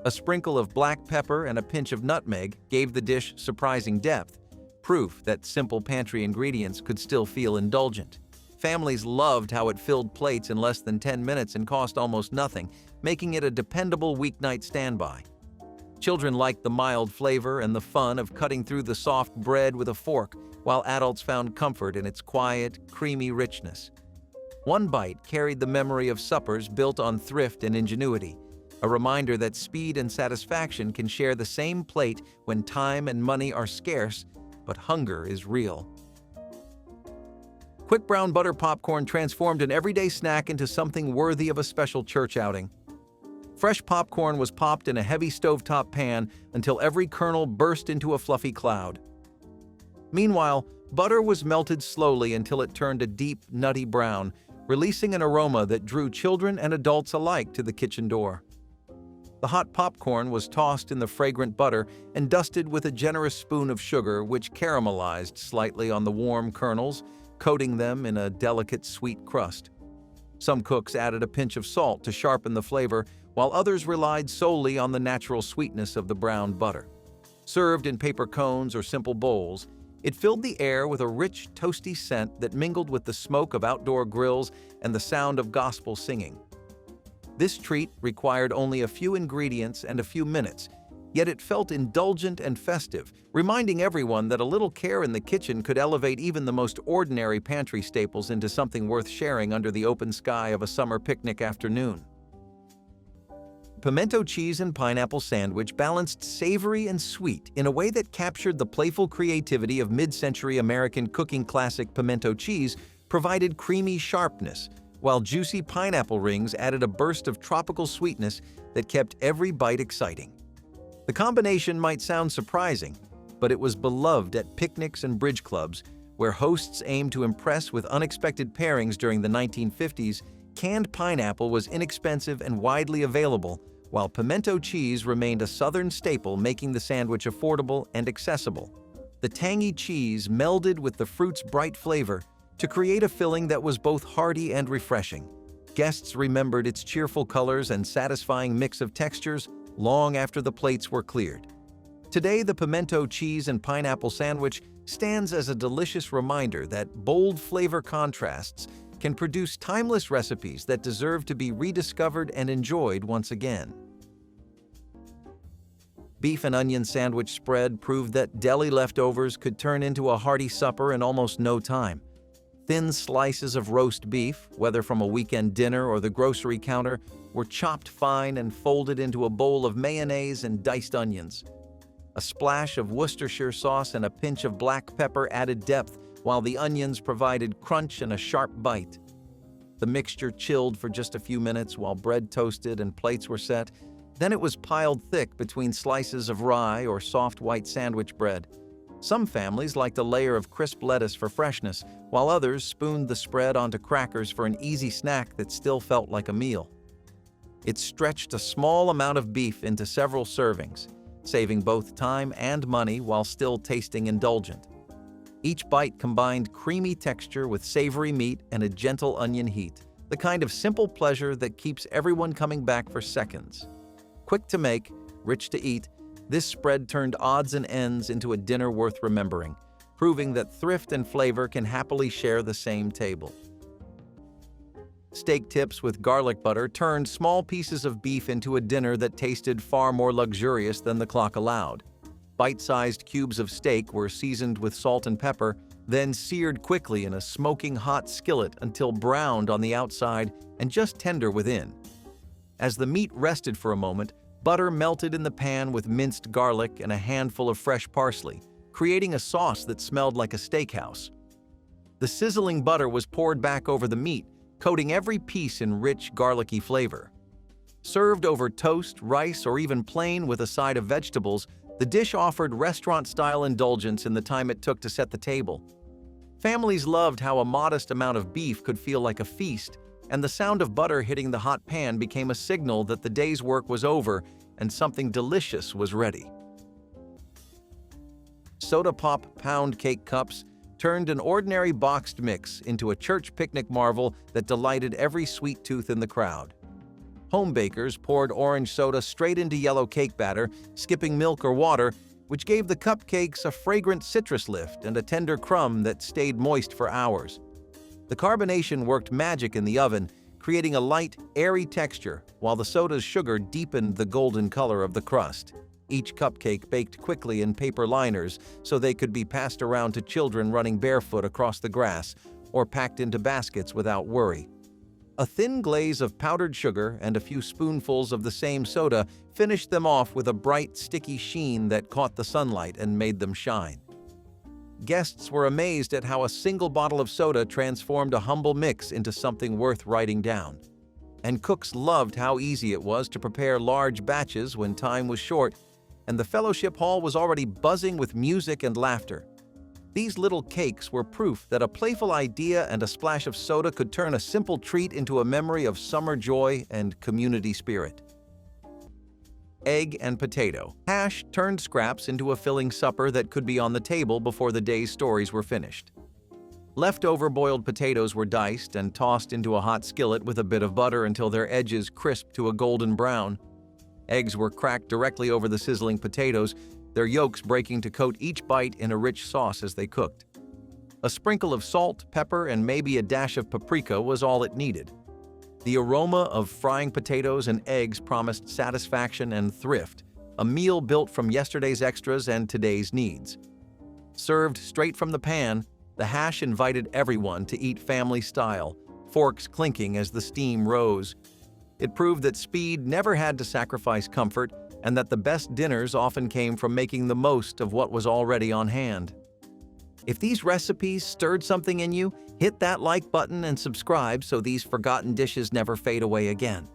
A sprinkle of black pepper and a pinch of nutmeg gave the dish surprising depth, proof that simple pantry ingredients could still feel indulgent. Families loved how it filled plates in less than 10 minutes and cost almost nothing, making it a dependable weeknight standby. Children liked the mild flavor and the fun of cutting through the soft bread with a fork, while adults found comfort in its quiet, creamy richness. One bite carried the memory of suppers built on thrift and ingenuity, a reminder that speed and satisfaction can share the same plate when time and money are scarce, but hunger is real. Quick brown butter popcorn transformed an everyday snack into something worthy of a special church outing. Fresh popcorn was popped in a heavy stovetop pan until every kernel burst into a fluffy cloud. Meanwhile, butter was melted slowly until it turned a deep, nutty brown, releasing an aroma that drew children and adults alike to the kitchen door. The hot popcorn was tossed in the fragrant butter and dusted with a generous spoon of sugar, which caramelized slightly on the warm kernels, coating them in a delicate sweet crust. Some cooks added a pinch of salt to sharpen the flavor, while others relied solely on the natural sweetness of the browned butter. Served in paper cones or simple bowls, it filled the air with a rich, toasty scent that mingled with the smoke of outdoor grills and the sound of gospel singing. This treat required only a few ingredients and a few minutes, yet it felt indulgent and festive, reminding everyone that a little care in the kitchen could elevate even the most ordinary pantry staples into something worth sharing under the open sky of a summer picnic afternoon. Pimento cheese and pineapple sandwich balanced savory and sweet in a way that captured the playful creativity of mid-century American cooking classic pimento cheese provided creamy sharpness, while juicy pineapple rings added a burst of tropical sweetness that kept every bite exciting. The combination might sound surprising, but it was beloved at picnics and bridge clubs, where hosts aimed to impress with unexpected pairings during the 1950s. Canned pineapple was inexpensive and widely available, while pimento cheese remained a Southern staple, making the sandwich affordable and accessible. The tangy cheese melded with the fruit's bright flavor to create a filling that was both hearty and refreshing. Guests remembered its cheerful colors and satisfying mix of textures long after the plates were cleared. Today, the pimento cheese and pineapple sandwich stands as a delicious reminder that bold flavor contrasts can produce timeless recipes that deserve to be rediscovered and enjoyed once again. Beef and onion sandwich spread proved that deli leftovers could turn into a hearty supper in almost no time. Thin slices of roast beef, whether from a weekend dinner or the grocery counter, were chopped fine and folded into a bowl of mayonnaise and diced onions. A splash of Worcestershire sauce and a pinch of black pepper added depth, while the onions provided crunch and a sharp bite. The mixture chilled for just a few minutes while bread toasted and plates were set. Then it was piled thick between slices of rye or soft white sandwich bread. Some families liked a layer of crisp lettuce for freshness, while others spooned the spread onto crackers for an easy snack that still felt like a meal. It stretched a small amount of beef into several servings, saving both time and money while still tasting indulgent. Each bite combined creamy texture with savory meat and a gentle onion heat, the kind of simple pleasure that keeps everyone coming back for seconds. Quick to make, rich to eat, this spread turned odds and ends into a dinner worth remembering, proving that thrift and flavor can happily share the same table. Steak tips with garlic butter turned small pieces of beef into a dinner that tasted far more luxurious than the clock allowed. Bite-sized cubes of steak were seasoned with salt and pepper, then seared quickly in a smoking hot skillet until browned on the outside and just tender within. As the meat rested for a moment, butter melted in the pan with minced garlic and a handful of fresh parsley, creating a sauce that smelled like a steakhouse. The sizzling butter was poured back over the meat, coating every piece in rich, garlicky flavor. Served over toast, rice, or even plain with a side of vegetables, the dish offered restaurant-style indulgence in the time it took to set the table. Families loved how a modest amount of beef could feel like a feast, and the sound of butter hitting the hot pan became a signal that the day's work was over and something delicious was ready. Soda Pop Pound Cake Cups turned an ordinary boxed mix into a church picnic marvel that delighted every sweet tooth in the crowd. Home bakers poured orange soda straight into yellow cake batter, skipping milk or water, which gave the cupcakes a fragrant citrus lift and a tender crumb that stayed moist for hours. The carbonation worked magic in the oven, creating a light, airy texture, while the soda's sugar deepened the golden color of the crust. Each cupcake baked quickly in paper liners so they could be passed around to children running barefoot across the grass or packed into baskets without worry. A thin glaze of powdered sugar and a few spoonfuls of the same soda finished them off with a bright, sticky sheen that caught the sunlight and made them shine. Guests were amazed at how a single bottle of soda transformed a humble mix into something worth writing down. and cooks loved how easy it was to prepare large batches when time was short, and the fellowship hall was already buzzing with music and laughter. These little cakes were proof that a playful idea and a splash of soda could turn a simple treat into a memory of summer joy and community spirit. Egg and potato. Hash turned scraps into a filling supper that could be on the table before the day's stories were finished. Leftover boiled potatoes were diced and tossed into a hot skillet with a bit of butter until their edges crisped to a golden brown. Eggs were cracked directly over the sizzling potatoes, their yolks breaking to coat each bite in a rich sauce as they cooked. A sprinkle of salt, pepper, and maybe a dash of paprika was all it needed. The aroma of frying potatoes and eggs promised satisfaction and thrift, a meal built from yesterday's extras and today's needs. Served straight from the pan, the hash invited everyone to eat family style, forks clinking as the steam rose. It proved that speed never had to sacrifice comfort, and that the best dinners often came from making the most of what was already on hand. If these recipes stirred something in you, hit that like button and subscribe so these forgotten dishes never fade away again.